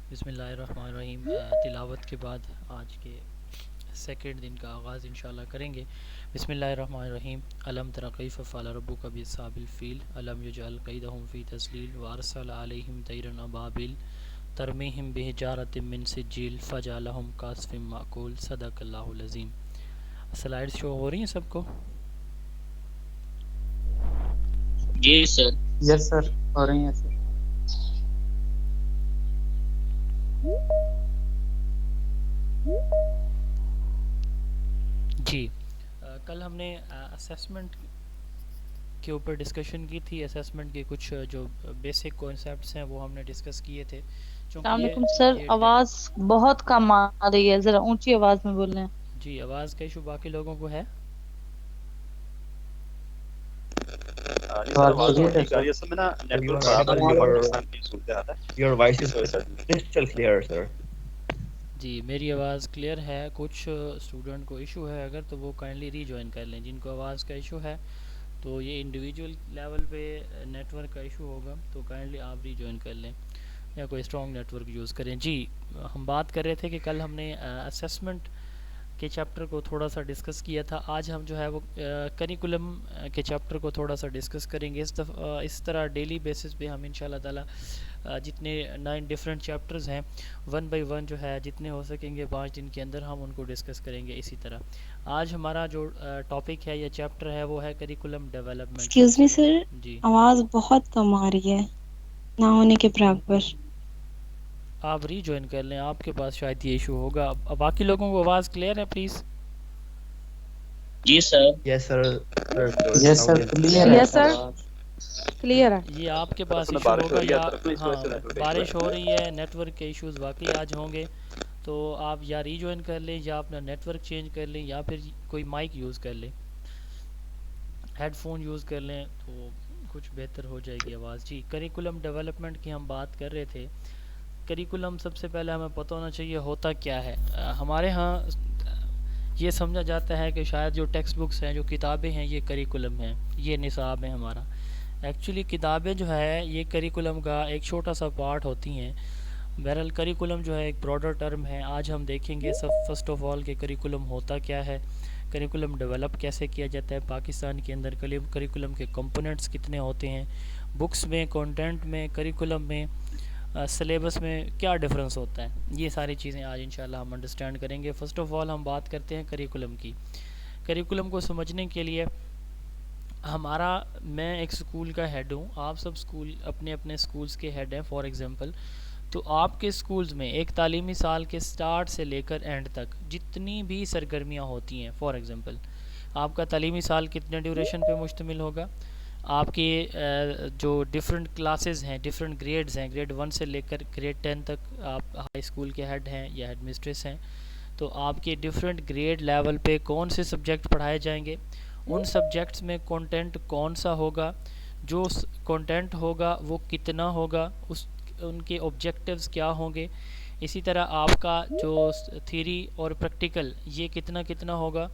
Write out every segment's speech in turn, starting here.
بسم اللہ الرحمن الرحیم. تلاوت کے بعد آج کے سیکنڈ دن کا آغاز انشاءاللہ کریں گے. بسم اللہ الرحمن الرحیم. الم تر کیف فعل ربک باصحاب الفیل الم یجعل کیدہم فی تضلیل وارسل علیہم طیرا ابابیل ترمیہم بحجارۃ من سجیل فجعلہم کعصف مأکول. صدق اللہ العظیم. سلائیڈ شو ہو رہی ہیں سب کو؟ جی سر. یس سر ہو رہی ہیں سر. جی کل ہم نے اسیسمنٹ کے اوپر ڈسکشن کی تھی. اسیسمنٹ کے کچھ جو بیسک کانسیپٹس ہیں وہ ہم نے ڈسکس کیے تھے. السلام علیکم سر. آواز بہت کم آ رہی ہے, ذرا اونچی آواز میں بول رہے ہیں. جی آواز کا ایشو باقی لوگوں کو ہے؟ آواز کلیئر ہے سر. Your voice is crystal clear, sir. جی میری آواز کلیئر ہے. کچھ اسٹوڈنٹ کو ایشو ہے, اگر تو وہ کائنڈلی ری جوائن کر لیں. جن کو آواز کا ایشو ہے تو یہ انڈیویجول لیول پہ نیٹ ورک کا ایشو ہوگا, تو کائنڈلی آپ ری جوائن کر لیں یا کوئی اسٹرانگ نیٹ ورک یوز کریں. جی ہم بات کر رہے تھے کہ کل ہم نے اسیسمنٹ کے چیپٹر کو تھوڑا سا ڈسکس کیا تھا. آج ہم جو ہے وہ کریکولم کے چیپٹر کو تھوڑا سا ڈسکس کریں گے. اس طرح ڈیلی بیسس پہ ہم انشاءاللہ تعالی جتنے 9 ڈفرینٹ چیپٹرز ہیں ون بائی ون جو ہے جتنے ہو سکیں گے 5 دن کے اندر ہم ان کو ڈسکس کریں گے. اسی طرح آج ہمارا جو ٹاپک ہے یا چیپٹر ہے وہ ہے کریکولم ڈیولپمنٹ. ایکسکیوز می سر, جی آواز بہت کم آ رہی ہے نہ ہونے کے برابر. آپ ری جوائن کر لیں, آپ کے پاس شاید یہ ایشو ہوگا. باقی لوگوں کو آواز کلیئر ہے پلیز؟ جی sir. Yes, sir. Sir, your yes sound sir is clear ہے یس سر کلیئر ہے. یہ آپ کے پاس ایشو ہوگا یا ہاں بارش ہو رہی ہے, نیٹ ورک کے ایشوز واقعی آج ہوں گے. تو آپ یا ری جوائن کر لیں یا اپنا نیٹ ورک چینج کر لیں یا پھر کوئی مائک یوز کر لیں, ہیڈ فون یوز کر لیں تو کچھ بہتر ہو جائے گی آواز. جی کریکولم ڈیولپمنٹ کی ہم بات کر رہے تھے. کریکولم سب سے پہلے ہمیں پتہ ہونا چاہیے ہوتا کیا ہے. ہمارے ہاں یہ سمجھا جاتا ہے کہ شاید جو ٹیکسٹ بکس ہیں, جو کتابیں ہیں, یہ کریکولم ہیں, یہ نصاب ہے ہمارا. ایکچولی کتابیں جو ہے یہ کریکولم کا ایک چھوٹا سا پارٹ ہوتی ہیں. بہرحال کریکولم جو ہے ایک براڈر ٹرم ہے. آج ہم دیکھیں گے فرسٹ آف آل کہ کریکولم ہوتا کیا ہے, کریکولم ڈیولپ کیسے کیا جاتا ہے پاکستان کے اندر, کریکولم کے کمپوننٹس کتنے ہوتے ہیں, بکس میں, کنٹینٹ میں, کریکولم میں, سلیبس میں کیا ڈفرینس ہوتا ہے. یہ ساری چیزیں آج انشاءاللہ ہم انڈرسٹینڈ کریں گے. فرسٹ آف آل ہم بات کرتے ہیں کریکولم کی. کریکولم کو سمجھنے کے لیے میں ایک سکول کا ہیڈ ہوں, آپ سب سکول اپنے اپنے سکولز کے ہیڈ ہیں. فار ایگزامپل تو آپ کے سکولز میں ایک تعلیمی سال کے سٹارٹ سے لے کر اینڈ تک جتنی بھی سرگرمیاں ہوتی ہیں, فار ایگزامپل آپ کا تعلیمی سال کتنے ڈیوریشن پہ مشتمل ہوگا, آپ کے جو ڈفرینٹ کلاسز ہیں, ڈفرینٹ گریڈز ہیں, گریڈ 1 سے لے کر گریڈ 10 تک آپ ہائی اسکول کے ہیڈ ہیں یا ہیڈ مسٹریس ہیں, تو آپ کے ڈفرینٹ گریڈ لیول پہ کون سے سبجیکٹ پڑھائے جائیں گے, ان سبجیکٹس میں کنٹینٹ کون سا ہوگا, جو کنٹینٹ ہوگا وہ کتنا ہوگا, ان کے آبجیکٹیوز کیا ہوں گے. اسی طرح آپ کا جو تھیری اور پریکٹیکل یہ کتنا کتنا ہوگا,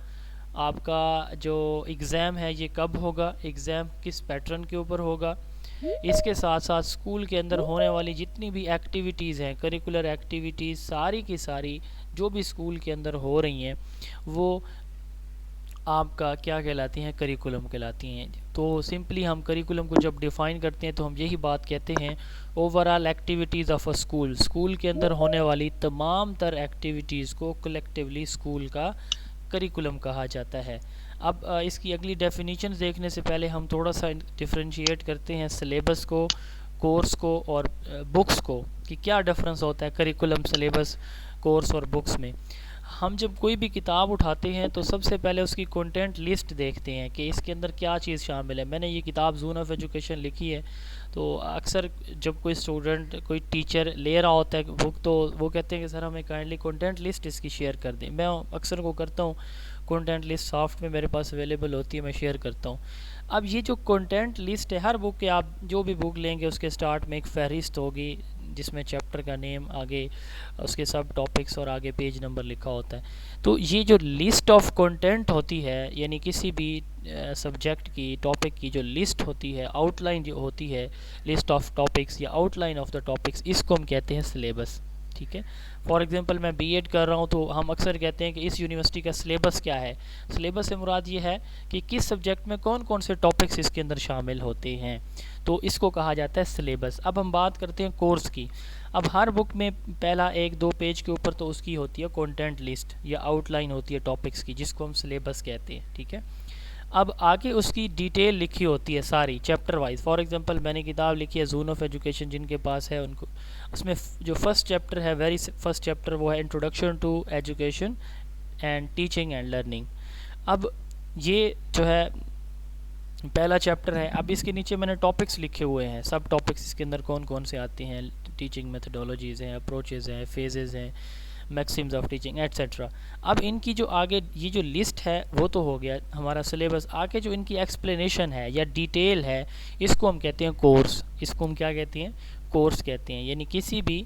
آپ کا جو ایگزام ہے یہ کب ہوگا, ایگزام کس پیٹرن کے اوپر ہوگا. اس کے ساتھ ساتھ اسکول کے اندر ہونے والی جتنی بھی ایکٹیویٹیز ہیں, کریکولر ایکٹیویٹیز ساری کی ساری جو بھی اسکول کے اندر ہو رہی ہیں وہ آپ کا کیا کہلاتی ہیں, کریکولم کہلاتی ہیں. تو سمپلی ہم کریکولم کو جب ڈیفائن کرتے ہیں تو ہم یہی بات کہتے ہیں over all activities of a school. School کے اندر ہونے والی تمام تر ایکٹیویٹیز کو کلیکٹیولی اسکول کا کریکولم کہا جاتا ہے. اب اس کی اگلی ڈیفینیشن دیکھنے سے پہلے ہم تھوڑا سا ڈفرینشیٹ کرتے ہیں سلیبس کو, کورس کو اور بکس کو, کہ کیا ڈفرینس ہوتا ہے کریکولم, سلیبس, کورس اور بکس میں. ہم جب کوئی بھی کتاب اٹھاتے ہیں تو سب سے پہلے اس کی کنٹینٹ لسٹ دیکھتے ہیں کہ اس کے اندر کیا چیز شامل ہے. میں نے یہ کتاب زون آف ایجوکیشن لکھی ہے, تو اکثر جب کوئی اسٹوڈنٹ, کوئی ٹیچر لے رہا ہوتا ہے بک تو وہ کہتے ہیں کہ سر ہمیں کائنڈلی کنٹینٹ لسٹ اس کی شیئر کر دیں. میں اکثر کو کرتا ہوں, کنٹینٹ لسٹ سافٹ میں میرے پاس اویلیبل ہوتی ہے, میں شیئر کرتا ہوں. اب یہ جو کنٹینٹ لسٹ ہے, ہر بک کے آپ جو بھی بک لیں گے اس کے سٹارٹ میں ایک فہرست ہوگی جس میں چیپٹر کا نیم, آگے اس کے سب ٹاپکس اور آگے پیج نمبر لکھا ہوتا ہے. تو یہ جو لسٹ آف کنٹینٹ ہوتی ہے, یعنی کسی بھی سبجیکٹ کی, ٹاپک کی جو لسٹ ہوتی ہے, آؤٹ لائن جو ہوتی ہے, لسٹ آف ٹاپکس یا outline of the topics, اس کو ہم کہتے ہیں سلیبس. ٹھیک ہے. فار ایگزامپل میں بی ایڈ کر رہا ہوں تو ہم اکثر کہتے ہیں کہ اس یونیورسٹی کا سلیبس کیا ہے. سلیبس سے مراد یہ ہے کہ کس سبجیکٹ میں کون کون سے ٹاپکس اس کے اندر شامل ہوتے ہیں, تو اس کو کہا جاتا ہے سلیبس. اب ہم بات کرتے ہیں کورس کی. اب ہر بک میں پہلا 1-2 پیج کے اوپر تو اس کی ہوتی ہے کنٹینٹ لسٹ یا آؤٹ لائن ہوتی ہے ٹاپکس کی, جس کو ہم سلیبس کہتے ہیں. ٹھیک ہے. اب آگے اس کی ڈیٹیل لکھی ہوتی ہے ساری چیپٹر وائز. فار ایگزامپل میں نے کتاب لکھی ہے زون آف ایجوکیشن, جن کے پاس ہے ان کو, اس میں جو فرسٹ چیپٹر ہے, ویری فرسٹ چیپٹر, وہ ہے introduction to education and teaching and learning. اب یہ جو ہے پہلا چیپٹر ہے. اب اس کے نیچے میں نے ٹاپکس لکھے ہوئے ہیں, سب ٹاپکس اس کے اندر کون کون سے آتے ہیں. ٹیچنگ میتھڈولوجیز ہیں, اپروچز ہیں, فیزز ہیں, میکسمز آف ٹیچنگ ایٹسیٹرا. اب ان کی جو آگے یہ جو لسٹ ہے وہ تو ہو گیا ہمارا سلیبس. آگے جو ان کی ایکسپلینیشن ہے یا ڈیٹیل ہے, اس کو ہم کہتے ہیں کورس. اس کو ہم کیا کہتے ہیں, کورس کہتے ہیں. یعنی کسی بھی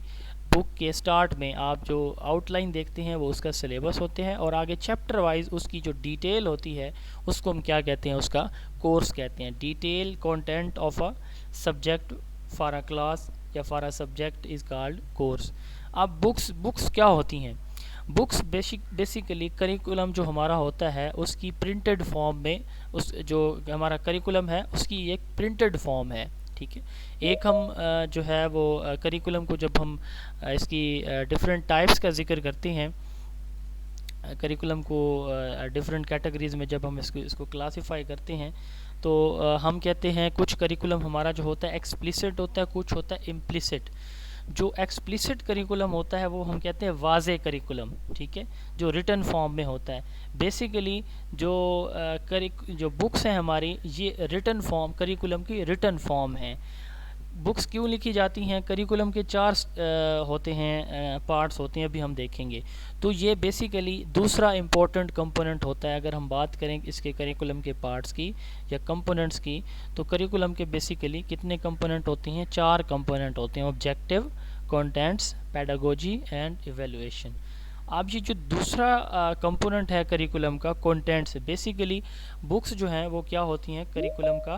بک کے سٹارٹ میں آپ جو آؤٹ لائن دیکھتے ہیں وہ اس کا سلیبس ہوتے ہیں, اور آگے چیپٹر وائز اس کی جو ڈیٹیل ہوتی ہے اس کو ہم کیا کہتے ہیں, اس کا کورس کہتے ہیں. Detail content of a subject for a class یا for a subject is called course. اب بکس کیا ہوتی ہیں؟ بکس بیسیکلی کریکولم جو ہمارا ہوتا ہے اس کی پرنٹڈ فارم میں, اس جو ہمارا کریکولم ہے اس کی ایک پرنٹڈ فارم ہے. ٹھیک ہے. ایک ہم جو ہے وہ کریکولم کو جب ہم اس کی ڈفرینٹ ٹائپس کا ذکر کرتے ہیں, کریکولم کو ڈفرینٹ کیٹیگریز میں جب ہم اس کو کلاسیفائی کرتے ہیں تو ہم کہتے ہیں کچھ کریکولم ہمارا جو ہوتا ہے ایکسپلیسٹ ہوتا ہے, کچھ ہوتا ہے امپلیسٹ. جو ایکسپلیسٹ کریکولم ہوتا ہے وہ ہم کہتے ہیں واضح کریکولم. ٹھیک ہے. جو ریٹن فارم میں ہوتا ہے. بیسیکلی جو بکس ہیں ہماری, یہ ریٹن فارم, کریکولم کی ریٹن فارم ہیں. بکس کیوں لکھی جاتی ہیں؟ کریکولم کے 4 ہوتے ہیں, پارٹس ہوتے ہیں, ابھی ہم دیکھیں گے. تو یہ بیسیکلی دوسرا امپورٹنٹ کمپوننٹ ہوتا ہے. اگر ہم بات کریں اس کے کریکولم کے پارٹس کی یا کمپوننٹس کی, تو کریکولم کے بیسیکلی کتنے کمپوننٹ ہوتے ہیں؟ 4 کمپوننٹ ہوتے ہیں, objective, contends, pedagogy and evaluation. اب یہ جو دوسرا کمپوننٹ ہے کریکولم کا, کنٹینٹس, بیسیکلی بکس جو ہیں وہ کیا ہوتی ہیں, کریکولم کا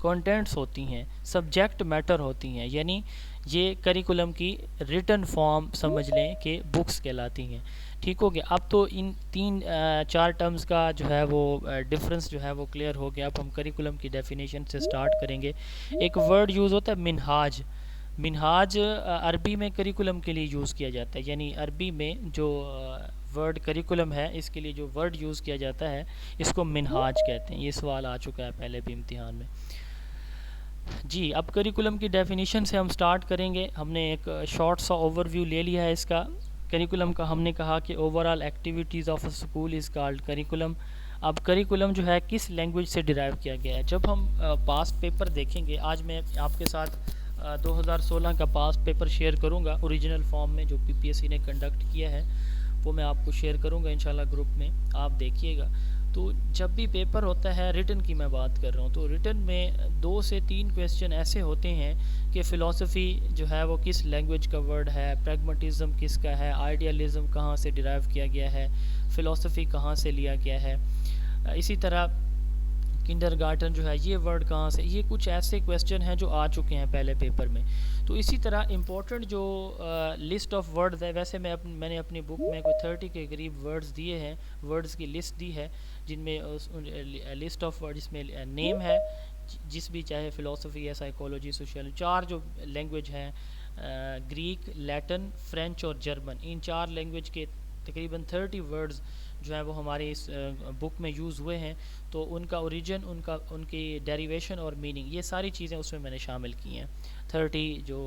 کنٹینٹس ہوتی ہیں, سبجیکٹ میٹر ہوتی ہیں. یعنی یہ کریکولم کی ریٹن فارم سمجھ لیں کہ بکس کہلاتی ہیں. ٹھیک ہو گیا. اب تو ان 3-4 ٹرمز کا جو ہے وہ ڈفرنس جو ہے وہ کلیئر ہو گیا. اب ہم کریکولم کی ڈیفینیشن سے سٹارٹ کریں گے. ایک ورڈ یوز ہوتا ہے منہاج. منہاج عربی میں کریکولم کے لیے یوز کیا جاتا ہے. یعنی عربی میں جو ورڈ کریکولم ہے اس کے لیے جو ورڈ یوز کیا جاتا ہے اس کو منہاج کہتے ہیں. یہ سوال آ چکا ہے پہلے بھی امتحان میں. جی, اب کریکولم کی ڈیفینیشن سے ہم سٹارٹ کریں گے. ہم نے ایک شارٹ سا اوور ویو لے لیا ہے اس کا کریکولم کا. ہم نے کہا کہ over all activities of a school is called curriculum. اب کریکولم جو ہے کس لینگویج سے ڈرائیو کیا گیا ہے؟ جب ہم پاسٹ پیپر دیکھیں گے, آج میں آپ کے ساتھ 2016 کا پاسٹ پیپر شیئر کروں گا اوریجنل فارم میں, جو PPSC نے کنڈکٹ کیا ہے وہ میں آپ کو شیئر کروں گا انشاءاللہ گروپ میں, آپ دیکھیے گا. تو جب بھی پیپر ہوتا ہے, ریٹن کی میں بات کر رہا ہوں, تو ریٹن میں 2 سے 3 کویسچن ایسے ہوتے ہیں کہ فلسفی جو ہے وہ کس لینگویج کا ورڈ ہے, پریگمٹزم کس کا ہے, آئیڈیالزم کہاں سے ڈرائیو کیا گیا ہے, فلسفی کہاں سے لیا گیا ہے, اسی طرح کنڈر گارٹن جو ہے یہ ورڈ کہاں سے. یہ کچھ ایسے کویسچن ہیں جو آ چکے ہیں پہلے پیپر میں. تو اسی طرح امپورٹنٹ جو لسٹ آف ورڈز ہے, ویسے میں نے اپنی بک میں کوئی 30 کے قریب ورڈز دیے ہیں, ورڈز کی لسٹ دی ہے, جن میں لسٹ آف ورڈ, جس میں نیم ہے, جس بھی چاہے فلسفی ہے, سائیکالوجی, سوشیالوجی, 4 جو لینگویج ہیں, گریک, لیٹن, فرینچ اور جرمن, ان 4 لینگویج کے تقریباً 30 ورڈز جو ہیں وہ ہمارے اس بک میں یوز ہوئے ہیں. تو ان کا اوریجن, ان کی ڈیریویشن اور میننگ, یہ ساری چیزیں اس میں نے شامل کی ہیں. 30 جو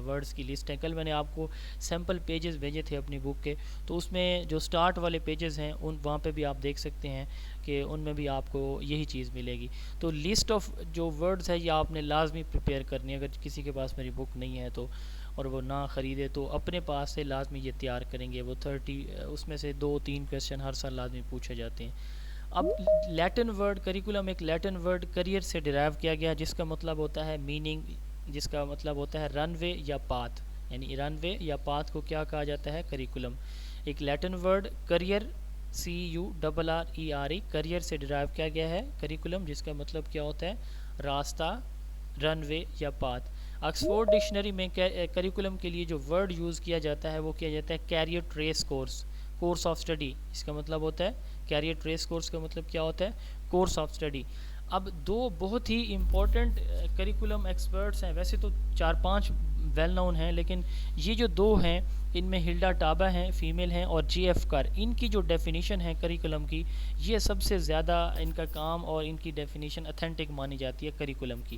ورڈز کی لسٹ ہے. کل میں نے آپ کو سیمپل پیجز بھیجے تھے اپنی بک کے, تو اس میں جو سٹارٹ والے پیجز ہیں وہاں پہ بھی آپ دیکھ سکتے ہیں کہ ان میں بھی آپ کو یہی چیز ملے گی. تو لسٹ آف جو ورڈز ہے یہ آپ نے لازمی پریپیئر کرنی ہے. اگر کسی کے پاس میری بک نہیں ہے تو, اور وہ نہ خریدے, تو اپنے پاس سے لازمی یہ تیار کریں گے. وہ 30, اس میں سے 2-3 کویسچن ہر سال لازمی پوچھے جاتے ہیں. اب لیٹن ورڈ, کریکولم ایک لیٹن ورڈ کریئر سے ڈرائیو کیا گیا, جس کا مطلب ہوتا ہے میننگ, جس کا مطلب ہوتا ہے رن وے یا پاتھ. یعنی رن وے یا پاتھ کو کیا کہا جاتا ہے؟ کریکولم. ایک Latin word career, CURRER, career سے ڈرائیو کیا گیا ہے کریکولم, جس کا مطلب کیا ہوتا ہے؟ راستہ, رن وے یا پاتھ. آکسفورڈ ڈکشنری میں کریکولم کے لیے جو ورڈ یوز کیا جاتا ہے وہ کیا جاتا ہے career trace course of study. اس کا مطلب ہوتا ہے کیریئر ٹریس کورس کا مطلب کیا ہوتا ہے کورس آف اسٹڈی. اب دو بہت ہی امپورٹنٹ کریکولم ایکسپرٹس ہیں, ویسے تو 4-5 ویل نون ہیں, لیکن یہ جو دو ہیں ان میں ہلڈا ٹابا ہیں, فیمیل ہیں, اور جی ایف کر, ان کی جو ڈیفینیشن ہے کریکولم کی, یہ سب سے زیادہ ان کا کام اور ان کی ڈیفینیشن اتھینٹک مانی جاتی ہے کریکولم کی.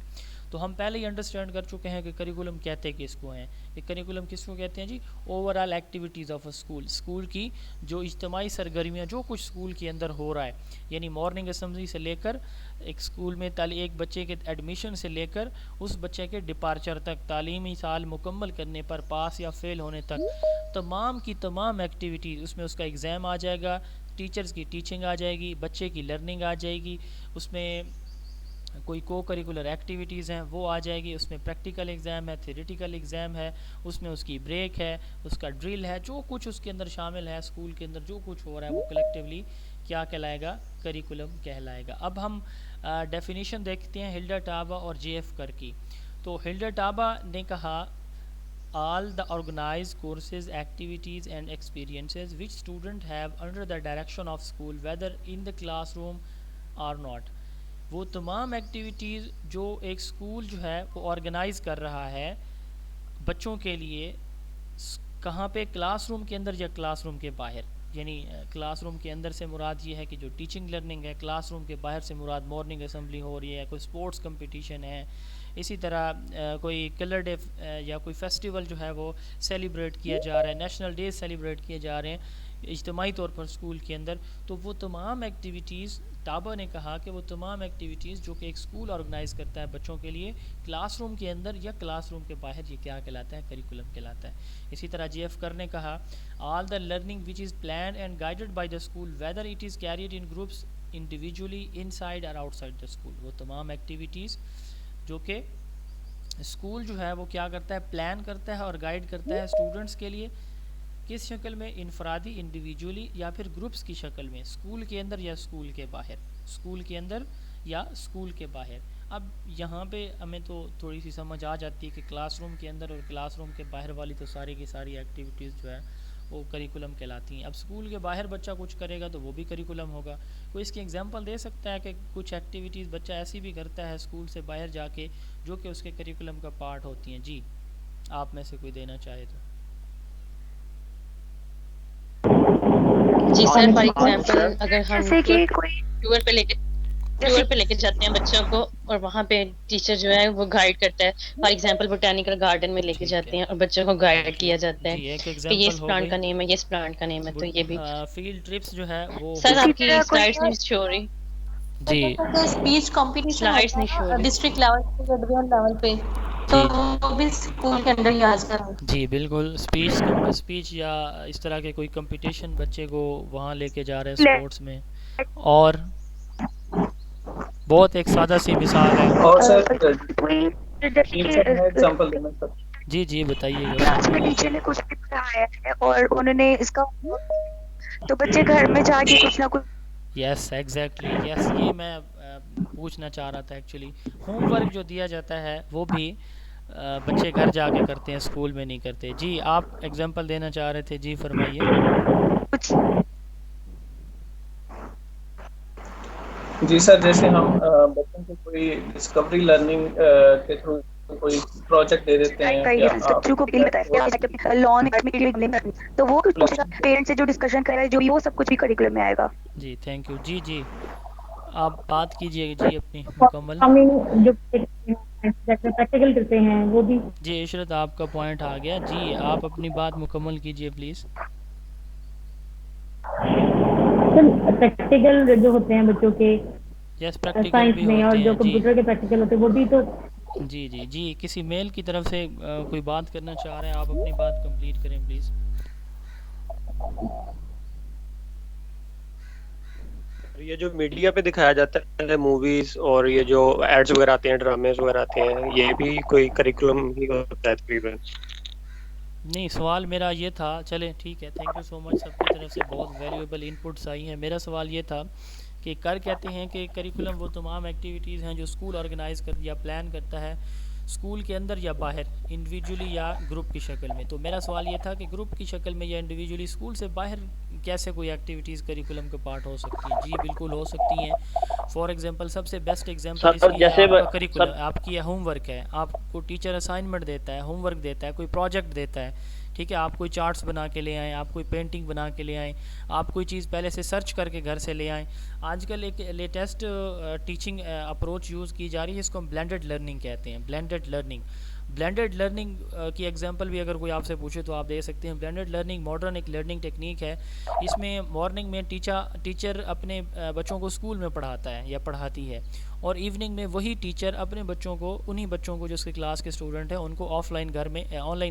تو ہم پہلے ہی انڈرسٹینڈ کر چکے ہیں کہ کریکولم کہتے کس کو ہیں. کہ کریکولم کس کو کہتے ہیں جی؟ Overall activities of a school, school کی جو اجتماعی سرگرمیاں جو کچھ اسکول کے اندر ہو رہا ہے, یعنی مارننگ اسمبلی سے لے کر ایک اسکول میں ایک بچے کے ایڈمیشن سے لے کر اس بچے کے ڈپارچر تک, تعلیمی سال مکمل کرنے پر, پاس یا فیل ہونے تک, تمام کی تمام ایکٹیویٹیز, اس میں اس کا ایگزام آ جائے گا, ٹیچرز کی ٹیچنگ آ جائے گی, بچے کی لرننگ آ جائے گی, اس میں کوئی کو کریکولر ایکٹیویٹیز ہیں وہ آ جائے گی, اس میں پریکٹیکل ایگزام ہے, تھیوریٹیکل ایگزام ہے, اس میں اس کی بریک ہے, اس کا ڈرل ہے, جو کچھ اس کے اندر شامل ہے اسکول کے اندر جو کچھ ہو رہا ہے وہ کلیکٹیولی کیا کہلائے گا؟ کریکولم کہلائے گا. اب ہم ڈیفینیشن دیکھتے ہیں ہلڈا ٹابا اور جے ایف کر کی. تو ہلڈا ٹابا نے کہا all the organized courses, activities and experiences which students have under the direction of school whether in the classroom or not. وہ تمام ایکٹیویٹیز جو ایک اسکول جو ہے وہ آرگنائز کر رہا ہے بچوں کے لیے, کہاں پہ؟ کلاس روم کے اندر یا کلاس روم کے باہر. یعنی کلاس روم کے اندر سے مراد یہ ہے کہ جو ٹیچنگ لرننگ ہے, کلاس روم کے باہر سے مراد مارننگ اسمبلی ہو رہی ہے, کوئی اسپورٹس کمپٹیشن ہے, اسی طرح کوئی کلر ڈے یا کوئی فیسٹیول جو ہے وہ سیلیبریٹ کیا جا رہا ہے, نیشنل ڈیز سیلیبریٹ کیے جا رہے ہیں اجتماعی طور پر اسکول کے اندر. تو وہ تمام ایکٹیویٹیز, ٹابا نے کہا کہ وہ تمام ایکٹیویٹیز جو کہ ایک اسکول آرگنائز کرتا ہے بچوں کے لیے کلاس روم کے اندر یا کلاس روم کے باہر, یہ کیا کہلاتا ہے؟ کریکولم کہلاتا ہے. اسی طرح جی ایف کر نے کہا all the learning which is planned and guided by the school whether it is carried in groups individually inside or outside the school. وہ تمام ایکٹیویٹیز جو کہ اسکول جو ہے وہ کیا کرتا ہے؟ پلان کرتا ہے اور گائیڈ کرتا ہے اسٹوڈنٹس کے لیے, کس شکل میں؟ انفرادی, انڈیویجولی, یا پھر گروپس کی شکل میں, اسکول کے اندر یا اسکول کے باہر, اسکول کے اندر یا اسکول کے باہر. اب یہاں پہ ہمیں تو تھوڑی سی سمجھ آ جاتی ہے کہ کلاس روم کے اندر اور کلاس روم کے باہر والی تو ساری کی ساری ایکٹیویٹیز جو ہے وہ کریکولم کہلاتی ہیں. اب اسکول کے باہر بچہ کچھ کرے گا تو وہ بھی کریکولم ہوگا. کوئی اس کی ایگزامپل دے سکتا ہے کہ کچھ ایکٹیویٹیز بچہ ایسی بھی کرتا ہے اسکول سے باہر جا کے جو کہ اس کے کریکولم کا پارٹ ہوتی ہیں؟ جی آپ میں سے کوئی دینا چاہے تو. جی سر, فار ایگزامپل اگر ہم ٹور پہ لے کے جاتے ہیں بچوں کو اور وہاں پہ ٹیچر جو ہے وہ گائیڈ کرتا ہے, فار ایگزامپل بوٹینیکل گارڈن میں لے کے جاتے ہیں اور بچوں کو گائیڈ کیا جاتا ہے کہ یہ اس پلانٹ کا نیم ہے, یہ اس پلانٹ کا نیم ہے. تو یہ بھی فیلڈ ٹرپس جو ہے وہ سر آپ کی سلائڈس نہیں شو ہو رہی. جی اسپیچ کمپٹیشن سلائڈس نہیں شو ہو رہی. ڈسٹرکٹ لیول پہ, ریجنل لیول پہ, تو وہ بھی اسکول کے اندر ہی آ جاتا ہے. جی بالکل, اسپیچ یا اس طرح کے کوئی کمپٹیشن بچے کو وہاں لے کے جا رہے ہیں اسپورٹس میں. اور بہت ایک سادہ سی مثال ہے. اور سر ایگزامپل دینا سر. جی جی بتائیے گا. کلاس میں ٹیچر نے کچھ بھی پڑھایا ہے اور انہوں نے اس کا تو بچے گھر میں جا کے کچھ نہ کچھ. یس ایگزیکٹلی, یس یہ میں پوچھنا چاہ رہا تھا ایکچولی. ہوم ورک جو دیا جاتا ہے وہ بھی بچے گھر جا کے کرتے ہیں, اسکول میں نہیں کرتے. جی آپ ایگزامپل دینا چاہ رہے تھے, جی فرمائیے. جی سر, جیسے ہم بچوں کو کوئی ڈسکوری لرننگ کے تھرو کوئی پروجیکٹ دے دیتے ہیں بچوں کو لان تو وہ پیرنٹس سے جو ڈسکشن کر رہے ہیں جو بھی وہ سب کچھ بھی کریکولم میں آئے گا. جی تھینک یو. جی جی آپ بات کیجیے جی اپنی مکمل. جو پریکٹیکل کرتے ہیں وہ بھی. جی عشرت آپ کا پوائنٹ آ گیا. جی آپ اپنی بات مکمل کیجیے پلیز. پریکٹیکل جو ہوتے ہیں بچوں کے سائنس میں اور جو کمپیوٹر کے پریکٹیکل ہوتے ہیں وہ بھی تو. جی جی جی کسی میل کی طرف سے کوئی بات کرنا چاہ رہے ہیں, آپ اپنی بات کمپلیٹ کریں پلیز. یہ جو میڈیا پہ دکھایا جاتا ہے موویز اور یہ جو ایڈز وغیرہ آتے ہیں, ڈرامے وغیرہ آتے ہیں, یہ بھی کوئی کریکولم ہی ہوتا ہے تقریباً؟ نہیں, سوال میرا یہ تھا. چلے ٹھیک ہے, تھینک یو سو مچ, سب کی طرف سے بہت ویلیویبل ان پٹس آئی ہیں. میرا سوال یہ تھا کہ کہتے ہیں کہ کریکولم وہ تمام ایکٹیویٹیز ہیں جو اسکول آرگنائز کر یا پلان کرتا ہے اسکول کے اندر یا باہر، انڈیویجولی یا گروپ کی شکل میں. تو میرا سوال یہ تھا کہ گروپ کی شکل میں یا انڈیویجولی اسکول سے باہر کیسے کوئی ایکٹیویٹیز کریکولم کا پارٹ ہو سکتی ہیں؟ جی بالکل ہو سکتی ہیں. فار ایگزامپل سب سے بیسٹ ایگزامپل اس کی ہے آپ کا کریکولم. آپ کی ہوم ورک ہے، آپ کو ٹیچر اسائنمنٹ دیتا ہے، ہوم ورک دیتا ہے، کوئی پروجیکٹ دیتا ہے، ٹھیک ہے، آپ کوئی چارٹس بنا کے لے آئیں، آپ کوئی پینٹنگ بنا کے لے آئیں، آپ کوئی چیز پہلے سے سرچ کر کے گھر سے لے آئیں. آج کل ایک لیٹسٹ ٹیچنگ اپروچ یوز کی جا رہی ہے، اس کو ہم بلینڈڈ لرننگ کہتے ہیں. بلینڈڈ لرننگ کی ایگزامپل بھی اگر کوئی آپ سے پوچھے تو آپ دے سکتے ہیں. بلینڈڈ لرننگ ماڈرن ایک لرننگ ٹیکنیک ہے. اس میں مارننگ میں ٹیچر اپنے بچوں کو اسکول میں پڑھاتا ہے یا پڑھاتی ہے، اور ایوننگ میں وہی ٹیچر اپنے بچوں کو، انہی بچوں کو جو اس کے کلاس کے اسٹوڈنٹ ہیں، ان کو آن لائن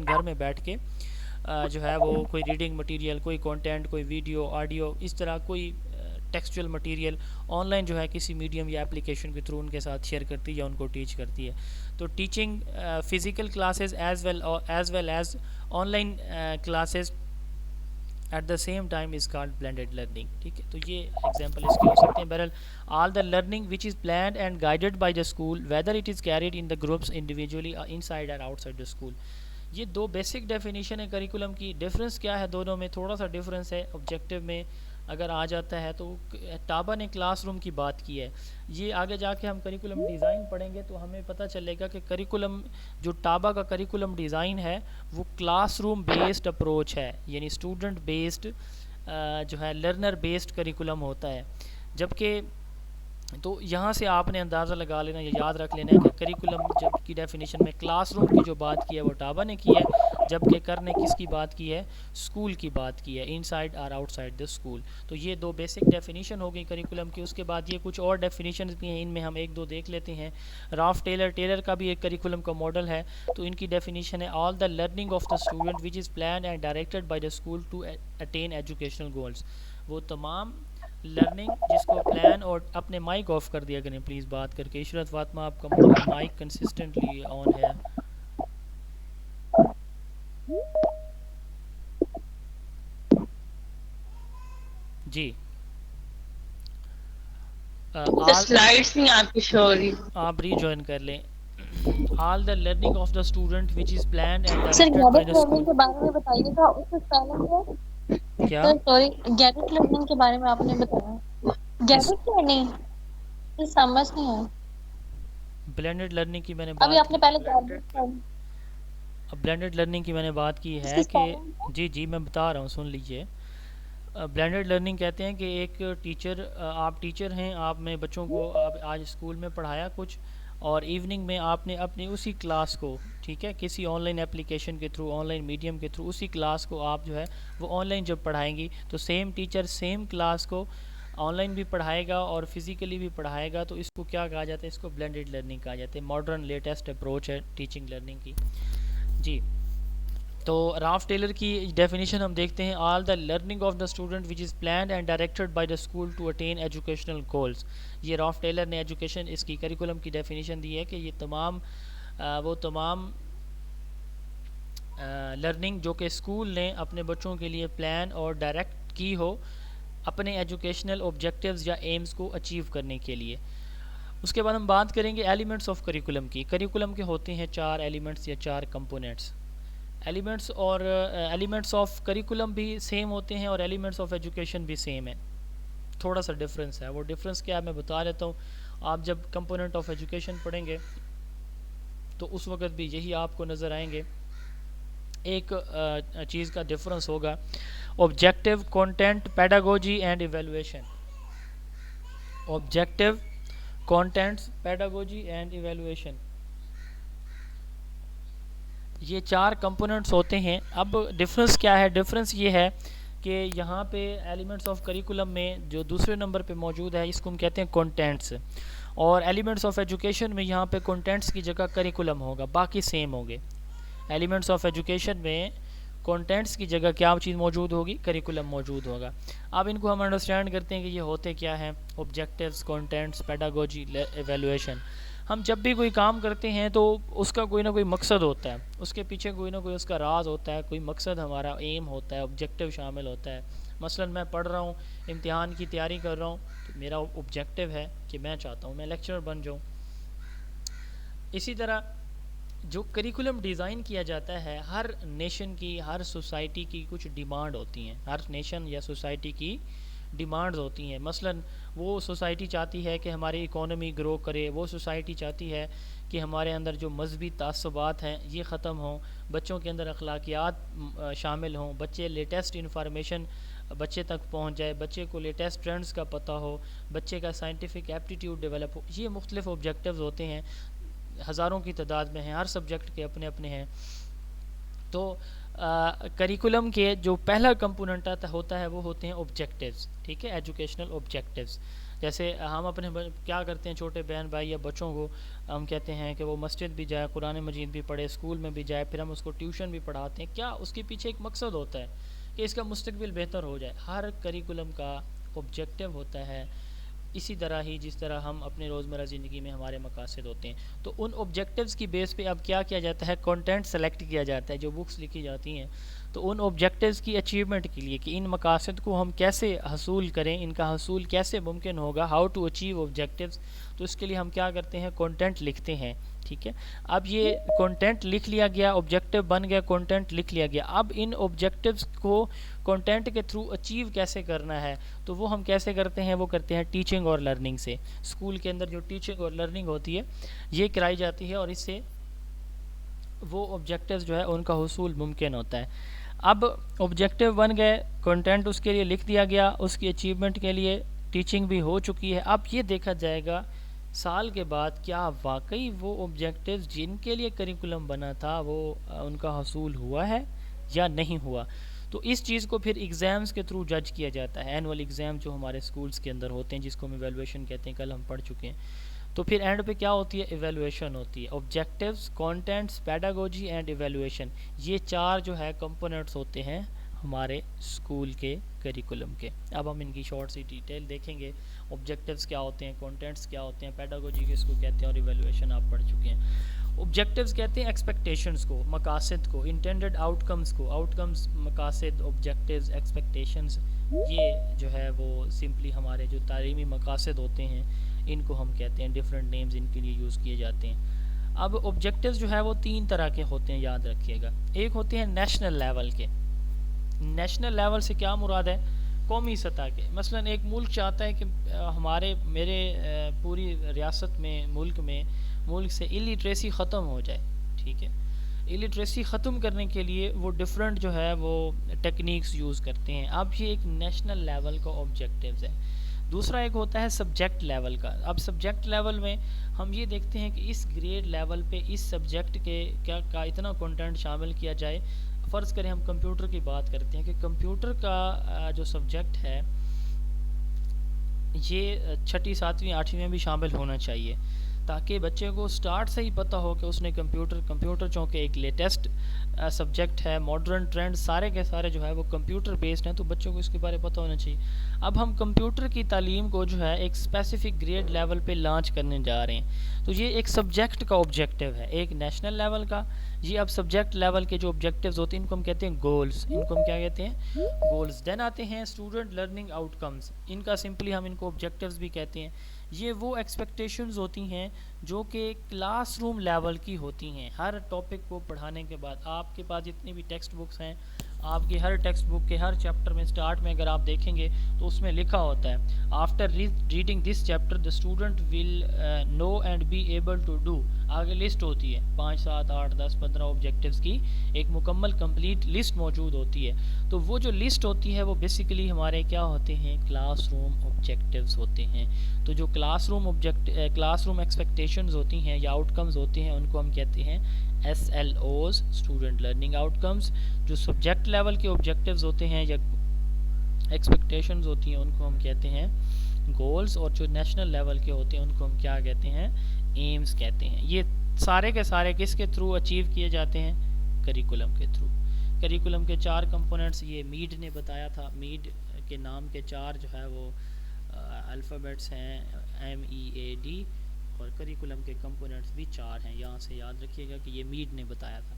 گھر میں بیٹھ کے جو ہے وہ کوئی ریڈنگ مٹیریل، کوئی کنٹینٹ، کوئی ویڈیو، آڈیو، اس طرح کوئی ٹیکسچوئل مٹیریل آن لائن جو ہے کسی میڈیم یا اپلیکیشن کے تھرو ان کے ساتھ شیئر کرتی ہے یا ان کو ٹیچ کرتی ہے. تو teaching physical classes as well as online classes at the same time is called blended learning. ٹھیک ہے، تو یہ ایگزامپل اس کے ہو سکتے ہیں. بہرحال all the learning which is planned and guided by the school whether it is carried in the groups individually inside or outside the school. یہ دو بیسک ڈیفینیشن ہے کریکولم کی. ڈفرینس کیا ہے دونوں میں؟ تھوڑا سا ڈفرینس ہے. آبجیکٹیو میں اگر آ جاتا ہے تو ٹابا نے کلاس روم کی بات کی ہے. یہ آگے جا کے ہم کریکولم ڈیزائن پڑھیں گے تو ہمیں پتہ چلے گا کہ کریکولم جو ٹابا کا کریکولم ڈیزائن ہے وہ کلاس روم بیسڈ اپروچ ہے، یعنی اسٹوڈنٹ بیسڈ جو ہے لرنر بیسڈ کریکولم ہوتا ہے. جبکہ تو یہاں سے آپ نے اندازہ لگا لینا یا یاد رکھ لینا ہے کہ کریکولم جب کی ڈیفینیشن میں کلاس روم کی جو بات کی ہے وہ ٹابا نے کی ہے، جبکہ کر نے کس کی بات کی ہے؟ اسکول کی بات کی ہے، ان side or outside the school. تو یہ دو بیسک ڈیفینیشن ہو گئی کریکولم کی. اس کے بعد یہ کچھ اور ڈیفینیشنز بھی ہیں، ان میں ہم ایک دو دیکھ لیتے ہیں. رالف ٹیلر کا بھی ایک کریکولم کا ماڈل ہے. تو ان کی ڈیفینیشن ہے all the learning of the student which is planned and directed by the school to attain educational goals. وہ تمام لرننگ جس کو پلان، اور اپنے مائک آف کر دیا کریں پلیز بات کر کے. عشرت فاطمہ آپ کا مائک کنسسٹنٹلی آن ہے. جی سلائیڈز نہیں آپ کی شو ہو رہی، آپ ری جوائن کر لیں. All the learning of the student which is planned and sir directed by guided the learning school. کے بارے میں بتائیے گا. اس سے پہلے کیا سر سوری، گیڈٹ لرننگ کے بارے میں آپ نے بتایا. گیڈٹ لرننگ سمجھ نہیں آیا. بلینڈڈ لرننگ کی میں نے ابھی بات آپ نے پہلے گیڈٹ بلینڈڈ لرننگ کی میں نے بات کی ہے کہ جی میں بتا رہا ہوں، سن لیجئے. بلینڈڈ لرننگ کہتے ہیں کہ ایک ٹیچر، آپ ٹیچر ہیں، آپ نے بچوں کو آج اسکول میں پڑھایا کچھ، اور ایوننگ میں آپ نے اپنی اسی کلاس کو، ٹھیک ہے، کسی آن لائن اپلیکیشن کے تھرو، آن لائن میڈیم کے تھرو اسی کلاس کو آپ جو ہے وہ آن لائن جب پڑھائیں گی تو سیم ٹیچر سیم کلاس کو آن لائن بھی پڑھائے گا اور فزیکلی بھی پڑھائے گا. تو اس کو کیا کہا جاتا ہے؟ اس کو بلینڈڈ لرننگ کہا جاتا ہے. ماڈرن لیٹسٹ اپروچ ہے ٹیچنگ لرننگ کی. جی تو رالف ٹیلر کی ڈیفینیشن ہم دیکھتے ہیں. All the learning of the student which is planned and directed by the school to attain educational goals. یہ رالف ٹیلر نے ایجوکیشن اس کی کریکولم کی ڈیفینیشن دی ہے کہ یہ تمام لرننگ جو کہ اسکول نے اپنے بچوں کے لیے پلان اور ڈائریکٹ کی ہو اپنے ایجوکیشنل آبجیکٹیوز یا ایمز کو اچیو کرنے کے لیے. اس کے بعد ہم بات کریں گے ایلیمنٹس آف کریکولم کی. کریکولم کے ہوتے ہیں 4 ایلیمنٹس یا 4 کمپوننٹس. ایلیمنٹس آف کریکولم بھی سیم ہوتے ہیں اور ایلیمنٹس آف ایجوکیشن بھی سیم ہے. تھوڑا سا ڈفرینس ہے. وہ ڈفرینس کیا ہے میں بتا دیتا ہوں. آپ جب کمپوننٹ آف ایجوکیشن پڑھیں گے تو اس وقت بھی یہی آپ کو نظر آئیں گے. ایک چیز کا ڈفرینس ہوگا objective, content, pedagogy and evaluation. Objective, contends, pedagogy and evaluation, یہ 4 کمپوننٹس ہوتے ہیں. اب ڈفرینس کیا ہے؟ ڈفرینس یہ ہے کہ یہاں پہ ایلیمنٹس آف کریکولم میں جو دوسرے نمبر پہ موجود ہے اس کو ہم کہتے ہیں کنٹینٹس، اور ایلیمنٹس آف ایجوکیشن میں یہاں پہ کنٹینٹس کی جگہ کریکولم ہوگا، باقی سیم ہوں گے. ایلیمنٹس آف ایجوکیشن میں کنٹینٹس کی جگہ کیا چیز موجود ہوگی؟ کریکولم موجود ہوگا. اب ان کو ہم انڈرسٹینڈ کرتے ہیں کہ یہ ہوتے کیا ہیں. Objectives, contends, pedagogy, evaluation. ہم جب بھی کوئی کام کرتے ہیں تو اس کا کوئی نہ کوئی مقصد ہوتا ہے، اس کے پیچھے کوئی نہ کوئی اس کا راز ہوتا ہے، کوئی مقصد ہمارا ایم ہوتا ہے، آبجیکٹیو شامل ہوتا ہے. مثلا میں پڑھ رہا ہوں، امتحان کی تیاری کر رہا ہوں، تو میرا آبجیکٹیو ہے کہ میں چاہتا ہوں میں لیکچرر بن جاؤں. اسی طرح جو کریکولم ڈیزائن کیا جاتا ہے ہر نیشن کی ہر سوسائٹی کی کچھ ڈیمانڈ ہوتی ہیں, ہر نیشن یا سوسائٹی کی ڈیمانڈز ہوتی ہیں. مثلا وہ سوسائٹی چاہتی ہے کہ ہماری اکانومی گرو کرے, وہ سوسائٹی چاہتی ہے کہ ہمارے اندر جو مذہبی تعصبات ہیں یہ ختم ہوں, بچوں کے اندر اخلاقیات شامل ہوں, بچے لیٹسٹ انفارمیشن بچے تک پہنچ جائے, بچے کو لیٹسٹ ٹرینڈز کا پتہ ہو, بچے کا سائنٹیفک ایپٹیٹیوڈ ڈیولپ ہو. یہ مختلف آبجیکٹیوز ہوتے ہیں, ہزاروں کی تعداد میں ہیں, ہر سبجیکٹ کے اپنے اپنے ہیں. تو کریکولم کے جو پہلا کمپوننٹ ہوتا ہے وہ ہوتے ہیں آبجیکٹیوز, ٹھیک ہے, ایجوکیشنل آبجیکٹیوز. جیسے ہم اپنے کیا کرتے ہیں چھوٹے بہن بھائی یا بچوں کو ہم کہتے ہیں کہ وہ مسجد بھی جائے, قرآن مجید بھی پڑھے, اسکول میں بھی جائے, پھر ہم اس کو ٹیوشن بھی پڑھاتے ہیں. کیا اس کے پیچھے ایک مقصد ہوتا ہے کہ اس کا مستقبل بہتر ہو جائے. ہر کریکولم کا آبجیکٹیو ہوتا ہے, اسی طرح ہی جس طرح ہم اپنے روزمرہ زندگی میں ہمارے مقاصد ہوتے ہیں. تو ان آبجیکٹیوز کی بیس پہ اب کیا کیا جاتا ہے, کنٹینٹ سلیکٹ کیا جاتا ہے. جو بکس لکھی جاتی ہیں تو ان آبجیکٹیوز کی اچیومنٹ کے لیے کہ ان مقاصد کو ہم کیسے حصول کریں, ان کا حصول کیسے ممکن ہوگا, ہاؤ ٹو اچیو آبجیکٹیوز, تو اس کے لیے ہم کیا کرتے ہیں, کنٹینٹ لکھتے ہیں. ٹھیک ہے, اب یہ کنٹینٹ لکھ لیا گیا, آبجیکٹیو بن گیا, کنٹینٹ لکھ لیا گیا. اب ان آبجیکٹیوز کو کنٹینٹ کے تھرو اچیو کیسے کرنا ہے, تو وہ ہم کیسے کرتے ہیں, وہ کرتے ہیں ٹیچنگ اور لرننگ سے. اسکول کے اندر جو ٹیچنگ اور لرننگ ہوتی ہے یہ کرائی جاتی ہے, اور اس سے وہ آبجیکٹیوز جو ہے ان کا حصول ممکن ہوتا ہے. اب آبجیکٹیو بن گئے, کنٹینٹ اس کے لیے لکھ دیا گیا, اس کی اچیومنٹ کے لیے ٹیچنگ بھی ہو چکی ہے. اب یہ دیکھا جائے گا سال کے بعد کیا واقعی وہ آبجیکٹیوز جن کے لیے کریکولم بنا تھا وہ ان کا حصول ہوا ہے یا نہیں ہوا. تو اس چیز کو پھر ایگزامز کے تھرو جج کیا جاتا ہے. اینول ایگزام جو ہمارے اسکولس کے اندر ہوتے ہیں جس کو ہم ایویلویشن کہتے ہیں, کل ہم پڑھ چکے ہیں. تو پھر اینڈ پہ کیا ہوتی ہے, ایویلویشن ہوتی ہے. Objectives, contents, pedagogy and evaluation, یہ چار جو ہے کمپوننٹس ہوتے ہیں ہمارے اسکول کے کریکولم کے. اب ہم ان کی شارٹ سی ڈیٹیل دیکھیں گے. آبجیکٹیوز کیا ہوتے ہیں, کانٹینٹس کیا ہوتے ہیں, پیڈاگوجی کس کو کہتے ہیں, اور ایویلویشن آپ پڑھ چکے ہیں. آبجیکٹیوز کہتے ہیں ایکسپیکٹیشنز کو, مقاصد کو, انٹینڈڈ آؤٹ کمز کو. آؤٹ کمز, مقاصد, آبجیکٹیوز, ایکسپیکٹیشنز, یہ جو ہے وہ سمپلی ہمارے جو تعلیمی مقاصد ہوتے ہیں ان کو ہم کہتے ہیں, ڈفرینٹ نیمز ان کے لیے یوز کیے جاتے ہیں. اب آبجیکٹیوز جو ہے وہ تین طرح کے ہوتے ہیں, یاد رکھیے گا. ایک ہوتے ہیں نیشنل لیول کے. نیشنل لیول سے کیا مراد ہے, قومی سطح کے. مثلا ایک ملک چاہتا ہے کہ میرے پوری ریاست میں, ملک سے الٹریسی ختم ہو جائے. ٹھیک ہے, الٹریسی ختم کرنے کے لیے وہ ڈفرینٹ جو ہے وہ ٹیکنیکس یوز کرتے ہیں. اب یہ ایک نیشنل لیول کا آبجیکٹیوز ہے. دوسرا ایک ہوتا ہے سبجیکٹ لیول کا. اب سبجیکٹ لیول میں ہم یہ دیکھتے ہیں کہ اس گریڈ لیول پہ اس سبجیکٹ کے کا اتنا کنٹینٹ شامل کیا جائے. فرض کریں ہم کمپیوٹر کی بات کرتے ہیں کہ کمپیوٹر کا جو سبجیکٹ ہے یہ 6ٹھی 7ویں 8ویں میں بھی شامل ہونا چاہیے, تاکہ بچے کو سٹارٹ سے ہی پتہ ہو کہ اس نے کمپیوٹر چونکہ ایک لیٹسٹ سبجیکٹ ہے, ماڈرن ٹرینڈ سارے کے سارے جو ہے وہ کمپیوٹر بیسڈ ہیں, تو بچوں کو اس کے بارے میں پتہ ہونا چاہیے. اب ہم کمپیوٹر کی تعلیم کو جو ہے ایک اسپیسیفک گریڈ لیول پہ لانچ کرنے جا رہے ہیں, تو یہ ایک سبجیکٹ کا آبجیکٹیو ہے, ایک نیشنل لیول کا. یہ اب سبجیکٹ لیول کے جو آبجیکٹیوز ہوتے ہیں ان کو ہم کہتے ہیں گولز. ان کو ہم کیا کہتے ہیں, گولز. دین آتے ہیں اسٹوڈنٹ لرننگ آؤٹ کمز. ان کا سمپلی ہم ان کو آبجیکٹیوز بھی کہتے ہیں. یہ وہ ایکسپیکٹیشنز ہوتی ہیں جو کہ کلاس روم لیول کی ہوتی ہیں. ہر ٹاپک کو پڑھانے کے بعد آپ کے پاس جتنی بھی ٹیکسٹ بکس ہیں, آپ کی ہر ٹیکسٹ بک کے ہر چیپٹر میں سٹارٹ میں اگر آپ دیکھیں گے تو اس میں لکھا ہوتا ہے after reading this chapter the student will know and be able to do. آگے لسٹ ہوتی ہے 5 7 8 10 15 آبجیکٹیوز کی ایک مکمل کمپلیٹ لسٹ موجود ہوتی ہے. تو وہ جو لسٹ ہوتی ہے وہ بیسیکلی ہمارے کیا ہوتے ہیں, کلاس روم آبجیکٹیوز ہوتے ہیں. تو جو کلاس روم ایکسپیکٹیشنز ہوتی ہیں یا آؤٹ کمز ہوتے ہیں ان کو ہم کہتے ہیں SLOs, student learning out comes. جو سبجیکٹ لیول کے آبجیکٹیوز ہوتے ہیں یا ایکسپیکٹیشنز ہوتی ہیں ان کو ہم کہتے ہیں گولز, اور جو نیشنل لیول کے ہوتے ہیں ان کو ہم کیا کہتے ہیں, ایمز کہتے ہیں. یہ سارے کے سارے کس کے تھرو اچیو کیے جاتے ہیں, کریکولم کے تھرو. کریکولم کے 4 کمپوننٹس یہ میڈ نے بتایا تھا. میڈ کے نام کے 4 جو ہے وہ الفابیٹس ہیں, MEAD, اور کریکولم کے کمپوننٹس بھی 4 ہیں. یہاں سے یاد رکھیے گا کہ یہ میڈ نے بتایا تھا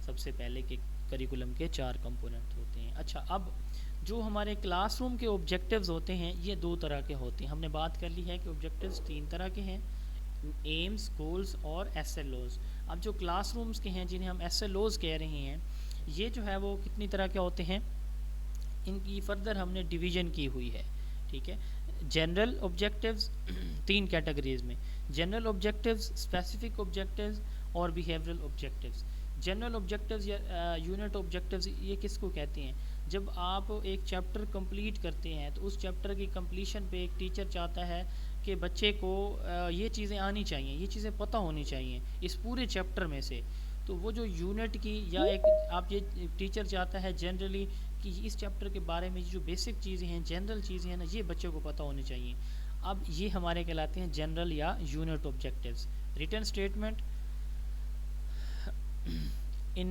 سب سے پہلے کہ کریکولم کے 4 کمپوننٹ ہوتے ہیں. اچھا, اب جو ہمارے کلاس روم کے آبجیکٹیوز ہوتے ہیں یہ 2 طرح کے ہوتے ہیں. ہم نے بات کر لی ہے کہ آبجیکٹیوز 3 طرح کے ہیں, ایمز, گولز اور SLOs. اب جو کلاس رومز کے ہیں جنہیں ہم ایس ایل اوز کہہ رہے ہیں، یہ جو ہے وہ کتنی طرح کے ہوتے ہیں، ان کی فردر ہم نے ڈویژن کی ہوئی ہے. ٹھیک ہے، جنرل آبجیکٹیوز 3 کیٹیگریز میں، جنرل آبجیکٹیوز، اسپیسیفک آبجیکٹیوز اور بیہیورل آبجیکٹیوز. جنرل آبجیکٹیوز یا یونٹ آبجیکٹیوز یہ کس کو کہتے ہیں؟ جب آپ ایک چیپٹر کمپلیٹ کرتے ہیں تو اس چیپٹر کی کمپلیشن پہ ایک ٹیچر چاہتا ہے کہ بچے کو یہ چیزیں آنی چاہیے، یہ چیزیں پتہ ہونی چاہیے اس پورے چیپٹر میں سے. تو وہ جو یونٹ کی یا ایک آپ یہ ٹیچر چاہتا ہے جنرلی کہ اس چیپٹر کے بارے میں جو بیسک چیزیں ہیں، جنرل چیزیں ہیں نا، یہ بچے کو پتہ ہونی چاہیے. اب یہ ہمارے کہلاتے ہیں جنرل یا unit objectives. Return statement in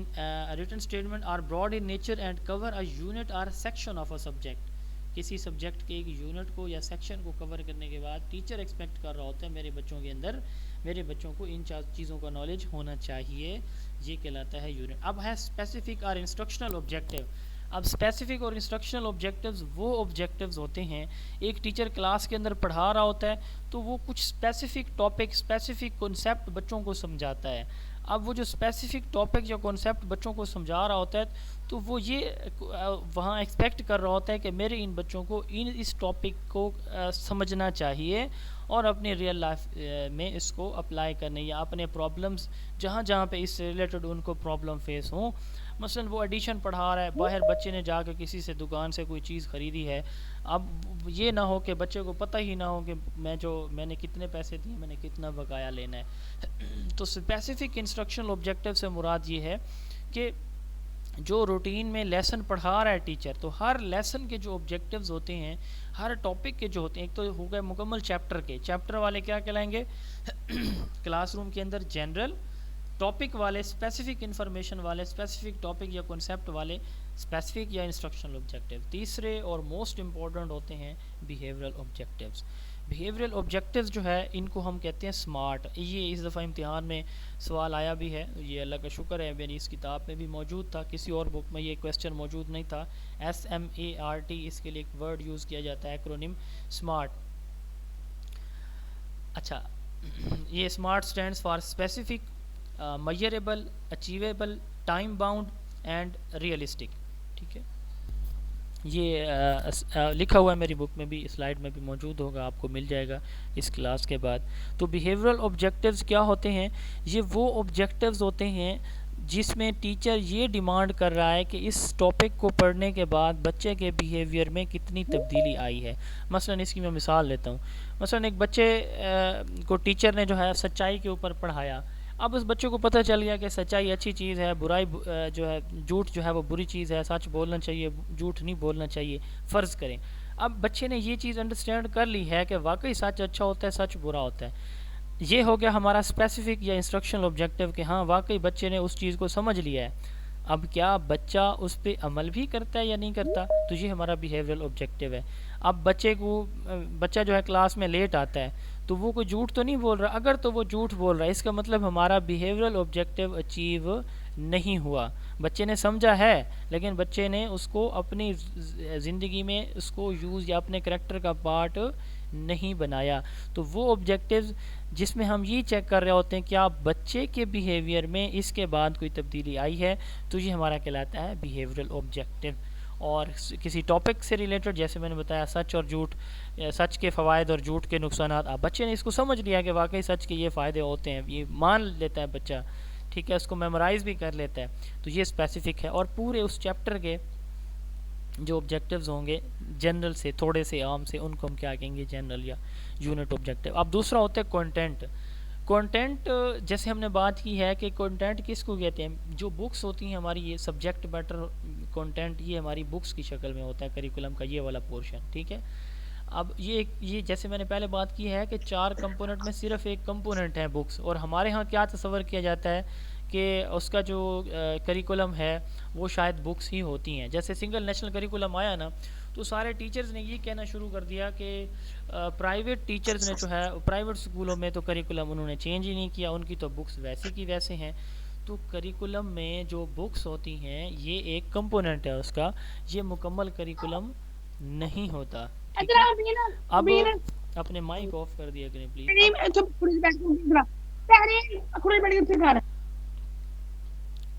written statement are broad in nature and cover a unit or section of a subject. کسی سبجیکٹ کے ایک یونٹ کو یا سیکشن کو کور کرنے کے بعد ٹیچر ایکسپیکٹ کر رہا ہوتا ہے میرے بچوں کے اندر، میرے بچوں کو ان چیزوں کا نالج ہونا چاہیے، یہ کہلاتا ہے یونٹ. اب ہے اسپیسیفک اور انسٹرکشنل آبجیکٹیو. اب اسپیسیفک اور انسٹرکشنل آبجیکٹیوز وہ آبجیکٹیوز ہوتے ہیں، ایک ٹیچر کلاس کے اندر پڑھا رہا ہوتا ہے تو وہ کچھ اسپیسیفک ٹاپک، اسپیسیفک کنسیپٹ بچوں کو سمجھاتا ہے. اب وہ جو اسپیسیفک ٹاپک یا کانسیپٹ بچوں کو سمجھا رہا ہوتا ہے تو وہ یہ وہاں ایکسپیکٹ کر رہا ہوتا ہے کہ میرے ان بچوں کو اس ٹاپک کو سمجھنا چاہیے اور اپنی ریئل لائف میں اس کو اپلائی کرنے یا اپنے پرابلمز جہاں جہاں پہ اس سے ریلیٹڈ ان کو پرابلم فیس ہوں. مثلا وہ ایڈیشن پڑھا رہا ہے، باہر بچے نے جا کے کسی سے دکان سے کوئی چیز خریدی ہے، اب یہ نہ ہو کہ بچے کو پتہ ہی نہ ہو کہ میں نے کتنے پیسے دیے، میں نے کتنا بقایا لینا ہے. تو اسپیسیفک انسٹرکشنل آبجیکٹیو سے مراد یہ ہے کہ جو روٹین میں لیسن پڑھا رہا ہے ٹیچر، تو ہر لیسن کے جو آبجیکٹیوز ہوتے ہیں، ہر ٹاپک کے جو ہوتے ہیں، ایک تو ہو گئے مکمل چیپٹر کے، چیپٹر والے کیا کہلائیں گے کلاس روم کے اندر جنرل، ٹاپک والے اسپیسیفک انفارمیشن والے، اسپیسیفک ٹاپک یا کنسیپٹ والے اسپیسیفک یا انسٹرکشنل آبجیکٹیو. تیسرے اور موسٹ امپورٹنٹ ہوتے ہیں بیہیورل آبجیکٹیوز. بیہیورل آبجیکٹیوز جو ہے ان کو ہم کہتے ہیں سمارٹ. یہ اس دفعہ امتحان میں سوال آیا بھی ہے، یہ اللہ کا شکر ہے میری اس کتاب میں بھی موجود تھا، کسی اور بک میں یہ کویسچن موجود نہیں تھا. SMART اس کے لیے ایک ورڈ یوز کیا جاتا ہے، ایکرونیم سمارٹ. اچھا، یہ SMART stands for specific, measurable, achievable, time bound and realistic. ٹھیک ہے، یہ لکھا ہوا ہے میری بک میں بھی، سلائیڈ میں بھی موجود ہوگا، آپ کو مل جائے گا اس کلاس کے بعد. تو بیہیورل آبجیکٹیوز کیا ہوتے ہیں؟ یہ وہ آبجیکٹیوز ہوتے ہیں جس میں ٹیچر یہ ڈیمانڈ کر رہا ہے کہ اس ٹاپک کو پڑھنے کے بعد بچے کے بیہیویئر میں کتنی تبدیلی آئی ہے. مثلا اس کی میں مثال لیتا ہوں. مثلا ایک بچے کو ٹیچر نے جو ہے سچائی کے اوپر پڑھایا. اب اس بچے کو پتہ چل گیا کہ سچائی اچھی چیز ہے، برائی جو ہے، جھوٹ جو ہے وہ بری چیز ہے، سچ بولنا چاہیے، جھوٹ نہیں بولنا چاہیے، فرض کریں. اب بچے نے یہ چیز انڈرسٹینڈ کر لی ہے کہ واقعی سچ اچھا ہوتا ہے، سچ برا ہوتا ہے. یہ ہو گیا ہمارا اسپیسیفک یا انسٹرکشنل آبجیکٹیو کہ ہاں واقعی بچے نے اس چیز کو سمجھ لیا ہے. اب کیا بچہ اس پہ عمل بھی کرتا ہے یا نہیں کرتا؟ تو یہ ہمارا بیہیورل آبجیکٹیو ہے. اب بچہ جو ہے کلاس میں لیٹ آتا ہے تو وہ کوئی جھوٹ تو نہیں بول رہا. اگر تو وہ جھوٹ بول رہا ہے اس کا مطلب ہمارا بیہیورل آبجیکٹیو اچیو نہیں ہوا. بچے نے سمجھا ہے لیکن بچے نے اس کو اپنی زندگی میں اس کو یوز یا اپنے کریکٹر کا پارٹ نہیں بنایا. تو وہ آبجیکٹیوز جس میں ہم یہ چیک کر رہے ہوتے ہیں کیا بچے کے بیہیویئر میں اس کے بعد کوئی تبدیلی آئی ہے، تو یہ ہمارا کہلاتا ہے بیہیورل آبجیکٹیو. اور کسی ٹاپک سے ریلیٹڈ جیسے میں نے بتایا سچ اور جھوٹ، سچ کے فوائد اور جھوٹ کے نقصانات. اب بچے نے اس کو سمجھ لیا کہ واقعی سچ کے یہ فائدے ہوتے ہیں، یہ مان لیتا ہے بچہ، ٹھیک ہے، اس کو میمورائز بھی کر لیتا ہے. تو یہ اسپیسیفک ہے. اور پورے اس چیپٹر کے جو آبجیکٹیوز ہوں گے جنرل سے تھوڑے سے عام سے، ان کو ہم کیا کہیں گے، جنرل یا یونٹ آبجیکٹیو. اب دوسرا ہوتا ہے کنٹینٹ. کنٹینٹ جیسے ہم نے بات کی ہے کہ کنٹینٹ کس کو کہتے ہیں؟ جو بکس ہوتی ہیں ہماری، یہ سبجیکٹ میٹر کنٹینٹ یہ ہماری بکس کی شکل میں ہوتا ہے، کریکولم کا یہ والا پورشن. ٹھیک ہے، اب یہ جیسے میں نے پہلے بات کی ہے کہ 4 کمپوننٹ میں صرف ایک کمپوننٹ ہے بکس. اور ہمارے ہاں کیا تصور کیا جاتا ہے کہ اس کا جو کریکولم ہے وہ شاید بکس ہی ہوتی ہیں. جیسے سنگل نیشنل کریکولم آیا نا تو سارے ٹیچرز نے یہ کہنا شروع کر دیا کہ پرائیویٹ ٹیچرز نے جو ہے پرائیویٹ اسکولوں میں تو کریکولم انہوں نے چینج ہی نہیں کیا، ان کی تو بکس ویسے کی ویسے ہیں. تو کریکولم میں جو بکس ہوتی ہیں یہ ایک کمپوننٹ ہے اس کا، یہ مکمل کریکولم نہیں ہوتا. اب اپنے مائک آف کر دیا کریں پلیز.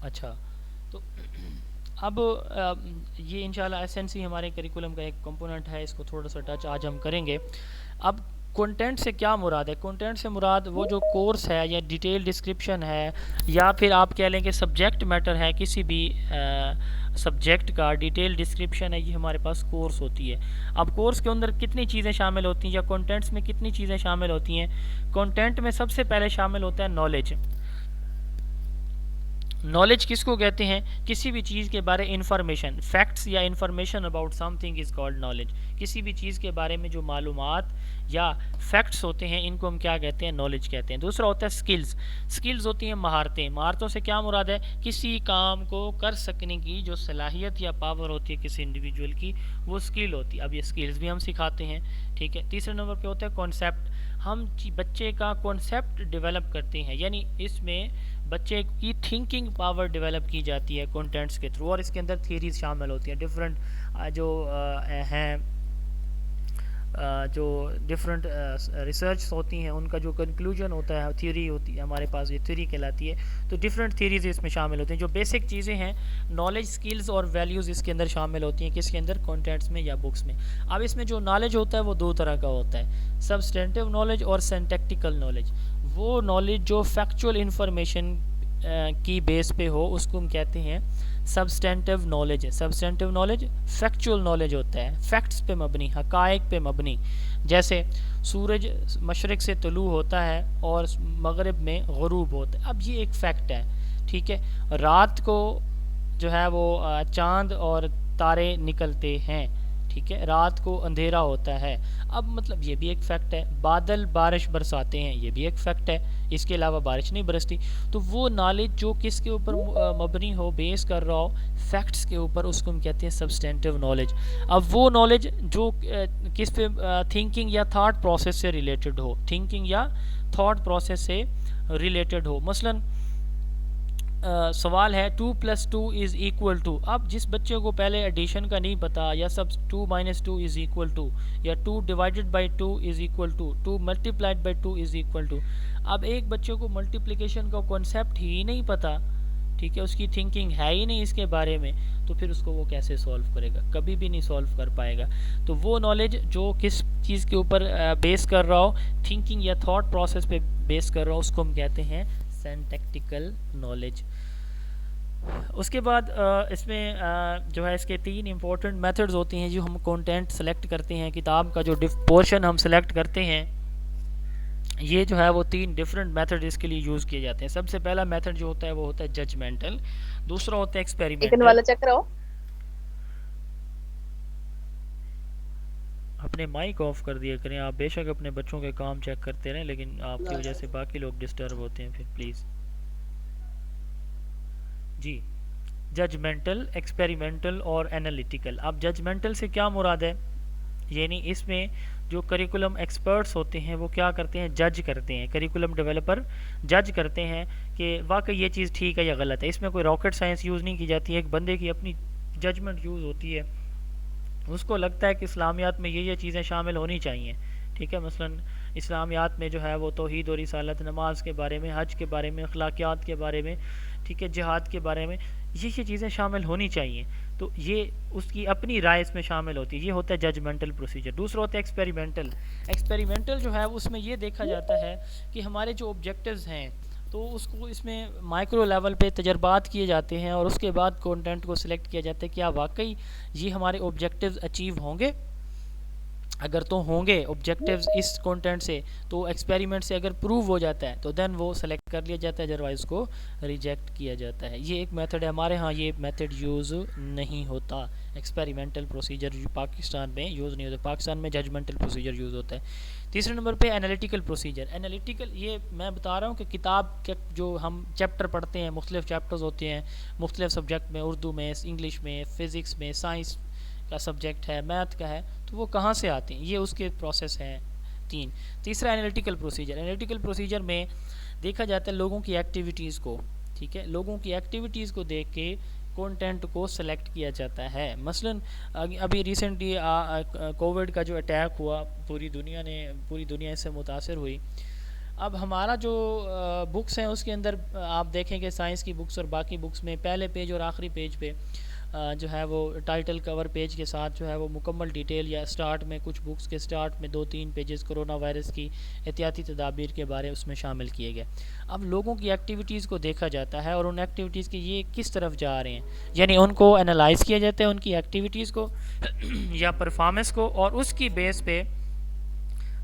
اچھا تو اب یہ انشاءاللہ ایسنسی ہمارے کریکولم کا ایک کمپوننٹ ہے، اس کو تھوڑا سا ٹچ آج ہم کریں گے. اب کنٹینٹ سے کیا مراد ہے؟ کنٹینٹ سے مراد وہ جو کورس ہے یا ڈیٹیل ڈسکرپشن ہے یا پھر آپ کہہ لیں کہ سبجیکٹ میٹر ہے، کسی بھی سبجیکٹ کا ڈیٹیل ڈسکرپشن ہے، یہ ہمارے پاس کورس ہوتی ہے. اب کورس کے اندر کتنی چیزیں شامل ہوتی ہیں یا کنٹینٹس میں کتنی چیزیں شامل ہوتی ہیں؟ کنٹینٹ میں سب سے پہلے شامل ہوتا ہے نالج. نالج کس کو کہتے ہیں؟ کسی بھی چیز کے بارے انفارمیشن، فیکٹس یا information about some thing is called knowledge. کسی بھی چیز کے بارے میں جو معلومات یا فیکٹس ہوتے ہیں ان کو ہم کیا کہتے ہیں؟ نالج کہتے ہیں. دوسرا ہوتا ہے سکلز. سکلز ہوتی ہیں مہارتیں. مہارتوں سے کیا مراد ہے؟ کسی کام کو کر سکنے کی جو صلاحیت یا پاور ہوتی ہے کسی انڈیویجول کی، وہ سکل ہوتی ہے. اب یہ سکلز بھی ہم سکھاتے ہیں، ٹھیک ہے. تیسرے نمبر پہ ہوتا ہے کانسیپٹ. ہم بچے کا کانسیپٹ ڈیولپ کرتے ہیں، یعنی اس میں بچے کی تھنکنگ پاور ڈیولپ کی جاتی ہے کنٹینٹس کے تھرو، اور اس کے اندر تھیریز شامل ہوتی ہیں. ڈفرینٹ جو ہیں جو ڈفرینٹ ریسرچ ہوتی ہیں، ان کا جو کنکلوژن ہوتا ہے، تھیوری ہوتی ہے ہمارے پاس، یہ تھیوری کہلاتی ہے. تو ڈفرینٹ تھیریز اس میں شامل ہوتی ہیں. جو بیسک چیزیں ہیں نالج، سکلز اور ویلیوز اس کے اندر شامل ہوتی ہیں. کس کے اندر؟ کنٹینٹس میں یا بکس میں. اب اس میں جو نالج ہوتا ہے وہ دو طرح کا ہوتا ہے، سبسٹینٹیو نالج اور سینٹیکٹیکل نالج. وہ نالج جو فیکچوئل انفارمیشن کی بیس پہ ہو اس کو ہم کہتے ہیں substantive knowledge. Substantive knowledge factual knowledge ہوتا ہے، فیکٹس پہ مبنی، حقائق پہ مبنی. جیسے سورج مشرق سے طلوع ہوتا ہے اور مغرب میں غروب ہوتا ہے. اب یہ ایک فیکٹ ہے، ٹھیک ہے. رات کو جو ہے وہ چاند اور تارے نکلتے ہیں، ٹھیک ہے. رات کو اندھیرا ہوتا ہے. اب مطلب یہ بھی ایک فیکٹ ہے. بادل بارش برساتے ہیں، یہ بھی ایک فیکٹ ہے. اس کے علاوہ بارش نہیں برستی. تو وہ نالج جو کس کے اوپر مبنی ہو، بیس کر رہا ہو فیکٹس کے اوپر، اس کو ہم کہتے ہیں سبسٹینٹیو نالج. اب وہ نالج جو کس پہ؟ تھنکنگ یا تھاٹ پروسیس سے ریلیٹڈ ہو، تھنکنگ یا تھاٹ پروسیس سے ریلیٹڈ ہو. مثلاً سوال ہے 2+2 = اب جس بچے کو پہلے ایڈیشن کا نہیں پتا، یا سب 2 - 2 = یا 2 / 2 = 2 × 2 = اب ایک بچے کو ملٹیپلیکیشن کا کانسیپٹ ہی نہیں پتا، ٹھیک ہے، اس کی تھنکنگ ہے ہی نہیں اس کے بارے میں، تو پھر اس کو وہ کیسے سولو کرے گا؟ کبھی بھی نہیں سولو کر پائے گا. تو وہ نالج جو کس چیز کے اوپر بیس کر رہا ہو، تھنکنگ یا تھاٹ پروسیس پہ بیس کر رہا ہو، اس کو ہم کہتے ہیں سینٹیکٹیکل نالج. اس کے بعد اس میں جو ہے اس کے 3 امپورٹنٹ میتھڈز ہوتے ہیں جو ہم کنٹینٹ سلیکٹ کرتے ہیں. کتاب کا جو پورشن ہم سلیکٹ کرتے ہیں، یہ جو ہے وہ 3 ڈفرینٹ میتھڈ اس کے لیے یوز کیے جاتے ہیں. سب سے پہلا میتھڈ جو ہوتا ہے وہ ہوتا ہے ججمنٹل. دوسرا ہوتا ہے ایکسپیریمنٹل. اپنے مائک آف کر دیا کریں آپ. بے شک اپنے بچوں کے کام چیک کرتے رہیں، لیکن آپ کی وجہ سے باقی لوگ ڈسٹرب ہوتے ہیں پھر پلیز. جی، ججمنٹل، ایکسپیریمنٹل اور انالیٹیکل. اب ججمنٹل سے کیا مراد ہے؟ یعنی اس میں جو کریکولم ایکسپرٹس ہوتے ہیں وہ کیا کرتے ہیں؟ جج کرتے ہیں. کریکولم ڈیولپر جج کرتے ہیں کہ واقعی یہ چیز ٹھیک ہے یا غلط ہے. اس میں کوئی راکٹ سائنس یوز نہیں کی جاتی ہے، ایک بندے کی اپنی ججمنٹ یوز ہوتی ہے. اس کو لگتا ہے کہ اسلامیات میں یہ چیزیں شامل ہونی چاہیے، ٹھیک ہے. مثلا اسلامیات میں جو ہے وہ توحید و رسالت، نماز کے بارے میں، حج کے بارے میں، اخلاقیات کے بارے میں، ٹھیک ہے، جہاد کے بارے میں یہ چیزیں شامل ہونی چاہیے. تو یہ اس کی اپنی رائے اس میں شامل ہوتی ہے. یہ ہوتا ہے ججمنٹل پروسیجر. دوسرا ہوتا ہے ایکسپیریمنٹل. ایکسپیریمنٹل جو ہے اس میں یہ دیکھا جاتا ہے کہ ہمارے جو آبجیکٹیوز ہیں تو اس کو اس میں مائکرو لیول پہ تجربات کیے جاتے ہیں، اور اس کے بعد کانٹینٹ کو سلیکٹ کیا جاتا ہے کیا واقعی یہ ہمارے آبجیکٹیوز اچیو ہوں گے. اگر تو ہوں گے آبجیکٹیوز اس کانٹینٹ سے، تو ایکسپیریمنٹ سے اگر پروو ہو جاتا ہے تو دین وہ سلیکٹ کر لیا جاتا ہے، ادروائز کو ریجیکٹ کیا جاتا ہے. یہ ایک میتھڈ ہے. ہمارے ہاں یہ میتھڈ یوز نہیں ہوتا. ایکسپیریمنٹل پروسیجر پاکستان میں یوز نہیں ہوتا. پاکستان میں ججمنٹل پروسیجر یوز ہوتا ہے. تیسرے نمبر پہ انالیٹیکل پروسیجر. انالیٹیکل یہ میں بتا رہا ہوں کہ کتاب کے جو ہم چیپٹر پڑھتے ہیں، مختلف چیپٹرز ہوتے ہیں مختلف سبجیکٹ میں، اردو میں، انگلش میں، فزکس میں، سائنس کا سبجیکٹ ہے، میتھ کا ہے، تو وہ کہاں سے آتے ہیں؟ یہ اس کے پروسیس ہیں 3. تیسرا انالیٹیکل پروسیجر. انالیٹیکل پروسیجر میں دیکھا جاتا ہے لوگوں کی ایکٹیویٹیز کو، ٹھیک ہے، لوگوں کی ایکٹیویٹیز کو دیکھ کے کانٹینٹ کو سلیکٹ کیا جاتا ہے. مثلا ابھی ریسنٹلی کووڈ کا جو اٹیک ہوا، پوری دنیا اس سے متاثر ہوئی. اب ہمارا جو بکس ہیں اس کے اندر آپ دیکھیں کہ سائنس کی بکس اور باقی بکس میں پہلے پیج اور آخری پیج پہ جو ہے وہ ٹائٹل کور پیج کے ساتھ جو ہے وہ مکمل ڈیٹیل، یا سٹارٹ میں کچھ بکس کے سٹارٹ میں 2-3 پیجز کرونا وائرس کی احتیاطی تدابیر کے بارے اس میں شامل کیے گئے. اب لوگوں کی ایکٹیویٹیز کو دیکھا جاتا ہے اور ان ایکٹیویٹیز کی یہ کس طرف جا رہے ہیں، یعنی ان کو انالائز کیا جاتا ہے ان کی ایکٹیویٹیز کو یا پرفارمنس کو، اور اس کی بیس پہ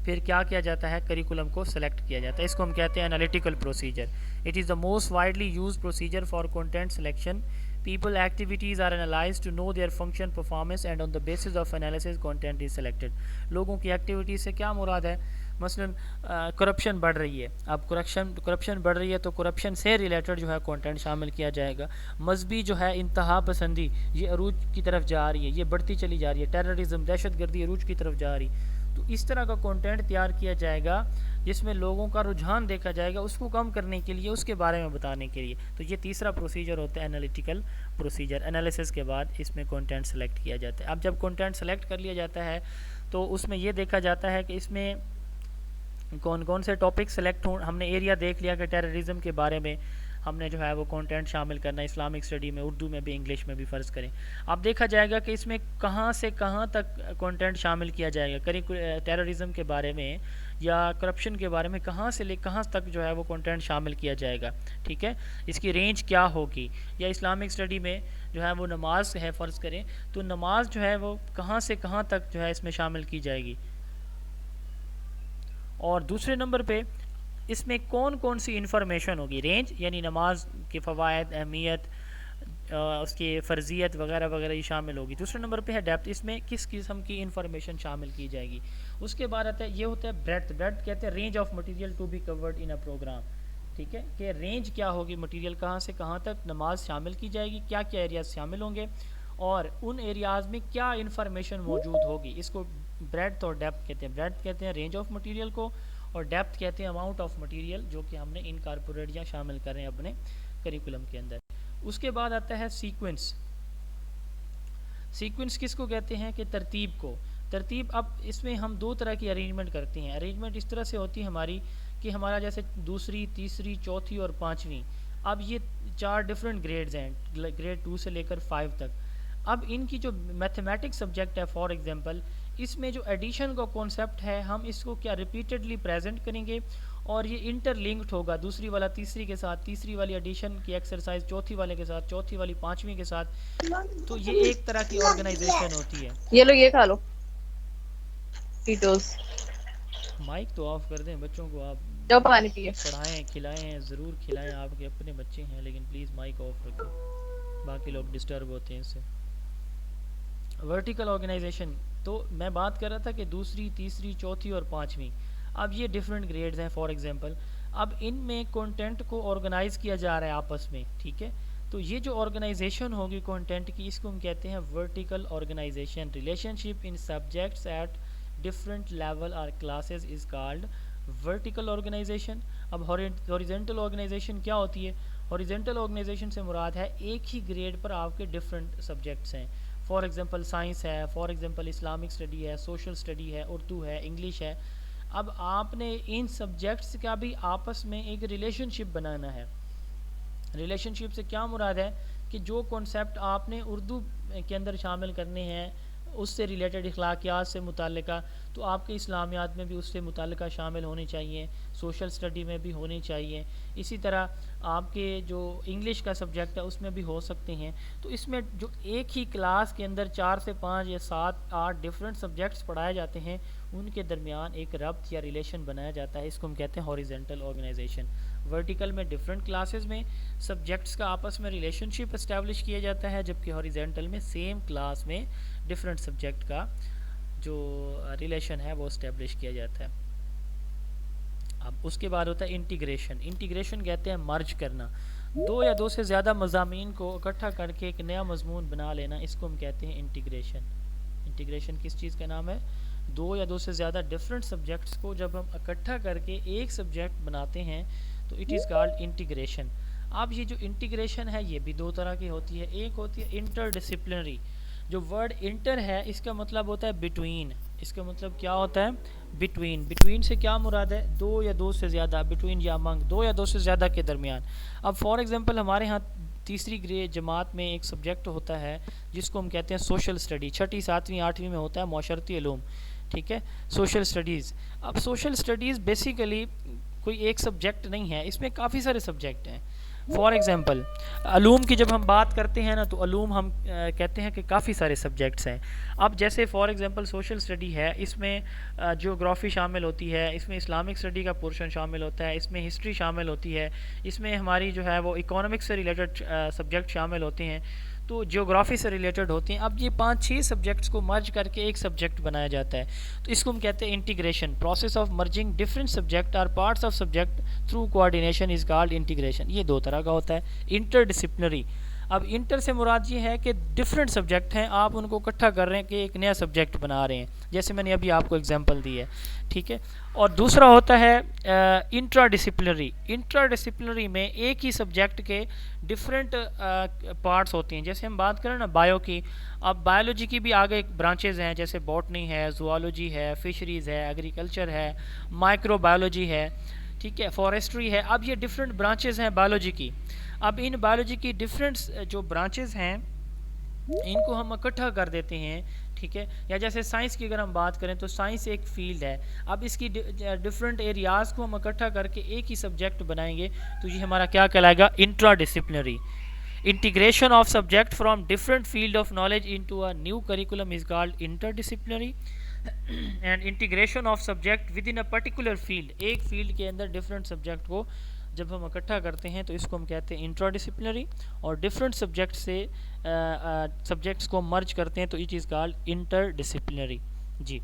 پھر کیا کیا جاتا ہے، کریکولم کو سلیکٹ کیا جاتا ہے. اس کو ہم کہتے ہیں analytical procedure. It is the most widely used procedure for content selection. People activities are analyzed to know their function, performance, and on the basis of analysis content is selected. لوگوں کی activity سے کیا مراد ہے؟ مثلا corruption بڑھ رہی ہے، اب کرپشن بڑھ رہی ہے تو کرپشن سے ریلیٹڈ جو ہے کنٹینٹ شامل کیا جائے گا. مذہبی جو ہے انتہا پسندی یہ عروج کی طرف جا رہی ہے، یہ بڑھتی چلی جا رہی ہے. ٹیررزم، دہشت گردی عروج کی طرف جا رہی، تو اس طرح کا کنٹینٹ تیار کیا جائے گا جس میں لوگوں کا رجحان دیکھا جائے گا، اس کو کم کرنے کے لیے، اس کے بارے میں بتانے کے لیے. تو یہ تیسرا پروسیجر ہوتا ہے انالیٹیکل پروسیجر. انالیسس کے بعد اس میں کنٹینٹ سلیکٹ کیا جاتا ہے. اب جب کنٹینٹ سلیکٹ کر لیا جاتا ہے تو اس میں یہ دیکھا جاتا ہے کہ اس میں کون کون سے ٹاپک سلیکٹ ہوں. ہم نے ایریا دیکھ لیا کہ ٹیررزم کے بارے میں ہم نے جو ہے وہ کنٹینٹ شامل کرنا ہے، اسلامک اسٹڈی میں، اردو میں بھی، انگلش میں بھی فرض کریں. اب دیکھا جائے گا کہ اس میں کہاں سے کہاں تک کنٹینٹ شامل کیا جائے گا. ٹیررزم کے بارے میں یا کرپشن کے بارے میں کہاں سے لے کہاں تک جو ہے وہ کنٹینٹ شامل کیا جائے گا. ٹھیک ہے، اس کی رینج کیا ہوگی. یا اسلامک اسٹڈی میں جو ہے وہ نماز ہے فرض کریں، تو نماز جو ہے وہ کہاں سے کہاں تک جو ہے اس میں شامل کی جائے گی. اور دوسرے نمبر پہ اس میں کون کون سی انفارمیشن ہوگی. رینج یعنی نماز کے فوائد، اہمیت، اس کی فرضیت وغیرہ وغیرہ یہ شامل ہوگی. دوسرے نمبر پہ ہے ڈیپتھ، اس میں کس قسم کی انفارمیشن شامل کی جائے گی. اس کے بعد آتا ہے یہ ہوتا ہے بریڈتھ. بریڈتھ کہتے ہیں range of material to be covered in a programme. ٹھیک ہے، کہ رینج کیا ہوگی، مٹیریل کہاں سے کہاں تک نماز شامل کی جائے گی، کیا کیا ایریاز شامل ہوں گے، اور ان ایریاز میں کیا انفارمیشن موجود ہوگی. اس کو بریڈتھ اور ڈیپتھ کہتے ہیں. بریڈتھ کہتے ہیں رینج آف مٹیریل کو، اور ڈیپتھ کہتے ہیں اماؤنٹ آف مٹیریل جو کہ ہم نے انکارپوریٹ یا شامل کریں اپنے کریکولم کے اندر. اس کے بعد آتا ہے سیکوینس. سیکوینس کس کو کہتے ہیں؟ کہ ترتیب کو. ترتیب، اب اس میں ہم دو طرح کی ارینجمنٹ کرتے ہیں. ارینجمنٹ اس طرح سے ہوتی ہے ہماری کہ ہمارا جیسے دوسری، تیسری، چوتھی اور پانچویں، اب یہ 4 ڈفرینٹ گریڈز ہیں، گریڈ 2 سے لے کر 5 تک. اب ان کی جو میتھمیٹکس سبجیکٹ ہے فار ایگزامپل، اس میں جو ایڈیشن کا کانسیپٹ ہے ہم اس کو کیا ریپیٹڈلی پریزنٹ کریں گے، اور یہ انٹر لنکڈ ہوگا. دوسری والا تیسری کے ساتھ، تیسری والی ایڈیشن کی ایکسرسائز چوتھی والے کے ساتھ، چوتھی والی پانچویں کے ساتھ. تو یہ ایک طرح کی آرگنائزیشن ہوتی ہے. یہ لو یہ کھا لو ٹیٹوز. مائک تو آف کر دیں، بچوں کو آپ جو پانی پیے پڑھائیں، کھلائیں، ضرور کھلائیں. آپ کے اپنے بچے ہیں لیکن پلیز مائک آف رکھیں، باقی لوگ ڈسٹرب ہوتے ہیں اس سے. ورٹیکل آرگنائزیشن، تو میں بات کر رہا تھا کہ دوسری، تیسری، چوتھی اور پانچویں، اب یہ ڈفرینٹ گریڈز ہیں فار ایگزامپل. اب ان میں کنٹینٹ کو آرگنائز کیا جا رہا ہے آپس میں. ٹھیک ہے، تو یہ جو آرگنائزیشن ہوگی کنٹینٹ کی، اس کو ہم کہتے ہیں vertical organization. Relationship in subjects at different level اور classes is called vertical organization. اب ہاریزونٹل آرگنائزیشن کیا ہوتی ہے؟ ہاریزونٹل آرگنائزیشن سے مراد ہے ایک ہی گریڈ پر آپ کے ڈفرینٹ سبجیکٹس ہیں. فار ایگزامپل سائنس ہے، فار ایگزامپل اسلامک اسٹڈی ہے، سوشل اسٹڈی ہے، اردو ہے، انگلش ہے. اب آپ نے ان سبجیکٹس کا بھی آپس میں ایک ریلیشن شپ بنانا ہے. ریلیشن شپ سے کیا مراد ہے؟ کہ جو کانسیپٹ آپ نے اردو کے اندر شامل کرنے ہیں اس سے ریلیٹڈ، اخلاقیات سے متعلقہ، تو آپ کے اسلامیات میں بھی اس سے متعلقہ شامل ہونی چاہیے، سوشل اسٹڈی میں بھی ہونی چاہیے. اسی طرح آپ کے جو انگلش کا سبجیکٹ ہے اس میں بھی ہو سکتے ہیں. تو اس میں جو ایک ہی کلاس کے اندر 4 سے 5 یا 7 8 ڈفرینٹ سبجیکٹس پڑھائے جاتے ہیں، ان کے درمیان ایک ربط یا ریلیشن بنایا جاتا ہے. اس کو ہم کہتے ہیں ہاریزونٹل آرگنائزیشن. ورٹیکل میں ڈفرینٹ کلاسز میں سبجیکٹس کا آپس میں ریلیشن شپ اسٹیبلش کیا جاتا ہے، جبکہ ہاریزونٹل میں سیم کلاس میں ڈفرینٹ سبجیکٹ کا جو ریلیشن ہے وہ اسٹیبلش کیا جاتا ہے. اب اس کے بعد ہوتا ہے انٹیگریشن. انٹیگریشن کہتے ہیں مرج کرنا، 2 یا 2 سے زیادہ مضامین کو اکٹھا کر کے ایک نیا مضمون بنا لینا، اس کو ہم کہتے ہیں انٹیگریشن. انٹیگریشن کس چیز کا نام ہے؟ 2 یا 2 سے زیادہ ڈفرینٹ سبجیکٹس کو جب ہم اکٹھا کر کے ایک سبجیکٹ بناتے ہیں تو اٹ از کالڈ انٹیگریشن. اب یہ جو انٹیگریشن ہے یہ بھی 2 طرح کی ہوتی ہے. ایک ہوتی ہے انٹر ڈسپلنری. جو ورڈ انٹر ہے اس کا مطلب ہوتا ہے بٹوین. اس کا مطلب کیا ہوتا ہے؟ بٹوین. بٹوین سے کیا مراد ہے؟ دو یا دو سے زیادہ. بٹوین یا امنگ، دو یا دو سے زیادہ کے درمیان. اب فار ایگزامپل ہمارے ہاں تیسری جماعت میں ایک سبجیکٹ ہوتا ہے جس کو ہم کہتے ہیں سوشل اسٹڈی. چھٹی، ساتویں، آٹھویں میں ہوتا ہے معاشرتی علوم. ٹھیک ہے، سوشل اسٹڈیز. اب سوشل اسٹڈیز بیسیکلی کوئی ایک سبجیکٹ نہیں ہے، اس میں کافی سارے سبجیکٹ ہیں. فار ایگزامپل علوم کی جب ہم بات کرتے ہیں نا تو علوم ہم کہتے ہیں کہ کافی سارے سبجیکٹس ہیں. اب جیسے فار ایگزامپل سوشل اسٹڈی ہے، اس میں جیوگرافی شامل ہوتی ہے، اس میں اسلامک اسٹڈی کا پورشن شامل ہوتا ہے، اس میں ہسٹری شامل ہوتی ہے، اس میں ہماری جو ہے وہ اکانومکس سے ریلیٹڈ سبجیکٹ شامل ہوتے ہیں، تو جیوگرافی سے ریلیٹڈ ہوتے ہیں. اب یہ 5-6 سبجیکٹس کو مرج کر کے ایک سبجیکٹ بنایا جاتا ہے، تو اس کو ہم کہتے ہیں integration. Process of merging different subject اور parts of subject through coordination is called integration. یہ دو طرح کا ہوتا ہے. Inter disciplinary. اب انٹر سے مراد یہ ہے کہ ڈفرینٹ سبجیکٹ ہیں، آپ ان کو اکٹھا کر رہے ہیں کہ ایک نیا سبجیکٹ بنا رہے ہیں، جیسے میں نے ابھی آپ کو اگزامپل دی ہے. ٹھیک ہے. اور دوسرا ہوتا ہے انٹرا ڈسپلنری. انٹرا ڈسپلنری میں ایک ہی سبجیکٹ کے ڈفرینٹ پارٹس ہوتے ہیں. جیسے ہم بات کریں نا بایو کی، اب بایولوجی کی بھی آگے برانچز ہیں، جیسے باٹنی ہے، زوالوجی ہے، فشریز ہے، ایگریکلچر ہے، مائکرو بایولوجی ہے. ٹھیک ہے، فارسٹری ہے. اب یہ ڈفرینٹ برانچز ہیں بایولوجی کی. اب ان بایولوجی کی ڈفرینٹ جو برانچز ہیں ان کو ہم اکٹھا کر دیتے ہیں. ٹھیک ہے. یا جیسے سائنس کی اگر ہم بات کریں تو سائنس ایک فیلڈ ہے. اب اس کی ڈفرینٹ ایریاز کو ہم اکٹھا کر کے ایک ہی سبجیکٹ بنائیں گے تو یہ ہمارا کیا کہلائے گا؟ Intra disciplinary. Integration of subject from different field of knowledge into a new curriculum is called interdisciplinary. And integration of subject within a particular field. ایک فیلڈ کے اندر different subject کو جب ہم اکٹھا کرتے ہیں تو اس کو ہم کہتے ہیں انٹراڈسپلنری. اور different subject سے subjects کو مرج کرتے ہیں تو it is called interdisciplinary. جی.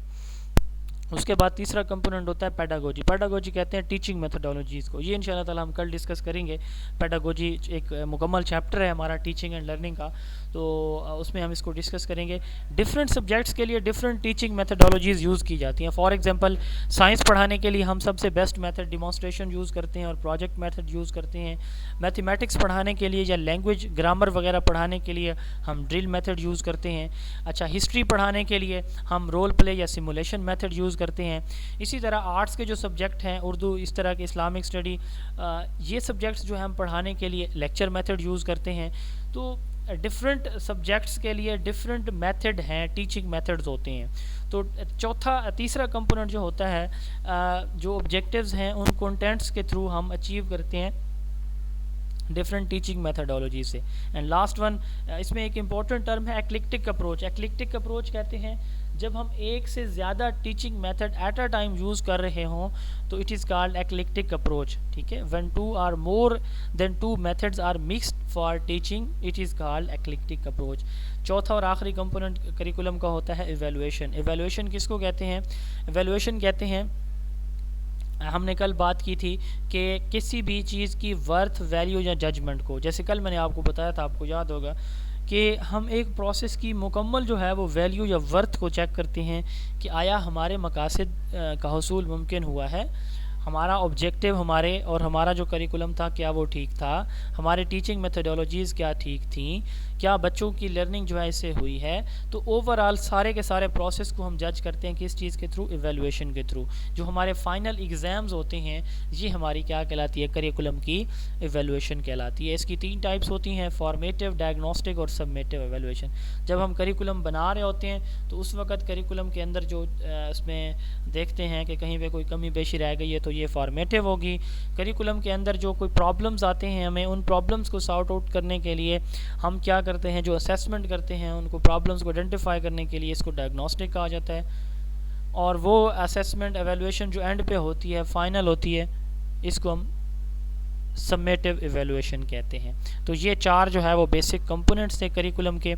اس کے بعد تیسرا کمپوننٹ ہوتا ہے پیڈاگوجی. پیڈاگوجی کہتے ہیں ٹیچنگ میتھڈالوجیز کو. یہ انشاءاللہ تعالی ہم کل ڈسکس کریں گے. پیڈاگوجی ایک مکمل چیپٹر ہے ہمارا ٹیچنگ اینڈ لرننگ کا، تو اس میں ہم اس کو ڈسکس کریں گے. ڈفرینٹ سبجیکٹس کے لیے ڈفرینٹ ٹیچنگ میتھڈالوجیز یوز کی جاتی ہیں. فار ایگزامپل سائنس پڑھانے کے لیے ہم سب سے بیسٹ میتھڈ ڈیمانسٹریشن یوز کرتے ہیں اور پروجیکٹ میتھڈ یوز کرتے ہیں. میتھمیٹکس پڑھانے کے لیے یا لینگویج گرامر وغیرہ پڑھانے کے لیے ہم ڈرل میتھڈ یوز کرتے ہیں. اچھا، ہسٹری پڑھانے کے لیے ہم رول پلے یا سیمولیشن میتھڈ یوز کرتے ہیں. اسی طرح آرٹس کے جو سبجیکٹ ہیں، اردو، اس طرح کے اسلامک اسٹڈی، یہ سبجیکٹس جو ہم پڑھانے کے لیے لیکچر میتھڈ یوز کرتے ہیں. تو ڈفرینٹ سبجیکٹس کے لیے ڈفرینٹ میتھڈ ہیں، ٹیچنگ میتھڈز ہوتے ہیں. تو تیسرا کمپوننٹ جو ہوتا ہے، جو آبجیکٹیوز ہیں ان کنٹینٹس کے تھرو ہم اچیو کرتے ہیں ڈفرینٹ ٹیچنگ میتھڈالوجی سے. اینڈ لاسٹ ون، اس میں ایک امپورٹنٹ ٹرم ہے ایکلیکٹک اپروچ. ایکلیکٹک اپروچ کہتے ہیں جب ہم ایک سے زیادہ teaching method at a time use کر رہے ہوں تو it is called eclectic approach. ٹھیک ہے. When 2 or more than 2 methods are mixed for teaching it is called eclectic approach. چوتھا اور آخری کمپوننٹ کریکولم کا ہوتا ہے ایویلویشن. ایویلویشن کس کو کہتے ہیں؟ ایویلویشن کہتے ہیں، ہم نے کل بات کی تھی کہ کسی بھی چیز کی ورتھ، ویلیو یا ججمنٹ کو، جیسے کل میں نے آپ کو بتایا تھا، آپ کو یاد ہوگا کہ ہم ایک پروسیس کی مکمل جو ہے وہ ویلیو یا ورتھ کو چیک کرتے ہیں کہ آیا ہمارے مقاصد کا حصول ممکن ہوا ہے، ہمارا آبجیکٹیو ہمارا جو کریکولم تھا کیا وہ ٹھیک تھا، ہمارے ٹیچنگ میتھڈالوجیز کیا ٹھیک تھیں، کیا بچوں کی لرننگ جو ہے اس سے ہوئی ہے. تو اوور آل سارے کے سارے پروسیس کو ہم جج کرتے ہیں کس چیز کے تھرو؟ ایویلویشن کے تھرو. جو ہمارے فائنل ایگزامز ہوتے ہیں یہ ہماری کیا کہلاتی ہے؟ کریکولم کی ایویلویشن کہلاتی ہے. اس کی 3 ٹائپس ہوتی ہیں، فارمیٹیو، ڈائگنوسٹک اور سبمیٹیو ایویلویشن. جب ہم کریکولم بنا رہے ہوتے ہیں تو اس وقت کریکولم کے اندر جو اس میں دیکھتے ہیں کہ کہیں پہ کوئی کمی بیشی رہ گئی ہے تو یہ فارمیٹیو ہوگی. کریکولم کے اندر جو کوئی پرابلمز آتے ہیں ہمیں ان پرابلمز کو سارٹ آؤٹ کرنے کے لیے ہم کیا کرتے ہیں؟ جو اسیسمنٹ کرتے ہیں ان کو، پرابلمز کو آئیڈینٹیفائی کرنے کے لیے، اس کو ڈائگنوسٹک کہا جاتا ہے. اور وہ اسیسمنٹ ایویلویشن جو اینڈ پہ ہوتی ہے، فائنل ہوتی ہے، اس کو ہم سمیٹیو ایویلویشن کہتے ہیں. تو یہ 4 جو ہے وہ بیسک کمپوننٹس تھے کریکولم کے.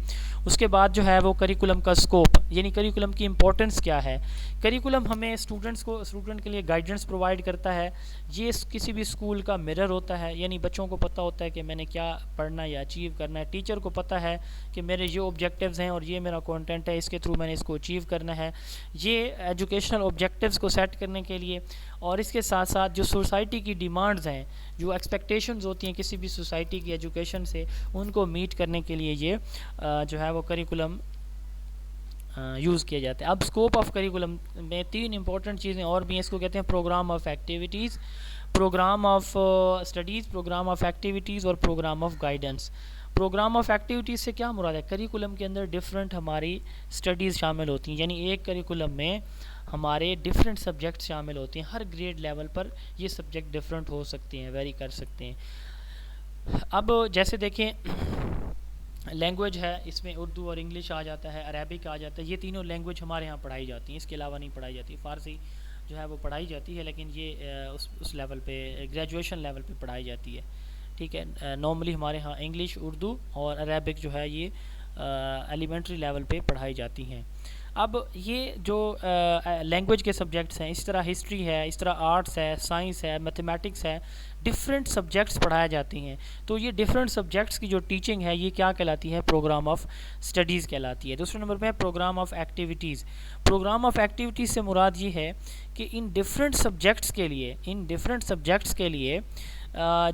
اس کے بعد جو ہے وہ کریکولم کا اسکوپ، یعنی کریکولم کی امپورٹنس کیا ہے. کریکولم ہمیں اسٹوڈنٹ کے لیے گائیڈنس پرووائڈ کرتا ہے. یہ کسی بھی اسکول کا مرر ہوتا ہے، یعنی بچوں کو پتہ ہوتا ہے کہ میں نے کیا پڑھنا یا اچیو کرنا ہے. ٹیچر کو پتہ ہے کہ میرے یہ آبجیکٹیوز ہیں اور یہ میرا کانٹینٹ ہے، اس کے تھرو میں نے اس کو اچیو کرنا ہے. یہ ایجوکیشنل آبجیکٹیوز کو سیٹ کرنے کے لیے اور اس کے ساتھ ساتھ جو سوسائٹی کی ڈیمانڈز ہیں، جو ایکسپیکٹیشنز ہوتی ہیں کسی بھی سوسائٹی کی ایجوکیشن سے، ان کو میٹ کرنے کے لیے یہ جو ہے وہ کریکولم یوز کیا جاتا ہے. اب اسکوپ آف کریکولم میں 3 امپورٹنٹ چیزیں اور بھی ہیں. اس کو کہتے ہیں programme of activities, programme of studies, programme of activities اور programme of guidance. Programme of activities سے کیا مراد ہے؟ کریکولم کے اندر ڈفرینٹ ہماری اسٹڈیز شامل ہوتی ہیں, یعنی ایک کریکولم میں ہمارے ڈفرینٹ سبجیکٹ شامل ہوتے ہیں. ہر گریڈ لیول پر یہ سبجیکٹ ڈفرینٹ ہو سکتے ہیں, ویری کر سکتے ہیں. اب جیسے دیکھیں لینگویج ہے, اس میں اردو اور انگلش آ جاتا ہے, عربک آ جاتا ہے. یہ تینوں لینگویج ہمارے ہاں پڑھائی جاتی ہیں, اس کے علاوہ نہیں پڑھائی جاتی. فارسی جو ہے وہ پڑھائی جاتی ہے, لیکن یہ اس لیول پہ گریجویشن لیول پہ پڑھائی جاتی ہے. ٹھیک ہے, نارملی ہمارے ہاں انگلش, اردو اور عربک جو ہے یہ ایلیمنٹری لیول پہ پڑھائی جاتی ہیں. اب یہ جو لینگویج کے سبجیکٹس ہیں, اس طرح ہسٹری ہے, اس طرح آرٹس ہے, سائنس ہے, میتھمیٹکس ہے, ڈفرینٹ سبجیکٹس پڑھائے جاتے ہیں. تو یہ ڈفرینٹ سبجیکٹس کی جو ٹیچنگ ہے یہ کیا کہلاتی ہے؟ پروگرام آف اسٹڈیز کہلاتی ہے. دوسرے نمبر پہ ہے programme of activities. Programme of activities سے مراد یہ ہے کہ ان ڈفرینٹ سبجیکٹس کے لیے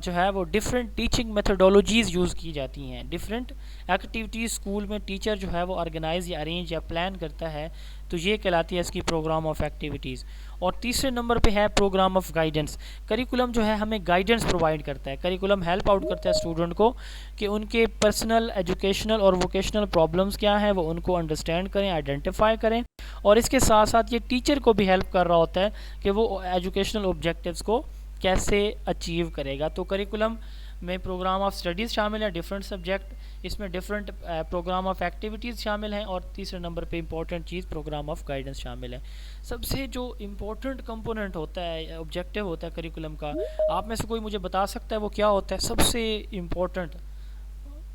جو ہے وہ ڈفرینٹ ٹیچنگ میتھڈولوجیز یوز کی جاتی ہیں. ڈفرینٹ ایکٹیویٹیز اسکول میں ٹیچر جو ہے وہ آرگنائز یا ارینج یا پلان کرتا ہے, تو یہ کہلاتی ہے اس کی پروگرام آف ایکٹیویٹیز. اور تیسرے نمبر پہ ہے پروگرام آف گائیڈنس. کریکولم جو ہے ہمیں گائیڈنس پرووائڈ کرتا ہے. کریکولم ہیلپ آؤٹ کرتا ہے اسٹوڈنٹ کو کہ ان کے پرسنل, ایجوکیشنل اور ووکیشنل پرابلمس کیا ہیں وہ ان کو انڈرسٹینڈ کریں, آئیڈینٹیفائی کریں. اور اس کے ساتھ ساتھ یہ ٹیچر کو بھی ہیلپ کر رہا ہوتا ہے کہ وہ ایجوکیشنل آبجیکٹیوز کو کیسے اچیو کرے گا. تو کریکولم میں پروگرام آف اسٹڈیز شامل ہے, ڈفرینٹ سبجیکٹ, اس میں ڈفرینٹ پروگرام آف ایکٹیویٹیز شامل ہیں, اور تیسرے نمبر پہ امپورٹنٹ چیز پروگرام آف گائیڈنس شامل ہے. سب سے جو امپورٹنٹ کمپوننٹ ہوتا ہے, آبجیکٹیو ہوتا ہے کریکولم کا, آپ میں سے کوئی مجھے بتا سکتا ہے وہ کیا ہوتا ہے سب سے امپورٹنٹ؟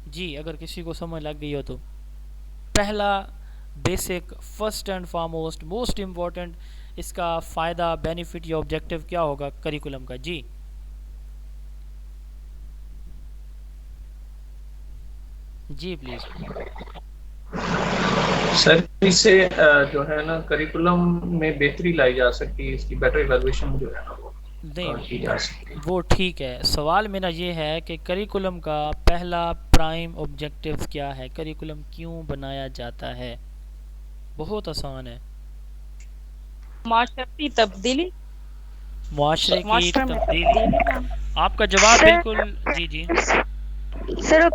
جی اگر کسی کو سمجھ لگ گئی ہو تو. پہلا basic, first and foremost, most important اس کا فائدہ, بینیفٹ یا آبجیکٹیو کیا ہوگا کریکولم کا؟ جی جی پلیز. سر اس سے جو ہے نا کریکولم میں بہتری لائی جا سکتی ہے, اس کی بیٹر ایویلویشن جو ہے نا وہ کی جا سکتی ہے. وہ ٹھیک ہے. سوال میرا یہ ہے کہ کریکولم کا پہلا پرائم آبجیکٹیو کیا ہے؟ کریکولم کیوں بنایا جاتا ہے؟ بہت آسان ہے. معاشرتی تبدیلی. معاشرے کی تبدیلی. آپ کا جواب بالکل جی جی سر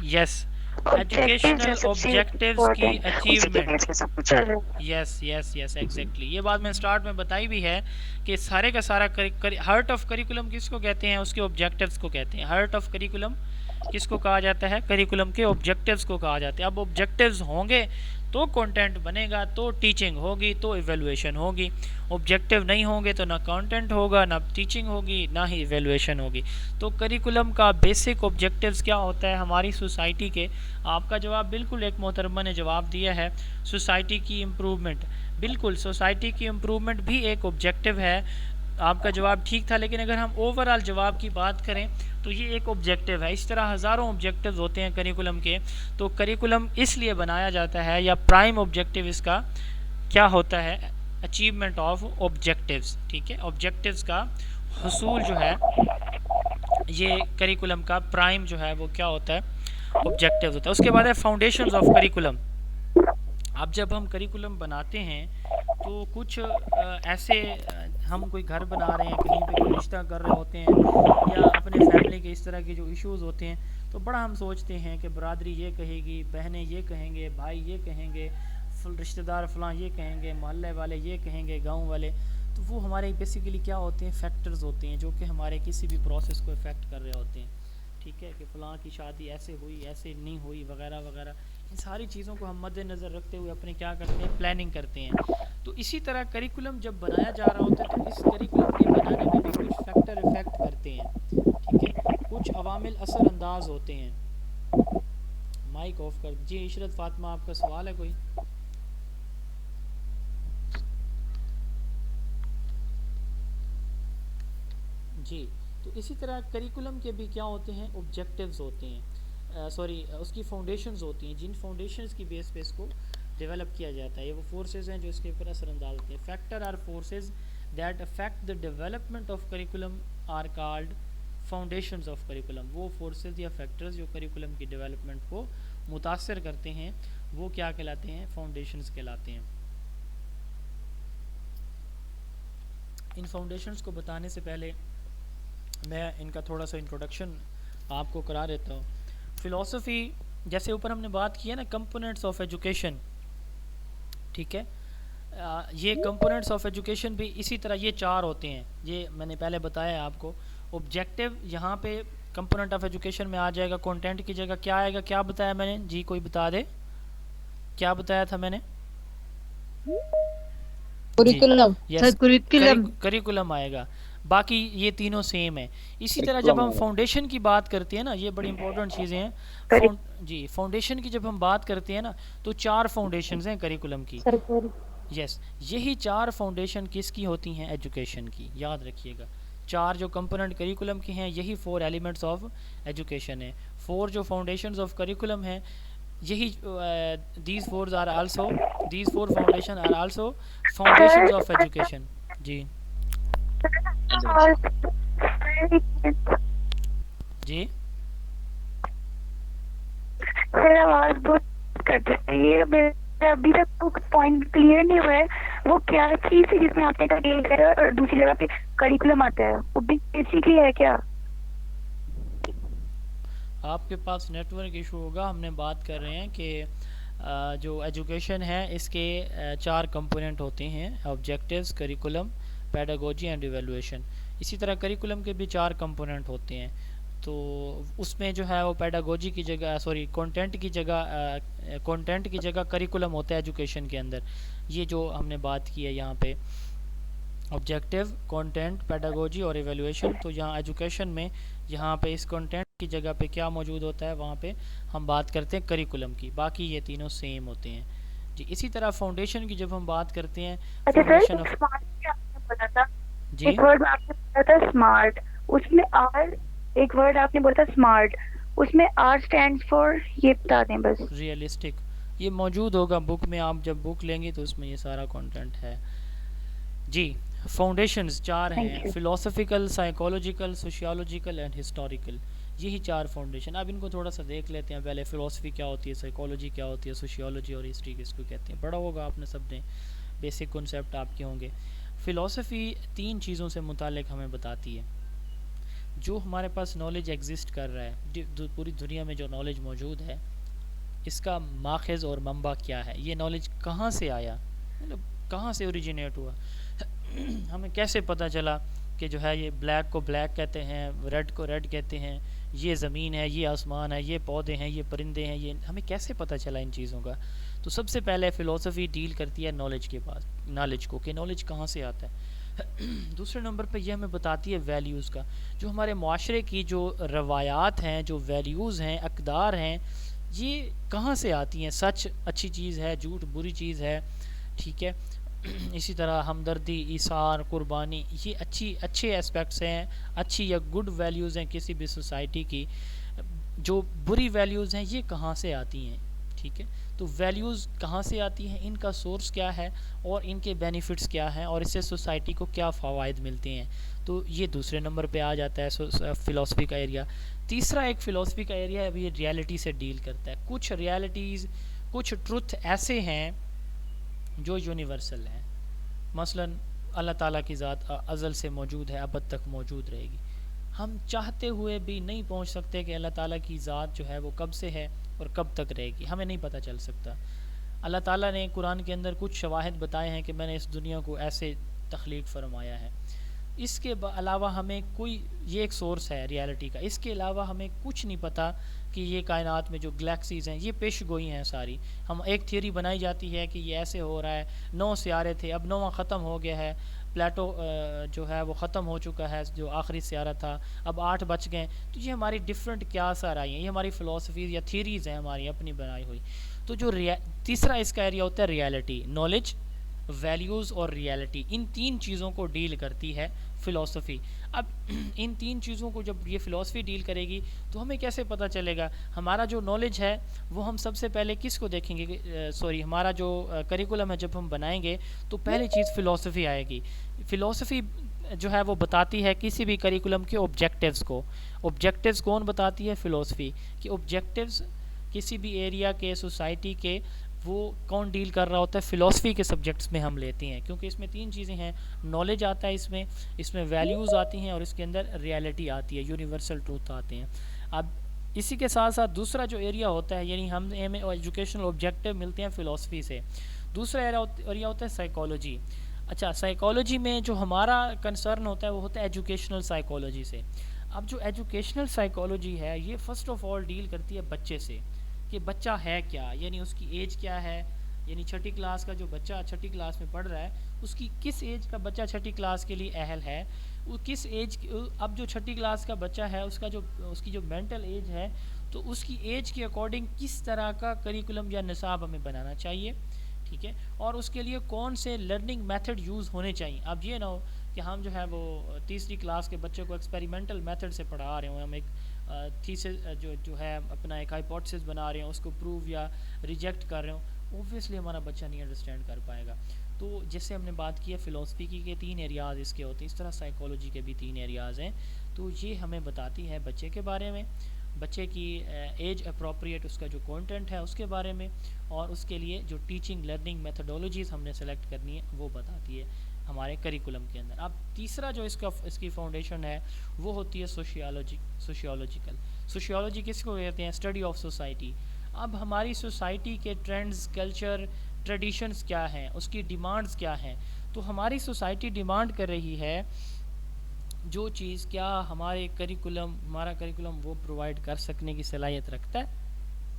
یس, ایجوکیشنل آبجیکٹیوز کی اچیومنٹ. یس یس یس ایگزیکٹلی. یہ بات میں سٹارٹ میں بتائی بھی ہے کہ سارے کا سارا ہارٹ آف کریکولم کس کو کہتے ہیں؟ اس کے آبجیکٹیوز کو کہتے ہیں. ہارٹ آف کریکولم کس کو کہا جاتا ہے؟ کریکولم کے آبجیکٹیوز کو کہا جاتا ہے. اب آبجیکٹیوز ہوں گے تو کنٹینٹ بنے گا, تو ٹیچنگ ہوگی, تو ایویلویشن ہوگی. آبجیکٹیو نہیں ہوں گے تو نہ کنٹینٹ ہوگا, نہ ٹیچنگ ہوگی, نہ ہی ایویلویشن ہوگی. تو کریکولم کا بیسک آبجیکٹیوز کیا ہوتا ہے ہماری سوسائٹی کے؟ آپ کا جواب بالکل ایک محترمہ نے جواب دیا ہے, سوسائٹی کی امپرومنٹ. بالکل, سوسائٹی کی امپرومنٹ بھی ایک آبجیکٹیو ہے. آپ کا جواب ٹھیک تھا, لیکن اگر ہم اوور آل جواب کی بات کریں تو یہ ایک آبجیکٹیو ہے. اس طرح ہزاروں آبجیکٹیوز ہوتے ہیں کریکولم کے. تو کریکولم اس لیے بنایا جاتا ہے, یا پرائم آبجیکٹیو اس کا کیا ہوتا ہے؟ Achievement of objectives. ٹھیک ہے, آبجیکٹیوز کا حصول جو ہے یہ کریکولم کا پرائم جو ہے وہ کیا ہوتا ہے؟ آبجیکٹیوز ہوتا ہے. اس کے بعد ہے فاؤنڈیشنز آف کریکولم. اب جب ہم کریکولم بناتے ہیں تو کچھ ایسے ہم کوئی گھر بنا رہے ہیں, کہیں پہ کوئی رشتہ کر رہے ہوتے ہیں, یا اپنے فیملی کے اس طرح کے جو ایشوز ہوتے ہیں, تو بڑا ہم سوچتے ہیں کہ برادری یہ کہے گی, بہنیں یہ کہیں گے, بھائی یہ کہیں گے, رشتہ دار فلاں یہ کہیں گے, محلے والے یہ کہیں گے, گاؤں والے. تو وہ ہمارے بیسیکلی کیا ہوتے ہیں؟ فیکٹرز ہوتے ہیں جو کہ ہمارے کسی بھی پروسیس کو افیکٹ کر رہے ہوتے ہیں. ٹھیک ہے, کہ فلاں کی شادی ایسے ہوئی, ایسے نہیں ہوئی, وغیرہ وغیرہ. ان ساری چیزوں کو ہم مد نظر رکھتے ہوئے اپنے کیا کرتے ہیں؟ پلاننگ کرتے ہیں. تو اسی طرح کریکولم جب بنایا جا رہا ہوتا ہے تو اس کریکولم کے بنانے میں بھی کچھ فیکٹر افیکٹ کرتے ہیں. ٹھیک ہے, کچھ عوامل اثر انداز ہوتے ہیں. مائک آف کر. جی عشرت فاطمہ, آپ کا سوال ہے کوئی؟ جی, تو اسی طرح کریکولم کے بھی کیا ہوتے ہیں؟ آبجیکٹیوز ہوتے ہیں. اس کی فاؤنڈیشنز ہوتی ہیں, جن فاؤنڈیشنز کی بیس پہ اس کو ڈیولپ کیا جاتا ہے. یہ وہ فورسز ہیں جو اس کے اوپر اثر انداز ہوتے ہیں. Factor are forces that affect the development of curriculum are called foundations of curriculum. وہ فورسز یا فیکٹرز جو کریکولم کی ڈیولپمنٹ کو متاثر کرتے ہیں وہ کیا کہلاتے ہیں؟ فاؤنڈیشنز کہلاتے ہیں. ان فاؤنڈیشنز کو بتانے سے پہلے میں ان کا تھوڑا سا انٹروڈکشن آپ کو کرا دیتا ہوں. فلسفی جیسے اوپر ہم نے بات کی ہے نا کمپوننٹس آف ایجوکیشن, ٹھیک ہے, یہ کمپوننٹس آف ایجوکیشن بھی اسی طرح یہ 4 ہوتے ہیں. یہ میں نے پہلے بتایا ہے آپ کو. آبجیکٹیو یہاں پہ کمپوننٹ آف ایجوکیشن میں آ جائے گا, کنٹینٹ کی جگہ کیا آئے گا, کیا بتایا میں نے جی, کوئی بتا دے کیا بتایا تھا میں نے؟ کریکولم آئے گا. باقی یہ تینوں سیم ہے. اسی طرح جب ہم فاؤنڈیشن کی بات کرتے ہیں نا, یہ بڑی امپورٹنٹ چیزیں ہیں جی. فاؤنڈیشن کی جب ہم بات کرتے ہیں نا تو 4 فاؤنڈیشنز ہیں کریکولم کی. یس, یہی 4 فاؤنڈیشن کس کی ہوتی ہیں؟ ایجوکیشن کی. یاد رکھیے گا 4 جو کمپوننٹ کریکولم کے ہیں یہی 4 ایلیمنٹس آف ایجوکیشن ہیں. 4 جو فاؤنڈیشنز آف کریکولم ہیں یہی these 4 are also, these 4 foundation are also foundations of education. جی جی سر آواز بہت کٹ رہی ہے, میرا ابھی تک پوائنٹ کلیئر نہیں ہوا ہے. وہ کیا چیز ہے جس میں آپ نے کہا ڈیل کرا اور دوسری جگہ پہ کریکولم آتا ہے, وہ بھی بیسکلی ہے کیا؟ آپ کے پاس نیٹ ورک ایشو ہوگا. ہم نے بات کر رہے ہیں کہ جو ایجوکیشن ہے اس کے 4 کمپوننٹ ہوتے ہیں, objectives, curriculum, pedagogy and evaluation. اسی طرح کریکولم کے بھی 4 کمپوننٹ ہوتے ہیں. تو اس میں جو ہے وہ پیڈاگوجی کی جگہ کنٹینٹ کی جگہ کریکولم ہوتا ہے ایجوکیشن کے اندر. یہ جو ہم نے بات کی ہے یہاں پہ آبجیکٹیو, کنٹینٹ, پیڈاگوجی اور ایویلویشن. تو یہاں ایجوکیشن میں یہاں پہ اس کنٹینٹ کی جگہ پہ کیا موجود ہوتا ہے, وہاں پہ ہم بات کرتے ہیں کریکولم کی. باقی یہ تینوں سیم ہوتے ہیں جی. اسی طرح فاؤنڈیشن کی جب ہم بات کرتے ہیں فاؤنڈیشن جی, ایک ورڈ آپ نے بولا تھا اسمارٹ, اس میں آر, ایک ورڈ آپ نے بولا تھا اسمارٹ, اس میں آر اسٹینڈ فار, یہ بتا دیں بس. ریئلسٹک. یہ موجود ہوگا بک میں, آپ جب بک لیں گے تو اس میں یہ سارا کنٹینٹ ہے جی. فاؤنڈیشنز 4 ہیں, philosophical, psychological, sociological and historical. یہی 4 فاؤنڈیشن. اب ان کو تھوڑا سا دیکھ لیتے ہیں. پہلے فلسفی کیا ہوتی ہے, سائیکولوجی کیا ہوتی ہے, سوشیولوجی اور ہسٹری کس کو کہتے ہیں. پڑھا ہوگا آپ نے سب نے, بیسک کنسیپٹ آپ کے ہوں گے. فلسفی 3 چیزوں سے متعلق ہمیں بتاتی ہے. جو ہمارے پاس نالج ایگزسٹ کر رہا ہے, پوری دنیا میں جو نالج موجود ہے, اس کا ماخذ اور منبع کیا ہے, یہ نالج کہاں سے آیا, مطلب کہاں سے اوریجنیٹ ہوا. ہمیں کیسے پتہ چلا کہ جو ہے یہ بلیک کو بلیک کہتے ہیں, ریڈ کو ریڈ کہتے ہیں, یہ زمین ہے, یہ آسمان ہے, یہ پودے ہیں, یہ پرندے ہیں, یہ ہمیں کیسے پتہ چلا ان چیزوں کا؟ تو سب سے پہلے فلسفی ڈیل کرتی ہے نالج کے پاس, نالج کو, کہ نالج کہاں سے آتا ہے. دوسرے نمبر پہ یہ ہمیں بتاتی ہے ویلیوز کا. جو ہمارے معاشرے کی جو روایات ہیں, جو ویلیوز ہیں, اقدار ہیں, یہ کہاں سے آتی ہیں. سچ اچھی چیز ہے, جھوٹ بری چیز ہے, ٹھیک ہے. اسی طرح ہمدردی, ایثار, قربانی, یہ اچھے اسپیکٹس ہیں, اچھی یا گڈ ویلیوز ہیں کسی بھی سوسائٹی کی. جو بری ویلیوز ہیں یہ کہاں سے آتی ہیں, ٹھیک ہے. تو ویلیوز کہاں سے آتی ہیں, ان کا سورس کیا ہے, اور ان کے بینیفٹس کیا ہیں, اور اس سے سوسائٹی کو کیا فوائد ملتے ہیں. تو یہ دوسرے نمبر پہ آ جاتا ہے فلسفی کا ایریا. تیسرا ایک فلسفی کا ایریا ہے, اب یہ ریالٹی سے ڈیل کرتا ہے. کچھ ریالٹیز, کچھ ٹروتھ ایسے ہیں جو یونیورسل ہیں. مثلا اللہ تعالیٰ کی ذات ازل سے موجود ہے, ابد تک موجود رہے گی. ہم چاہتے ہوئے بھی نہیں پہنچ سکتے کہ اللہ تعالیٰ کی ذات جو ہے وہ کب سے ہے اور کب تک رہے گی, ہمیں نہیں پتہ چل سکتا. اللہ تعالیٰ نے قرآن کے اندر کچھ شواہد بتائے ہیں کہ میں نے اس دنیا کو ایسے تخلیق فرمایا ہے. اس کے علاوہ ہمیں کوئی, یہ ایک سورس ہے ریالٹی کا, اس کے علاوہ ہمیں کچھ نہیں پتہ کہ یہ کائنات میں جو گلیکسیز ہیں یہ پیش گوئی ہیں ساری. ہم ایک تھیوری بنائی جاتی ہے کہ یہ ایسے ہو رہا ہے, 9 سیارے تھے, اب 9واں ختم ہو گیا ہے, پلیٹو جو ہے وہ ختم ہو چکا ہے جو آخری سیارہ تھا, اب 8 بچ گئے. تو یہ ہماری ڈفرینٹ کیاس آ رہی ہیں, یہ ہماری فلسفیز یا تھیریز ہیں ہماری اپنی بنائی ہوئی. تو جو تیسرا اس کا ایریا ہوتا ہے ریالٹی, نالج, ویلیوز اور ریالٹی. ان 3 چیزوں کو ڈیل کرتی ہے فلسفی. اب ان 3 چیزوں کو جب یہ فلسفی ڈیل کرے گی تو ہمیں کیسے پتہ چلے گا ہمارا جو نالج ہے وہ ہم سب سے پہلے کس کو دیکھیں گے, ہمارا جو کریکولم ہے جب ہم بنائیں گے تو پہلی چیز فلسفی آئے گی. فلسفی جو ہے وہ بتاتی ہے کسی بھی کریکولم کے آبجیکٹیوز کو. آبجیکٹیوز کون بتاتی ہے؟ فلسفی. کہ آبجیکٹیوز کسی بھی ایریا کے سوسائٹی کے وہ کون ڈیل کر رہا ہوتا ہے فلاسفی کے سبجیکٹس میں ہم لیتے ہیں، کیونکہ اس میں 3 چیزیں ہیں، نالج آتا ہے اس میں ویلیوز آتی ہیں اور اس کے اندر ریالٹی آتی ہے، یونیورسل ٹروتھ آتے ہیں۔ اب اسی کے ساتھ ساتھ دوسرا جو ایریا ہوتا ہے، یعنی ہمیں ایجوکیشنل آبجیکٹیو ملتے ہیں فلاسفی سے، دوسرا ایریا ہوتا ہے سائیکالوجی۔ اچھا، سائیکالوجی میں جو ہمارا کنسرن ہوتا ہے وہ ہوتا ہے ایجوکیشنل سائیکالوجی سے۔ اب جو ایجوکیشنل سائیکالوجی ہے یہ فرسٹ آف آل ڈیل کرتی ہے بچے سے، کہ بچہ ہے کیا، یعنی اس کی ایج کیا ہے، یعنی 6ٹھی کلاس کا جو بچہ 6ٹھی کلاس میں پڑھ رہا ہے اس کی کس ایج کا بچہ 6ٹھی کلاس کے لیے اہل ہے، وہ کس ایج، اب جو 6ٹھی کلاس کا بچہ ہے اس کی جو مینٹل ایج ہے تو اس کی ایج کے اکارڈنگ کس طرح کا کریکولم یا نصاب ہمیں بنانا چاہیے، ٹھیک ہے، اور اس کے لیے کون سے لرننگ میتھڈ یوز ہونے چاہیے۔ اب یہ نہ ہو کہ ہم جو ہے وہ 3ری کلاس کے بچے کو ایکسپیریمنٹل میتھڈ سے پڑھا رہے ہوں، ہم ایک تھیسس جو ہے اپنا ایک ہائپوتھسس بنا رہے ہیں، اس کو پروو یا ریجیکٹ کر رہے ہوں، اوبویسلی ہمارا بچہ نہیں انڈرسٹینڈ کر پائے گا۔ تو جیسے ہم نے بات کی ہے فلاسفی کی کہ 3 ایریاز اس کے ہوتے ہیں، اس طرح سائیکالوجی کے بھی 3 ایریاز ہیں۔ تو یہ ہمیں بتاتی ہے بچے کے بارے میں، بچے کی ایج اپروپریٹ اس کا جو کانٹینٹ ہے اس کے بارے میں، اور اس کے لیے جو ٹیچنگ لرننگ میتھڈولوجیز ہم نے سلیکٹ کرنی ہے وہ بتاتی ہے ہمارے کریکولم کے اندر۔ اب تیسرا جو اس کی فاؤنڈیشن ہے وہ ہوتی ہے سوشیولوجیکل۔ سوشیولوجی کس کو کہتے ہیں؟ Study of society. اب ہماری سوسائٹی کے ٹرینڈز، کلچر، ٹریڈیشنز کیا ہیں، اس کی ڈیمانڈز کیا ہیں، تو ہماری سوسائٹی ڈیمانڈ کر رہی ہے جو چیز کیا ہمارا کریکولم وہ پرووائڈ کر سکنے کی صلاحیت رکھتا ہے،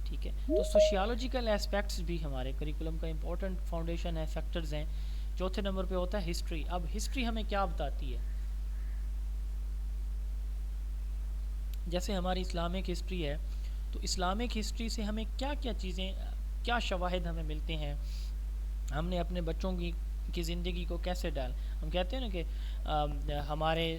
ٹھیک ہے۔ تو سوشیولوجیکل ایسپیکٹس بھی ہمارے کریکولم کا امپورٹنٹ فاؤنڈیشن ہے، فیکٹرز ہیں۔ چوتھے نمبر پہ ہوتا ہے ہسٹری۔ اب ہسٹری ہمیں کیا بتاتی ہے؟ جیسے ہماری اسلامک ہسٹری ہے تو اسلامک ہسٹری سے ہمیں کیا کیا چیزیں، کیا شواہد ہمیں ملتے ہیں، ہم نے اپنے بچوں کی زندگی کو کیسے ہم کہتے ہیں نا کہ ہمارے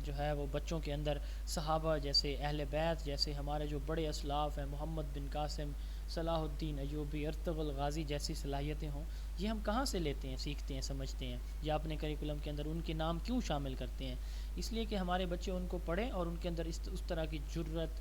جو ہے وہ بچوں کے اندر صحابہ جیسے، اہل بیت جیسے، ہمارے جو بڑے اسلاف ہیں، محمد بن قاسم، صلاح الدین ایوبی، ارطغرل غازی جیسی صلاحیتیں ہوں، یہ ہم کہاں سے لیتے ہیں، سیکھتے ہیں، سمجھتے ہیں، یا اپنے کریکولم کے اندر ان کے نام کیوں شامل کرتے ہیں؟ اس لیے کہ ہمارے بچے ان کو پڑھیں اور ان کے اندر اس طرح کی جرت،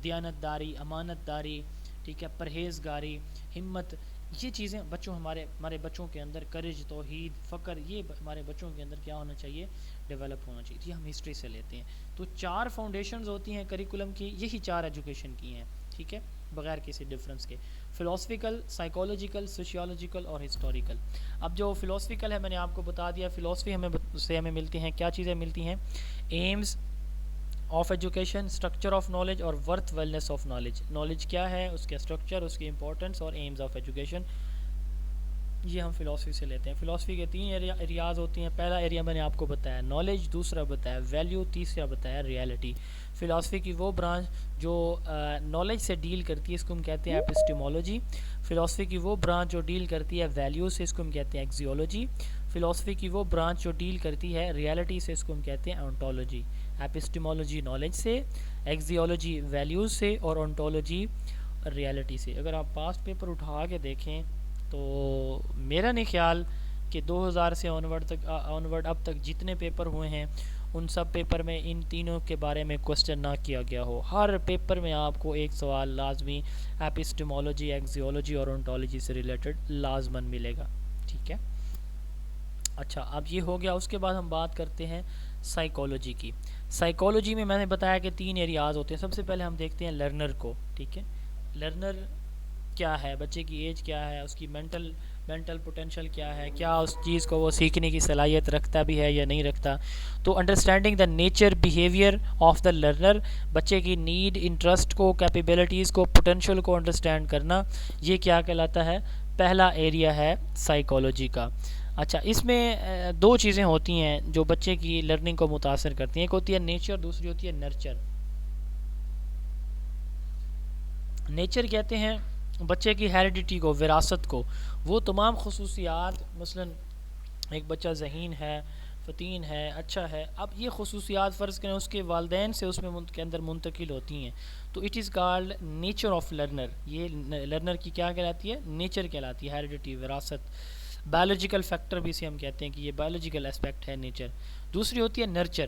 دیانت داری، امانت داری، ٹھیک ہے، پرہیزگاری، ہمت، یہ چیزیں ہمارے بچوں کے اندر، کرج، توحید، فقر، یہ ہمارے بچوں کے اندر کیا ہونا چاہیے؟ ڈیولپ ہونا چاہیے۔ یہ ہم ہسٹری سے لیتے ہیں۔ تو 4 فاؤنڈیشنز ہوتی ہیں کریکولم کی، یہی 4 ایجوکیشن کی ہیں، ٹھیک ہے، بغیر کسی ڈفرینس کے، فلاسفیکل، سائیکالوجیکل، سوشیولوجیکل اور ہسٹوریکل۔ اب جو فلاسفیکل ہے میں نے آپ کو بتا دیا، فلاسفی سے ہمیں ملتی ہیں کیا چیزیں ملتی ہیں؟ Aims of education, structure of knowledge اور worthwhileness of knowledge. Knowledge کیا ہے، اس کے اسٹرکچر، اس کی امپورٹنس اور ایمز آف ایجوکیشن، یہ ہم فلاسفی سے لیتے ہیں۔ فلاسفی کے 3 ایریاز ہوتی ہیں۔ پہلا ایریا میں نے آپ کو بتایا نالج، دوسرا بتایا ویلیو، تیسرا بتایا ریالٹی۔ فلاسفی کی وہ برانچ جو نالج سے ڈیل کرتی ہے اس کو ہم کہتے ہیں ایپسٹیمولوجی۔ فلاسفی کی وہ برانچ جو ڈیل کرتی ہے ویلیو سے اس کو ہم کہتے ہیں ایکزیولوجی۔ فلاسفی کی وہ برانچ جو ڈیل کرتی ہے ریالٹی سے اس کو ہم کہتے ہیں اونٹولوجی۔ ایپسٹیمولوجی نالج سے، ایکزیولوجی ویلیوز سے اور اونٹولوجی ریالٹی سے۔ اگر آپ پاسٹ پیپر اٹھا کے دیکھیں تو میرا نہیں خیال کہ 2000 سے آنورڈ اب تک جتنے پیپر ہوئے ہیں ان سب پیپر میں ان تینوں کے بارے میں کوسچن نہ کیا گیا ہو۔ ہر پیپر میں آپ کو ایک سوال لازمی ایپسٹیمولوجی، ایکزیولوجی اور اونٹولوجی سے ریلیٹڈ لازماً ملے گا، ٹھیک ہے۔ اچھا، اب یہ ہو گیا۔ اس کے بعد ہم بات کرتے ہیں سائیکالوجی کی۔ سائیکالوجی میں نے بتایا کہ 3 ایریاز ہوتے ہیں۔ سب سے پہلے ہم دیکھتے ہیں لرنر کو، ٹھیک ہے۔ لرنر کیا ہے، بچے کی ایج کیا ہے، اس کی مینٹل پوٹینشل کیا ہے، کیا اس چیز کو وہ سیکھنے کی صلاحیت رکھتا بھی ہے یا نہیں رکھتا۔ تو understanding the nature, behaviour of the learner, بچے کی نیڈ، انٹرسٹ کو، کیپیبلٹیز کو، پوٹینشل کو انڈرسٹینڈ کرنا، یہ کیا کہلاتا ہے؟ پہلا ایریا ہے سائیکالوجی کا۔ اچھا، اس میں 2 چیزیں ہوتی ہیں جو بچے کی لرننگ کو متاثر کرتی ہیں، ایک ہوتی ہے نیچر، دوسری ہوتی ہے نرچر۔ نیچر کہتے ہیں بچے کی ہیریڈیٹی کو، وراثت کو، وہ تمام خصوصیات، مثلا ایک بچہ ذہین ہے، فطین ہے، اچھا ہے، اب یہ خصوصیات فرض کریں اس کے والدین سے اس میں کے اندر منتقل ہوتی ہیں، تو it is called nature of learner. یہ لرنر کی کیا کہلاتی ہے؟ نیچر کہلاتی ہے، ہیریڈیٹی، وراثت۔ بایولوجیکل فیکٹر بھی اسے ہم کہتے ہیں کہ یہ بایولوجیکل اسپیکٹ ہے نیچر۔ دوسری ہوتی ہے نرچر۔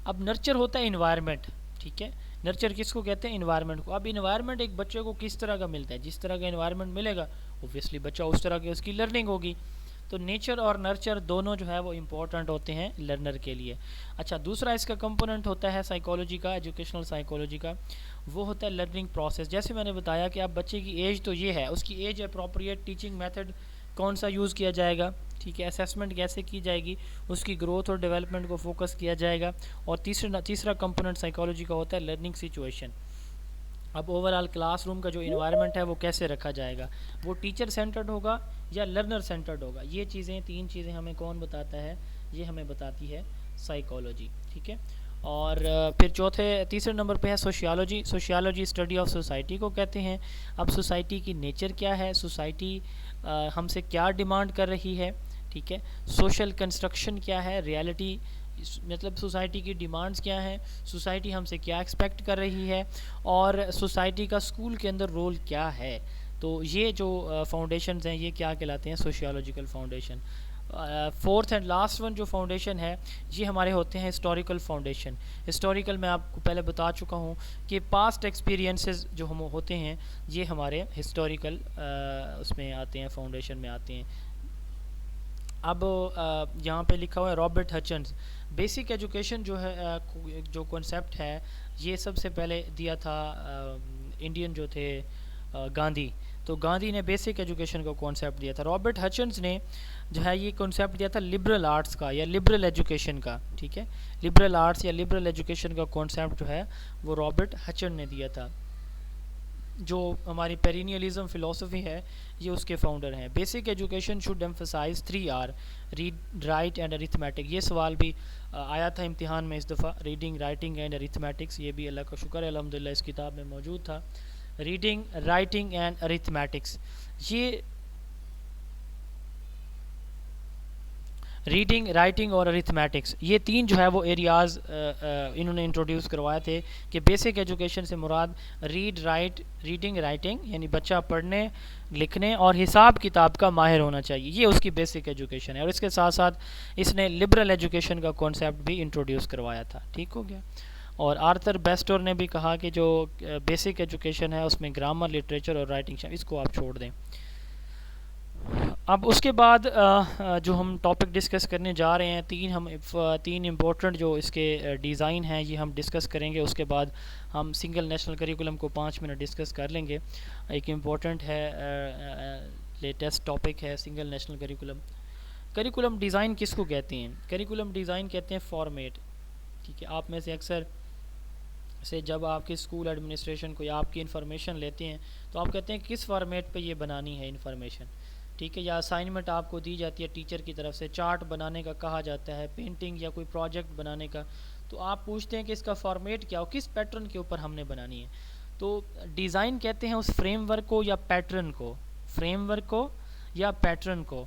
اب نرچر ہوتا ہے انوائرمنٹ، ٹھیک ہے۔ نرچر کس کو کہتے ہیں؟ انوائرمنٹ کو. اب انوائرمنٹ ایک بچے کو کس طرح کا ملتا ہے؟ جس طرح کا انوائرمنٹ ملے گا اوبویسلی بچہ اس طرح کی اس کی لرننگ ہوگی. تو نیچر اور نرچر دونوں جو ہے وہ امپورٹنٹ ہوتے ہیں لرنر کے لیے. اچھا دوسرا اس کا کمپوننٹ ہوتا ہے سائیکالوجی کا, ایجوکیشنل سائیکالوجی کا, وہ ہوتا ہے لرننگ پروسیس. جیسے میں نے بتایا کہ اب بچے کی ایج تو یہ ہے, اس کی ایج اپروپریٹ ٹیچنگ میتھڈ کون سا یوز کیا جائے گا, ٹھیک ہے, اسیسمنٹ کیسے کی جائے گی, اس کی گروتھ اور ڈیولپمنٹ کو فوکس کیا جائے گا. اور تیسرا کمپوننٹ سائیکالوجی کا ہوتا ہے لرننگ سچویشن. اب اوور آل کلاس روم کا جو انوائرمنٹ ہے وہ کیسے رکھا جائے گا, وہ ٹیچر سینٹرڈ ہوگا یا لرنر سینٹرڈ ہوگا. یہ چیزیں 3 چیزیں ہمیں کون بتاتا ہے؟ یہ ہمیں بتاتی ہے سائیکالوجی, ٹھیک ہے. اور پھر تیسرے نمبر پہ ہے sociology. Sociology study of society کو کہتے ہیں. اب سوسائٹی کی نیچر کیا ہے, سوسائٹی ہم سے کیا ڈیمانڈ کر رہی ہے, ٹھیک ہے, سوشل کنسٹرکشن کیا ہے, ریالٹی مطلب سوسائٹی کی ڈیمانڈز کیا ہیں, سوسائٹی ہم سے کیا ایکسپیکٹ کر رہی ہے, اور سوسائٹی کا اسکول کے اندر رول کیا ہے. تو یہ جو فاؤنڈیشنز ہیں یہ کیا کہلاتے ہیں؟ Sociological foundation. Fourth and last one جو فاؤنڈیشن ہے یہ ہمارے ہوتے ہیں ہسٹوریکل فاؤنڈیشن. ہسٹوریکل میں آپ کو پہلے بتا چکا ہوں کہ پاسٹ ایکسپیرینسز جو ہم ہوتے ہیں یہ ہمارے ہسٹوریکل اس میں آتے ہیں, فاؤنڈیشن میں آتے ہیں. اب یہاں پہ لکھا ہوا ہے رابرٹ ہچنز. بیسک ایجوکیشن جو ہے جو کنسیپٹ ہے یہ سب سے پہلے دیا تھا انڈین جو تھے گاندھی. تو گاندھی نے بیسک ایجوکیشن کا کانسیپٹ دیا تھا. رابرٹ ہچنز نے جو ہے یہ کانسیپٹ دیا تھا لبرل آرٹس کا یا لبرل ایجوکیشن کا, ٹھیک ہے. لبرل آرٹس یا لبرل ایجوکیشن کا کانسیپٹ جو ہے وہ رابرٹ ہچن نے دیا تھا. جو ہماری پیرینیلزم فلسفی ہے یہ اس کے فاؤنڈر ہیں. Basic education should emphasise 3R read write and arithmetic. یہ سوال بھی آیا تھا امتحان میں اس دفعہ, ریڈنگ رائٹنگ اینڈ ارتھمیٹکس. یہ بھی اللہ کا شکر ہے الحمدللہ اس کتاب میں موجود تھا. ریڈنگ رائٹنگ اینڈ ارتھمیٹکس, یہ ریڈنگ رائٹنگ اور ارتھمیٹکس یہ 3 جو ہے وہ ایریاز انہوں نے انٹروڈیوس کروائے تھے کہ بیسک ایجوکیشن سے مراد ریڈنگ رائٹنگ یعنی بچہ پڑھنے لکھنے اور حساب کتاب کا ماہر ہونا چاہیے, یہ اس کی بیسک ایجوکیشن ہے. اور اس کے ساتھ ساتھ اس نے لبرل ایجوکیشن کا کانسیپٹ بھی انٹروڈیوس کروایا تھا, ٹھیک ہو گیا. اور آرتھر بیسٹور نے بھی کہا کہ جو بیسک ایجوکیشن ہے اس میں گرامر, لٹریچر اور رائٹنگ اس کو آپ چھوڑ دیں. اب اس کے بعد جو ہم ٹاپک ڈسکس کرنے جا رہے ہیں, 3 امپورٹنٹ جو اس کے ڈیزائن ہیں یہ ہم ڈسکس کریں گے. اس کے بعد ہم سنگل نیشنل کریکولم کو 5 منٹ ڈسکس کر لیں گے. ایک امپورٹنٹ ہے لیٹسٹ ٹاپک ہے single national curriculum. Curriculum design کس کو کہتے ہیں؟ کریکولم ڈیزائن کہتے ہیں فارمیٹ, ٹھیک ہے. آپ میں سے اکثر سے جب آپ کے اسکول ایڈمنسٹریشن کو یا آپ کی انفارمیشن لیتے ہیں تو آپ کہتے ہیں کس فارمیٹ پہ یہ بنانی ہے انفارمیشن, ٹھیک ہے. یا اسائنمنٹ آپ کو دی جاتی ہے ٹیچر کی طرف سے, چارٹ بنانے کا کہا جاتا ہے, پینٹنگ یا کوئی پروجیکٹ بنانے کا, تو آپ پوچھتے ہیں کہ اس کا فارمیٹ کیا ہو, کس پیٹرن کے اوپر ہم نے بنانی ہے. تو ڈیزائن کہتے ہیں اس فریم ورک کو یا پیٹرن کو, فریم ورک کو یا پیٹرن کو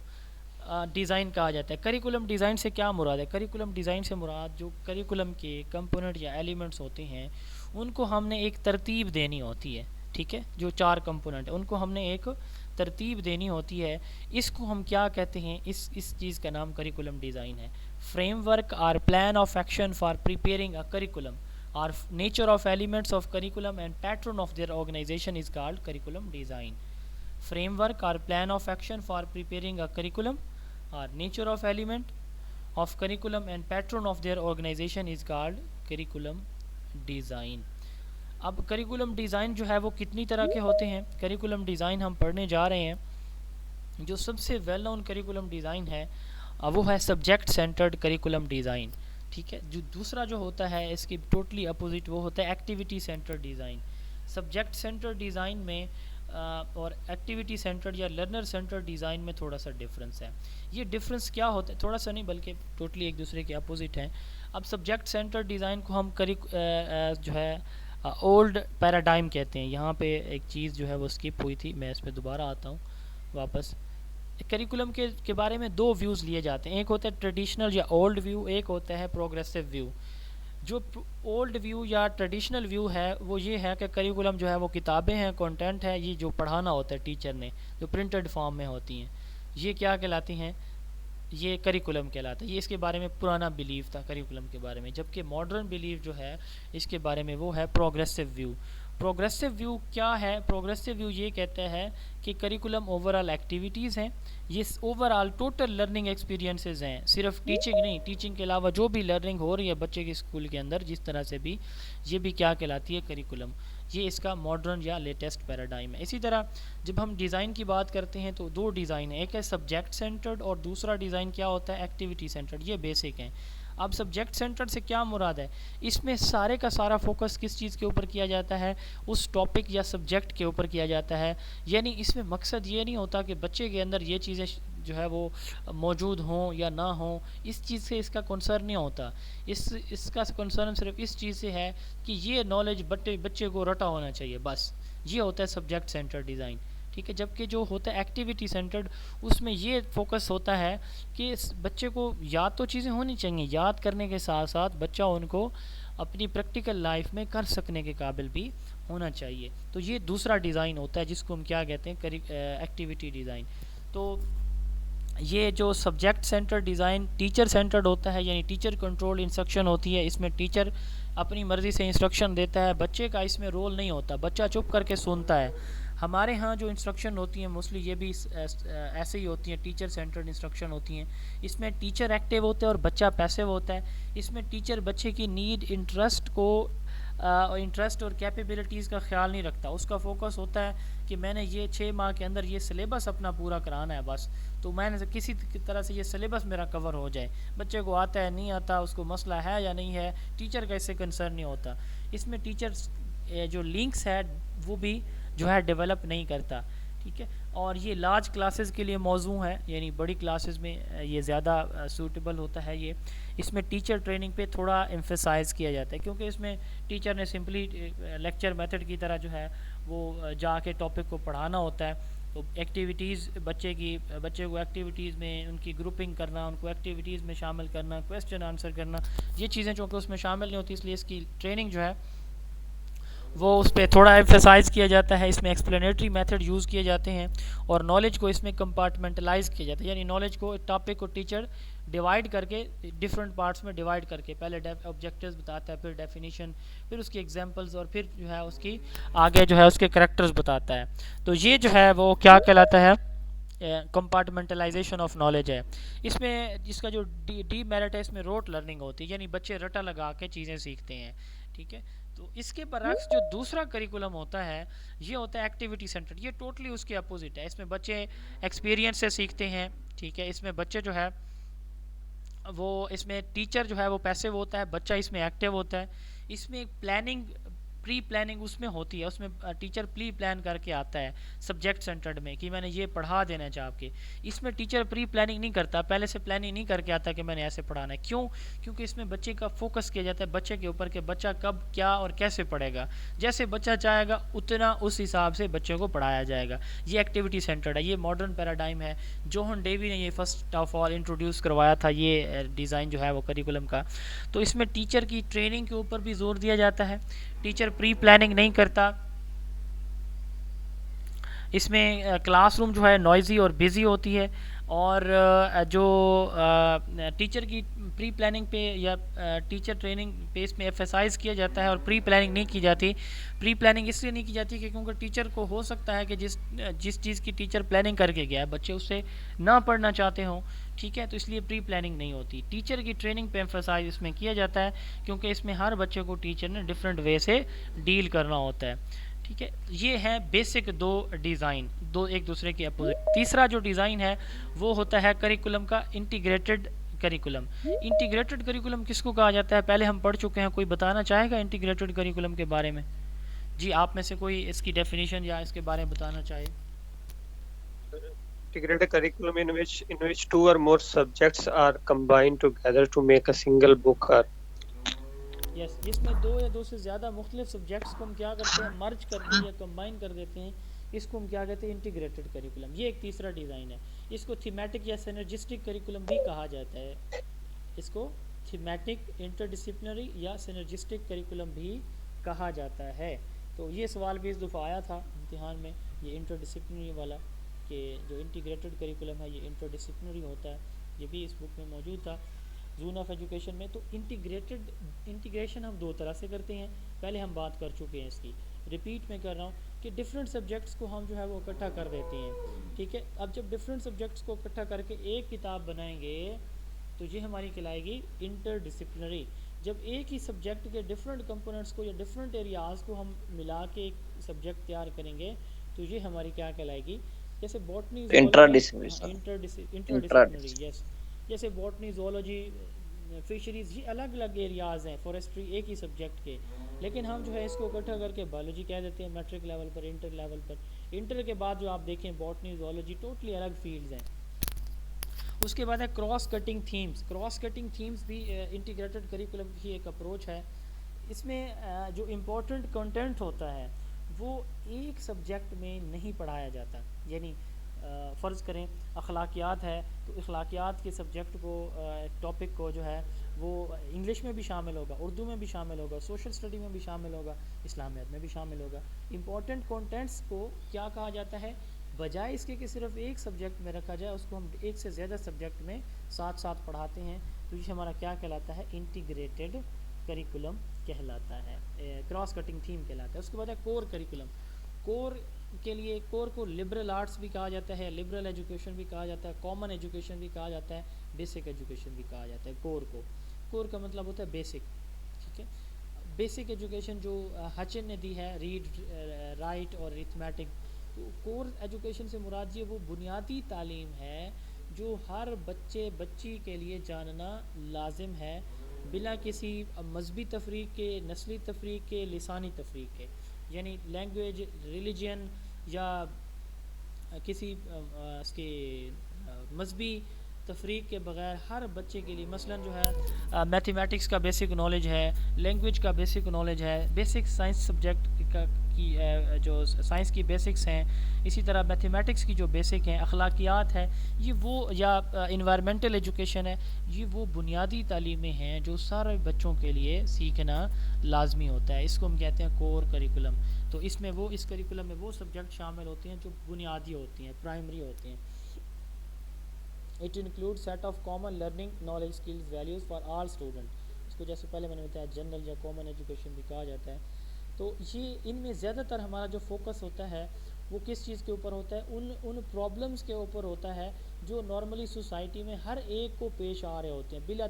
ڈیزائن کہا جاتا ہے. کریکولم ڈیزائن سے کیا مراد ہے؟ کریکولم ڈیزائن سے مراد جو کریکولم کے کمپوننٹ یا ایلیمنٹس ہوتے ہیں ان کو ہم نے ایک ترتیب دینی ہوتی ہے, ٹھیک ہے. جو 4 کمپوننٹ ہیں ان کو ہم نے ایک ترتیب دینی ہوتی ہے. اس کو ہم کیا کہتے ہیں؟ اس چیز کا نام کریکولم ڈیزائن ہے. فریم ورک اور plan of action for preparing a curriculum اور nature of elements of curriculum and pattern of their organization is called curriculum design. Framework اور plan of action for preparing a curriculum اور nature of element of curriculum and pattern of their organization is called curriculum design. اب curriculum design جو ہے وہ کتنی طرح کے ہوتے ہیں؟ کریکولم ڈیزائن ہم پڑھنے جا رہے ہیں. جو سب سے ویل نون کریکولم ڈیزائن ہے وہ ہے سبجیکٹ سینٹرڈ کریکولم ڈیزائن, ٹھیک ہے. جو دوسرا جو ہوتا ہے اس کی ٹوٹلی اپوزٹ وہ ہوتا ہے activity centred design. Subject centred design میں اور ایکٹیویٹی سینٹرڈ یا لرنر سینٹرڈ ڈیزائن میں تھوڑا سا ڈفرینس ہے. یہ ڈفرینس کیا ہوتا ہے؟ تھوڑا سا نہیں بلکہ ٹوٹلی ایک دوسرے کے اپوزٹ ہیں. اب سبجیکٹ سینٹرڈ ڈیزائن کو ہم جو ہے اولڈ پیراڈائم کہتے ہیں. یہاں پہ ایک چیز جو ہے وہ اسکپ ہوئی تھی, میں اس پہ دوبارہ آتا ہوں واپس. کریکولم کے بارے میں 2 ویوز لیے جاتے ہیں. ایک ہوتا ہے ٹریڈیشنل یا اولڈ ویو, ایک ہوتا ہے پروگریسو ویو. جو اولڈ ویو یا ٹریڈیشنل ویو ہے وہ یہ ہے کہ کریکولم جو ہے وہ کتابیں ہیں, کنٹینٹ ہے, یہ جو پڑھانا ہوتا ہے ٹیچر نے جو پرنٹڈ فارم میں ہوتی ہیں, یہ کیا کہلاتی ہیں؟ یہ کریکولم کہلاتا ہے. یہ اس کے بارے میں پرانا بلیف تھا کریکولم کے بارے میں, جبکہ ماڈرن بلیف جو ہے اس کے بارے میں وہ ہے پروگریسو ویو. پروگریسو ویو کیا ہے؟ پروگریسو ویو یہ کہتا ہے کہ کریکولم اوور آل ایکٹیویٹیز ہیں, یہ over all total learning experiences ہیں, صرف ٹیچنگ نہیں, ٹیچنگ کے علاوہ جو بھی لرننگ ہو رہی ہے بچے کے اسکول کے اندر جس طرح سے بھی, یہ بھی کیا کہلاتی ہے؟ کریکولم. یہ اس کا ماڈرن یا لیٹسٹ پیراڈائم ہے. اسی طرح جب ہم ڈیزائن کی بات کرتے ہیں تو دو ڈیزائن ہیں, ایک ہے سبجیکٹ سینٹرڈ اور دوسرا ڈیزائن کیا ہوتا ہے؟ Activity centred. یہ بیسک ہیں. اب سبجیکٹ سینٹرڈ سے کیا مراد ہے؟ اس میں سارے کا سارا فوکس کس چیز کے اوپر کیا جاتا ہے؟ اس ٹاپک یا سبجیکٹ کے اوپر کیا جاتا ہے. یعنی اس میں مقصد یہ نہیں ہوتا کہ بچے کے اندر یہ چیزیں جو ہے وہ موجود ہوں یا نہ ہوں, اس چیز سے اس کا کنسرن نہیں ہوتا. اس کا کنسرن صرف اس چیز سے ہے کہ یہ نالج بچے کو رٹا ہونا چاہیے, بس. یہ ہوتا ہے سبجیکٹ سینٹر ڈیزائن, ٹھیک ہے. جبکہ جو ہوتا ہے ایکٹیویٹی سینٹرڈ, اس میں یہ فوکس ہوتا ہے کہ اس بچے کو یاد تو چیزیں ہونی چاہیے, یاد کرنے کے ساتھ ساتھ بچہ ان کو اپنی پریکٹیکل لائف میں کر سکنے کے قابل بھی ہونا چاہیے. تو یہ دوسرا ڈیزائن ہوتا ہے جس کو ہم کیا کہتے ہیں؟ Activity design. تو یہ جو subject centre design teacher centred ہوتا ہے, یعنی ٹیچر کنٹرول انسٹرکشن ہوتی ہے. اس میں ٹیچر اپنی مرضی سے انسٹرکشن دیتا ہے, بچے کا اس میں رول نہیں ہوتا, بچہ چپ کر کے سنتا ہے. ہمارے ہاں جو انسٹرکشن ہوتی ہیں موسٹلی یہ بھی ایسے ہی ہوتی ہیں, ٹیچر سینٹرڈ انسٹرکشن ہوتی ہیں. اس میں ٹیچر ایکٹیو ہوتا ہے اور بچہ پیسیو ہوتا ہے. اس میں ٹیچر بچے کی نیڈ, انٹرسٹ اور کیپیبلٹیز کا خیال نہیں رکھتا. اس کا فوکس ہوتا ہے کہ میں نے یہ 6 ماہ کے اندر یہ سلیبس اپنا پورا کرانا ہے بس, تو میں نے کسی طرح سے یہ سلیبس میرا کور ہو جائے. بچے کو آتا ہے نہیں آتا, اس کو مسئلہ ہے یا نہیں ہے, ٹیچر کا اس سے کنسرن نہیں ہوتا. اس میں ٹیچر جو لنکس ہے وہ بھی جو ہے ڈیولپ نہیں کرتا, ٹھیک ہے. اور یہ لارج کلاسز کے لیے موضوع ہے, یعنی بڑی کلاسز میں یہ زیادہ سوٹیبل ہوتا ہے. یہ اس میں ٹیچر ٹریننگ پہ تھوڑا ایمفیسائز کیا جاتا ہے, کیونکہ اس میں ٹیچر نے سمپلی لیکچر میتھڈ کی طرح جو ہے وہ جا کے ٹاپک کو پڑھانا ہوتا ہے. تو ایکٹیویٹیز بچے کو ایکٹیویٹیز میں ان کی گروپنگ کرنا, ان کو ایکٹیویٹیز میں شامل کرنا, کویسچن آنسر کرنا, یہ چیزیں چونکہ اس میں شامل نہیں ہوتی, اس لیے اس کی ٹریننگ جو ہے وہ اس پہ تھوڑا ایمفیسائز کیا جاتا ہے. اس میں ایکسپلینیٹری میتھڈ یوز کیے جاتے ہیں اور نالج کو اس میں کمپارٹمنٹلائز کیا جاتا ہے, یعنی نالج کو ٹاپک کو ٹیچر ڈیوائڈ کر کے ڈفرینٹ پارٹس میں ڈیوائڈ کر کے پہلے آبجیکٹیوز بتاتا ہے, پھر ڈیفینیشن, پھر اس کی ایگزامپلز, اور پھر جو ہے اس کی آگے جو ہے اس کے کریکٹرز بتاتا ہے. تو یہ جو ہے وہ کیا کہلاتا ہے؟ کمپارٹمنٹلائزیشن آف نالج ہے. اس میں جس کا جو ڈی میرٹ ہے, اس میں روٹ لرننگ ہوتی ہے, یعنی بچے رٹا لگا کے چیزیں سیکھتے ہیں, ٹھیک ہے. تو اس کے برعکس جو دوسرا کریکولم ہوتا ہے یہ ہوتا ہے ایکٹیویٹی سینٹرڈ. یہ ٹوٹلی اس کے اپوزٹ ہے. اس میں بچے ایکسپیرینس سے سیکھتے ہیں, ٹھیک ہے. اس میں بچے جو ہے وہ, اس میں ٹیچر جو ہے وہ پیسیو ہوتا ہے, بچہ اس میں ایکٹیو ہوتا ہے. اس میں پلاننگ, پری پلاننگ اس میں ہوتی ہے, اس میں ٹیچر پری پلان کر کے آتا ہے سبجیکٹ سینٹرڈ میں کہ میں نے یہ پڑھا دینا ہے چاہ کے. اس میں ٹیچر پری پلاننگ نہیں کرتا, پہلے سے پلاننگ نہیں کر کے آتا کہ میں نے ایسے پڑھانا ہے. کیوں؟ کیونکہ اس میں بچے کا فوکس کیا جاتا ہے بچے کے اوپر کہ بچہ کب کیا اور کیسے پڑھے گا. جیسے بچہ چاہے گا اتنا اس حساب سے بچے کو پڑھایا جائے گا. یہ ایکٹیویٹی سینٹرڈ ہے, یہ ماڈرن پیراڈائم ہے. جوہن ڈیوی نے یہ فرسٹ آف آل انٹروڈیوس کروایا تھا یہ ڈیزائن جو ہے وہ کریکولم کا. تو اس میں ٹیچر کی ٹریننگ کے اوپر بھی زور دیا جاتا ہے, ٹیچر پری پلاننگ نہیں کرتا. اس میں کلاس روم جو ہے نوائزی اور بیزی ہوتی ہے, اور جو ٹیچر کی پری پلاننگ پہ یا ٹیچر ٹریننگ پہ اس میں ایمفیسائز کیا جاتا ہے, اور پری پلاننگ نہیں کی جاتی. پری پلاننگ اس لیے نہیں کی جاتی کہ کیونکہ ٹیچر کو ہو سکتا ہے کہ جس چیز کی ٹیچر پلاننگ کر کے گیا ہے بچے اس سے نہ پڑھنا چاہتے ہوں, ٹھیک ہے. تو اس لیے پری پلاننگ نہیں ہوتی. ٹیچر کی ٹریننگ پہ ایمفیسائز اس میں کیا جاتا ہے کیونکہ اس میں ہر بچے کو ٹیچر نے ڈفرینٹ وے سے ڈیل کرنا ہوتا ہے, ٹھیک ہے. یہ ہے بیسک دو ڈیزائن, دو ایک دوسرے کے اپوزٹ. تیسرا جو ڈیزائن ہے وہ ہوتا ہے کریکولم کا انٹیگریٹڈ کریکولم. انٹیگریٹڈ کریکولم کس کو کہا جاتا ہے پہلے ہم پڑھ چکے ہیں, کوئی بتانا چاہے گا انٹیگریٹڈ کریکولم کے بارے میں؟ جی آپ میں سے کوئی اس کی ڈیفینیشن یا اس کے بارے میں بتانا چاہے. Integrated curriculum in which 2 or more subjects are combined together to make a single book or یس, جس میں 2 یا 2 سے زیادہ مختلف سبجیکٹس کو ہم کیا کرتے ہیں, مرج کرتے ہیں یا کمبائن کر دیتے ہیں, اس کو ہم کیا کہتے ہیں انٹیگریٹڈ کریکولم. یہ ایک تیسرا ڈیزائن ہے. اس کو تھیمیٹک یا سینرجسٹک کریکولم بھی کہا جاتا ہے. اس کو تھیمیٹک, انٹر ڈسپلنری یا سینرجسٹک کریکولم بھی کہا جاتا ہے. تو یہ سوال بھی اس دفعہ آیا تھا امتحان میں, یہ انٹر ڈسپلنری والا, کہ جو انٹیگریٹڈ کریکولم ہے یہ انٹر ڈسپلنری ہوتا ہے. یہ بھی اس بک میں موجود تھا زون آف ایجوکیشن میں. تو انٹیگریشن ہم 2 طرح سے کرتے ہیں, پہلے ہم بات کر چکے ہیں اس کی, ریپیٹ میں کر رہا ہوں کہ ڈفرینٹ سبجیکٹس کو ہم جو ہے وہ اکٹھا کر دیتے ہیں, ٹھیک ہے. اب جب ڈفرینٹ سبجیکٹس کو اکٹھا کر کے ایک کتاب بنائیں گے تو یہ ہماری کہلائے گی انٹر ڈسپلنری. جب ایک ہی سبجیکٹ کے ڈفرینٹ کمپوننٹس کو یا ڈفرینٹ ایریاز کو ہم ملا کے ایک سبجیکٹ تیار کریں گے تو یہ ہماری کیا کہلائے گی, جیسے باٹنی انٹرڈسپلنری, یس, جیسے باٹنی زولوجی فشریز, یہ الگ الگ ایریاز ہیں, فورسٹری ایک ہی سبجیکٹ کے, لیکن ہم جو ہے اس کو اکٹھا کر کے بایولوجی کہہ دیتے ہیں میٹرک لیول پر, انٹر لیول پر. انٹر کے بعد جو آپ دیکھیں باٹنی زولوجی ٹوٹلی الگ فیلڈز ہیں. اس کے بعد ہے cross cutting themes. Cross cutting themes بھی انٹیگریٹڈ کریکولم کی ایک اپروچ ہے. اس میں جو امپورٹنٹ کنٹینٹ ہوتا ہے وہ ایک سبجیکٹ میں نہیں پڑھایا جاتا. یعنی فرض کریں اخلاقیات ہے تو اخلاقیات کے سبجیکٹ کو, ٹاپک کو جو ہے وہ انگلش میں بھی شامل ہوگا, اردو میں بھی شامل ہوگا, سوشل اسٹڈی میں بھی شامل ہوگا, اسلامیات میں بھی شامل ہوگا. امپورٹنٹ کنٹینٹس کو کیا کہا جاتا ہے, بجائے اس کے کہ صرف ایک سبجیکٹ میں رکھا جائے اس کو ہم ایک سے زیادہ سبجیکٹ میں ساتھ ساتھ پڑھاتے ہیں. تو یہ ہمارا کیا کہلاتا ہے, انٹیگریٹڈ کریکولم کہلاتا ہے, کراس کٹنگ تھیم کہلاتا ہے. اس کے بعد ہے کور کریکولم. کور کے لیے, کور کو لبرل آرٹس بھی کہا جاتا ہے, لبرل ایجوکیشن بھی کہا جاتا ہے, کامن ایجوکیشن بھی کہا جاتا ہے, بیسک ایجوکیشن بھی کہا جاتا ہے. کور کا مطلب ہوتا ہے بیسک, ٹھیک ہے. بیسک ایجوکیشن جو ہچن نے دی ہے, ریڈ رائٹ اور ارتھمیٹک. تو کور ایجوکیشن سے مراد یہ وہ بنیادی تعلیم ہے جو ہر بچے بچی کے لیے جاننا لازم ہے, بلا کسی مذہبی تفریق کے, نسلی تفریق کے, لسانی تفریق کے. یعنی لینگویج, ریلیجن یا کسی اس کے مذہبی تفریق کے بغیر ہر بچے کے لیے, مثلا جو ہے میتھمیٹکس کا بیسک نالج ہے, لینگویج کا بیسک نالج ہے, بیسک سائنس سبجیکٹ کی جو سائنس کی بیسکس ہیں, اسی طرح میتھمیٹکس کی جو بیسک ہیں, اخلاقیات ہے, یہ وہ, یا انوائرمنٹل ایجوکیشن ہے, یہ وہ بنیادی تعلیمیں ہیں جو سارے بچوں کے لیے سیکھنا لازمی ہوتا ہے. اس کو ہم کہتے ہیں کور کریکولم. تو اس میں وہ, اس کریکولم میں وہ سبجیکٹ شامل ہوتے ہیں جو بنیادی ہوتی ہیں, پرائمری ہوتے ہیں. It includes set of common learning, knowledge, skills, values for all students. اس کو جیسے پہلے میں نے بتایا جنرل یا کامن ایجوکیشن بھی کہا جاتا ہے. تو یہ ان میں زیادہ تر ہمارا جو فوکس ہوتا ہے وہ کس چیز کے اوپر ہوتا ہے, ان پرابلمس کے اوپر ہوتا ہے جو نارملی سوسائٹی میں ہر ایک کو پیش آ رہے ہوتے ہیں بلا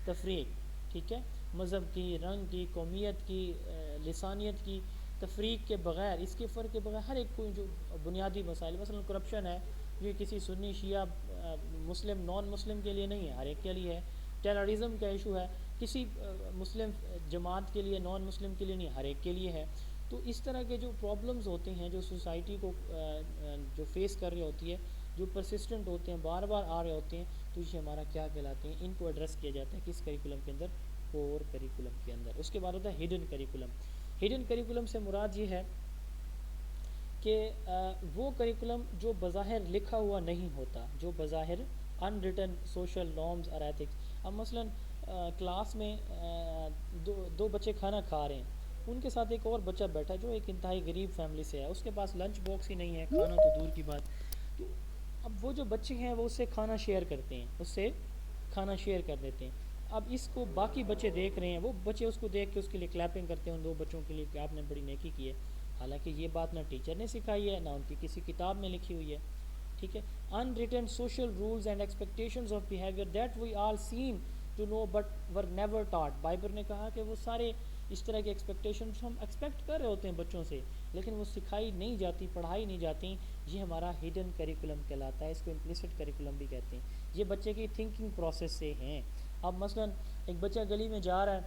تفریق, ٹھیک ہے. مذہب کی, رنگ کی, قومیت کی, لسانیت کی تفریق کے بغیر, اس کے فرق کے بغیر ہر ایک کو جو بنیادی مسائل, مثلا کرپشن ہے, یہ کسی سنی شیعہ مسلم نان مسلم کے لیے نہیں ہے, ہر ایک کے لیے ہے. ٹیررزم کا ایشو ہے, کسی مسلم جماعت کے لیے, نان مسلم کے لیے نہیں, ہر ایک کے لیے ہے. تو اس طرح کے جو پرابلمز ہوتے ہیں جو سوسائٹی کو جو فیس کر رہی ہوتی ہے, جو پرسسٹنٹ ہوتے ہیں, بار بار آ رہے ہوتے ہیں, تو یہ ہمارا کیا کہلاتے ہیں, ان کو ایڈریس کیا جاتا ہے کس کریکولم کے اندر, کور کریکولم کے اندر. اس کے بعد ہوتا ہے ہڈن کریکولم. ہڈن کریکولم سے مراد یہ ہے کہ وہ کریکولم جو بظاہر لکھا ہوا نہیں ہوتا, جو بظاہر ان ریٹن سوشل نارمز اور ایتھکس. اب مثلا کلاس میں دو بچے کھانا کھا رہے ہیں, ان کے ساتھ ایک اور بچہ بیٹھا جو ایک انتہائی غریب فیملی سے ہے, اس کے پاس لنچ باکس ہی نہیں ہے, کھانا تو دور کی بات. تو اب وہ جو بچے ہیں وہ اس سے کھانا شیئر کرتے ہیں, اس سے کھانا شیئر کر دیتے ہیں. اب اس کو باقی بچے دیکھ رہے ہیں, وہ بچے اس کو دیکھ کے اس کے لیے کلیپنگ کرتے ہیں ان 2 بچوں کے لیے کہ آپ نے بڑی نیکی کی ہے. حالانکہ یہ بات نہ ٹیچر نے سکھائی ہے, نہ ان کی کسی کتاب میں لکھی ہوئی ہے, ٹھیک ہے. unwritten social rules and expectations of behavior that we all seem to know but were never taught. Biber نے کہا کہ وہ سارے اس طرح کے ایکسپیکٹیشنز ہم ایکسپیکٹ کر رہے ہوتے ہیں بچوں سے, لیکن وہ سکھائی نہیں جاتی, پڑھائی نہیں جاتی. یہ ہمارا ہڈن کریکولم کہلاتا ہے. اس کو امپلیسٹ کریکولم بھی کہتے ہیں. یہ بچے کی تھنکنگ پروسیس سے ہیں. اب مثلا ایک بچہ گلی میں جا رہا ہے,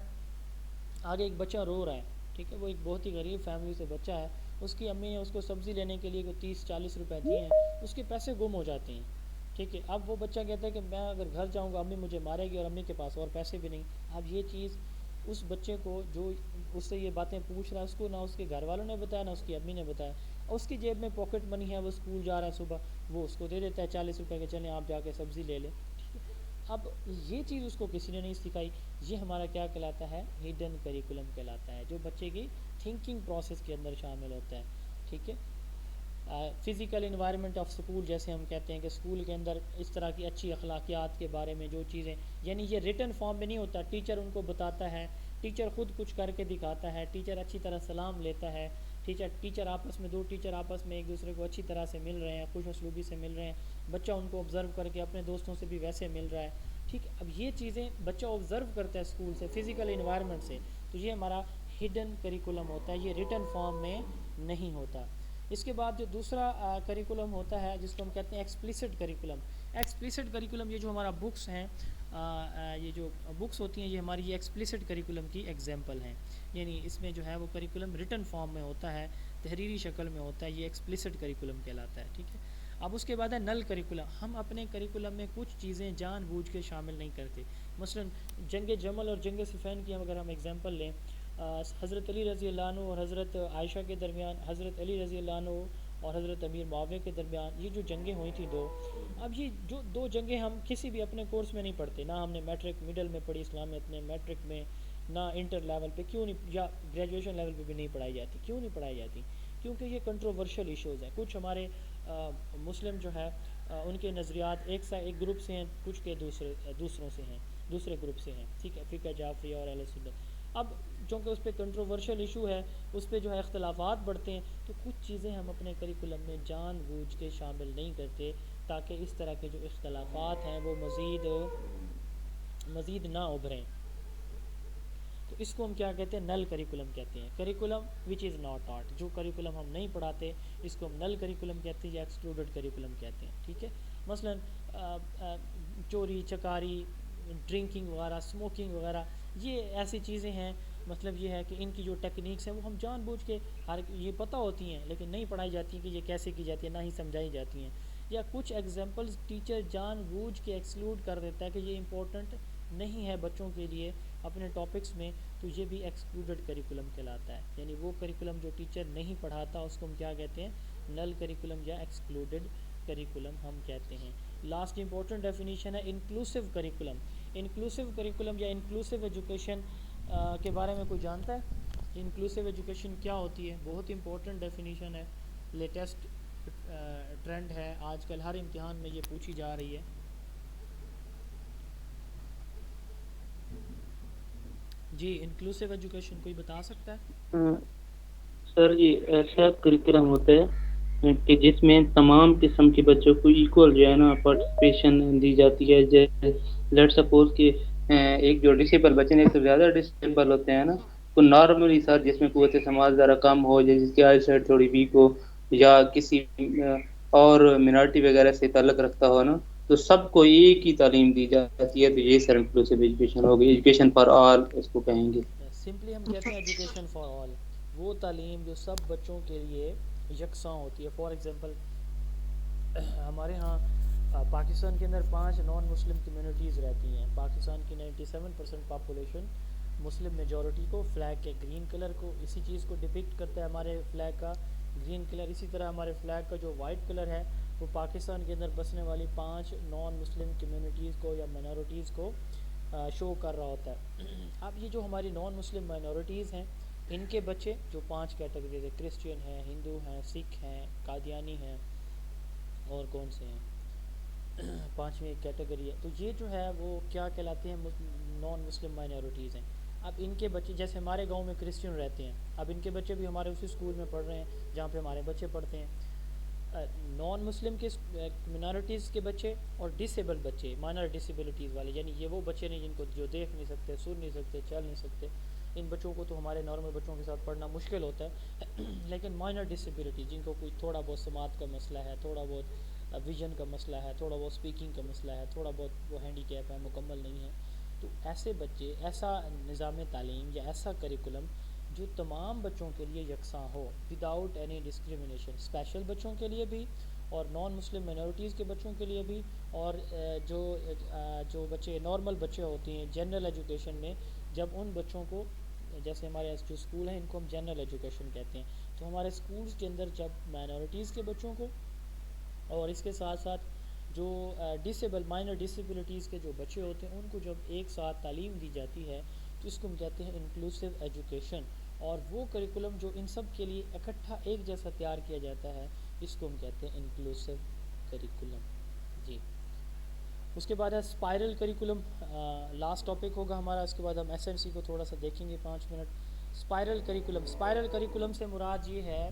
آگے ایک بچہ رو رہا ہے, ٹھیک ہے, وہ ایک بہت ہی غریب فیملی سے بچہ ہے, اس کی امی نے اس کو سبزی لینے کے لیے 30-40 روپے دیے ہیں, اس کے پیسے گم ہو جاتے ہیں, ٹھیک ہے. اب وہ بچہ کہتا ہے کہ میں اگر گھر جاؤں گا امی مجھے مارے گی, اور امی کے پاس اور پیسے بھی نہیں. اب یہ چیز اس بچے کو جو اس سے یہ باتیں پوچھ رہا ہے, اس کو نہ اس کے گھر والوں نے بتایا, نہ اس کی امی نے بتایا. اور اس کی جیب میں پاکٹ منی ہے, وہ اسکول جا رہا ہے صبح, وہ اس کو دے دیتا ہے 40 روپے کے, چلیں آپ جا کے سبزی لے لیں. اب یہ چیز اس کو کسی نے نہیں سکھائی. یہ ہمارا کیا کہلاتا ہے, ہڈن کریکولم کہلاتا ہے, جو بچے کی تھنکنگ پروسیس کے اندر شامل ہوتا ہے, ٹھیک ہے. فزیکل انوائرمنٹ آف اسکول، جیسے ہم کہتے ہیں کہ اسکول کے اندر اس طرح کی اچھی اخلاقیات کے بارے میں جو چیزیں، یعنی یہ ریٹن فارم میں نہیں ہوتا، ٹیچر ان کو بتاتا ہے، ٹیچر خود کچھ کر کے دکھاتا ہے، ٹیچر اچھی طرح سلام لیتا ہے، ٹیچر آپس میں، دو ٹیچر آپس میں ایک دوسرے کو اچھی طرح سے مل رہے ہیں، خوش اسلوبی سے مل رہے ہیں، بچہ ان کو آبزرو کر کے اپنے دوستوں سے بھی ویسے مل رہا ہے، ٹھیک. اب یہ چیزیں بچہ آبزرو کرتا ہے اسکول سے، فزیکل انوائرمنٹ سے، تو یہ ہمارا ہڈن کریکولم ہوتا ہے، یہ ریٹن فارم میں نہیں ہوتا. اس کے بعد جو دوسرا کریکولم ہوتا ہے جس کو ہم کہتے ہیں ایکسپلیسٹ کریکولم. ایکسپلیسٹ کریکولم یہ جو ہمارا بکس ہیں، یہ جو بکس ہوتی ہیں، یہ ہماری یہ ایکسپلیسٹ کریکولم کی ایگزامپل ہیں. یعنی اس میں جو ہے وہ کریکولم ریٹن فارم میں ہوتا ہے، تحریری شکل میں ہوتا ہے، یہ ایکسپلیسٹ کریکولم کہلاتا ہے. ٹھیک ہے. اب اس کے بعد ہے نل کریکولم. ہم اپنے کریکولم میں کچھ چیزیں جان بوجھ کے شامل نہیں کرتے. مثلا جنگ جمل اور جنگ صفین کی اگر ہم ایگزامپل لیں، حضرت علی رضی اللہ عنہ اور حضرت عائشہ کے درمیان، حضرت علی رضی اللہ عنہ اور حضرت امیر معاویہ کے درمیان یہ جو جنگیں ہوئی تھیں دو، اب یہ جو دو جنگیں ہم کسی بھی اپنے کورس میں نہیں پڑھتے، نہ ہم نے میٹرک مڈل میں پڑھی اسلامیت میں، میٹرک میں، نہ انٹر لیول پہ، کیوں نہیں، یا گریجویشن لیول پہ بھی نہیں پڑھائی جاتی. کیوں نہیں پڑھائی جاتی؟ کیونکہ یہ کنٹروورشل ایشوز ہیں. کچھ ہمارے مسلم جو ہے ان کے نظریات ایک گروپ سے ہیں، کچھ کے دوسروں سے ہیں، دوسرے گروپ سے ہیں. ٹھیک ہے. فقہ جعفری اور اہل سنت. اب چونکہ اس پہ کنٹروورشل ایشو ہے، اس پہ جو ہے اختلافات بڑھتے ہیں، تو کچھ چیزیں ہم اپنے کریکولم میں جان بوجھ کے شامل نہیں کرتے تاکہ اس طرح کے جو اختلافات ہیں وہ مزید نہ ابھریں. تو اس کو ہم کیا کہتے ہیں؟ نل کریکولم کہتے ہیں. کریکولم وچ از ناٹ ٹاٹ، جو کریکولم ہم نہیں پڑھاتے اس کو ہم نل کریکولم کہتے ہیں یا ایکسکلوڈڈ کریکولم کہتے ہیں. ٹھیک ہے. مثلا چوری چکاری، ڈرنکنگ وغیرہ، اسموکنگ وغیرہ، یہ ایسی چیزیں ہیں. مطلب یہ ہے کہ ان کی جو ٹیکنیکس ہیں وہ ہم جان بوجھ کے، یہ پتہ ہوتی ہیں لیکن نہیں پڑھائی جاتی کہ یہ کیسے کی جاتی ہے، نہ ہی سمجھائی جاتی ہیں. یا کچھ ایگزامپلز ٹیچر جان بوجھ کے ایکسکلوڈ کر دیتا ہے کہ یہ امپورٹنٹ نہیں ہے بچوں کے لیے اپنے ٹاپکس میں، تو یہ بھی ایکسکلوڈڈ کریکولم کہلاتا ہے. یعنی وہ کریکولم جو ٹیچر نہیں پڑھاتا اس کو ہم کیا کہتے ہیں؟ نل کریکولم یا ایکسکلوڈڈ کریکولم ہم کہتے ہیں. لاسٹ امپورٹنٹ ڈیفینیشن ہے انکلوسیو کریکولم. انکلوسیو کریکولم یا انکلوسیو ایجوکیشن کے بارے میں کوئی جانتا ہے؟ انکلوسیو ایجوکیشن کیا ہوتی ہے؟ بہت امپورٹنٹ ڈیفینیشن ہے، لیٹسٹ ٹرینڈ ہے، آج کل ہر امتحان میں یہ پوچھی جا رہی ہے. جی انکلوسیو ایجوکیشن کوئی بتا سکتا ہے؟ سر یہ ایسا کریکولم ہوتا ہے کہ جس میں تمام قسم کے بچوں کو ایکول جو ہے نا پارٹیسپیشن دی جاتی ہے. جیسے لیٹ سپوز کہ ایک جو ڈسیبل بچے نے، ایک تو زیادہ ڈسیبل ہوتے ہیں نا، تو نارملی سر جس میں قوت سماعت ذرا کم ہو، جس کی آئی سائٹ تھوڑی ویک ہو، یا کسی اور منارٹی وغیرہ سے تعلق رکھتا ہو نا، تو سب کو ایک ہی تعلیم دی جاتی ہے. تو یہ سر انکلوسیو ایجوکیشن ہوگی، ایجوکیشن فار آل اس کو کہیں گے. سمپلی ہم کہتے ہیں ایجوکیشن فار آل، وہ تعلیم جو سب بچوں کے لیے یکساں ہوتی ہے. فار ایگزامپل ہمارے ہاں پاکستان کے اندر 5 نان مسلم کمیونٹیز رہتی ہیں. پاکستان کی 97% پاپولیشن مسلم میجورٹی کو فلیگ کے گرین کلر کو، اسی چیز کو ڈپکٹ کرتا ہے ہمارے فلیگ کا گرین کلر. اسی طرح ہمارے فلیگ کا جو وائٹ کلر ہے وہ پاکستان کے اندر بسنے والی 5 نان مسلم کمیونٹیز کو یا مائنورٹیز کو شو کر رہا ہوتا ہے. اب یہ جو ہماری نان مسلم مائنورٹیز ہیں، ان کے بچے جو 5 کیٹیگریز ہیں، کرسچین ہیں، ہندو ہیں، سکھ ہیں، قادیانی ہیں، اور کون سے ہیں، 5ویں کیٹیگری ہے. تو یہ جو ہے وہ کیا کہلاتے ہیں؟ نان مسلم مائنورٹیز ہیں. اب ان کے بچے، جیسے ہمارے گاؤں میں کرسچین رہتے ہیں، اب ان کے بچے بھی ہمارے اسی اسکول میں پڑھ رہے ہیں جہاں پہ ہمارے بچے پڑھتے ہیں. نان مسلم کے منارٹیز کے بچے اور ڈسیبل بچے، مائنر ڈسیبلٹیز والے، یعنی یہ وہ بچے نہیں جن کو جو دیکھ نہیں سکتے، سن نہیں سکتے، چل نہیں سکتے، ان بچوں کو تو ہمارے نارمل بچوں کے ساتھ پڑھنا مشکل ہوتا ہے. لیکن مائنر ڈسیبلٹی، جن کو کوئی تھوڑا بہت سماعت کا مسئلہ ہے، تھوڑا بہت ویژن کا مسئلہ ہے، تھوڑا بہت اسپیکنگ کا مسئلہ ہے، تھوڑا بہت وہ ہینڈی کیپ ہے، مکمل نہیں ہے، تو ایسے بچے، ایسا نظام تعلیم یا ایسا کریکولم جو تمام بچوں کے لیے یکساں ہو، وداؤٹ اینی ڈسکریمنیشن، اسپیشل بچوں کے لیے بھی اور نان مسلم مائنورٹیز کے بچوں کے لیے بھی، اور جو بچے نارمل بچے ہوتے ہیں جنرل ایجوکیشن میں، جب ان بچوں کو، جیسے ہمارے جو اسکول ہیں ان کو ہم جنرل ایجوکیشن کہتے ہیں، تو ہمارے اسکولز کے اندر جب مائنورٹیز کے بچوں کو اور اس کے ساتھ ساتھ جو ڈسیبل مائنر ڈسیبلٹیز کے جو بچے ہوتے ہیں ان کو جب ایک ساتھ تعلیم دی جاتی ہے تو اس کو ہم کہتے ہیں انکلوسیو ایجوکیشن. اور وہ کریکولم جو ان سب کے لیے اکٹھا ایک جیسا تیار کیا جاتا ہے، اس کو ہم کہتے ہیں انکلوسیو کریکولم. جی اس کے بعد ہے اسپائرل کریکولم، لاسٹ ٹاپک ہوگا ہمارا. اس کے بعد ہم ایس این سی کو تھوڑا سا دیکھیں گے 5 minute. Spiral curriculum, spiral curriculum سے مراد یہ ہے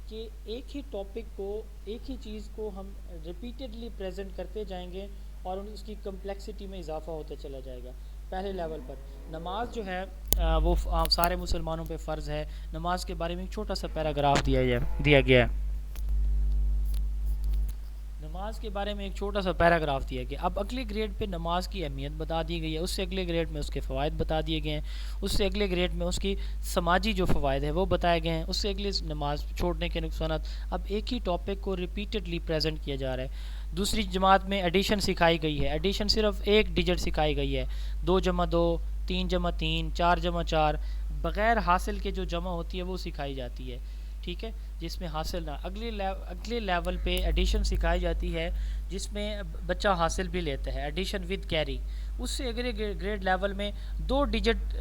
کہ ایک ہی ٹاپک کو، ایک ہی چیز کو ہم ریپیٹڈلی پریزنٹ کرتے جائیں گے اور اس کی کمپلیکسٹی میں اضافہ ہوتا چلا جائے گا. پہلے لیول پر نماز جو ہے وہ سارے مسلمانوں پہ فرض ہے. نماز کے بارے میں ایک چھوٹا سا پیراگراف دیا گیا ہے. نماز کے بارے میں ایک چھوٹا سا پیراگراف دیا گیا. اب اگلے گریڈ پہ نماز کی اہمیت بتا دی گئی ہے، اس سے اگلے گریڈ میں اس کے فوائد بتا دیے گئے ہیں، اس سے اگلے گریڈ میں اس کی سماجی جو فوائد ہیں وہ بتائے گئے ہیں، اس سے اگلے نماز چھوڑنے کے نقصانات. اب ایک ہی ٹاپک کو ریپیٹڈلی پریزنٹ کیا جا رہا ہے. دوسری جماعت میں ایڈیشن سکھائی گئی ہے. ایڈیشن صرف ایک ڈیجٹ سکھائی گئی ہے، 2 جمع 2، 3 جمع 3، 4 جمع 4، بغیر حاصل کے جو جمع ہوتی ہے وہ سکھائی جاتی ہے. ٹھیک ہے، جس میں حاصل نہ. اگلے لیول پہ ایڈیشن سکھائی جاتی ہے جس میں بچہ حاصل بھی لیتا ہے، ایڈیشن ود کیری. اس سے اگلے گریڈ لیول میں 2 ڈیجٹ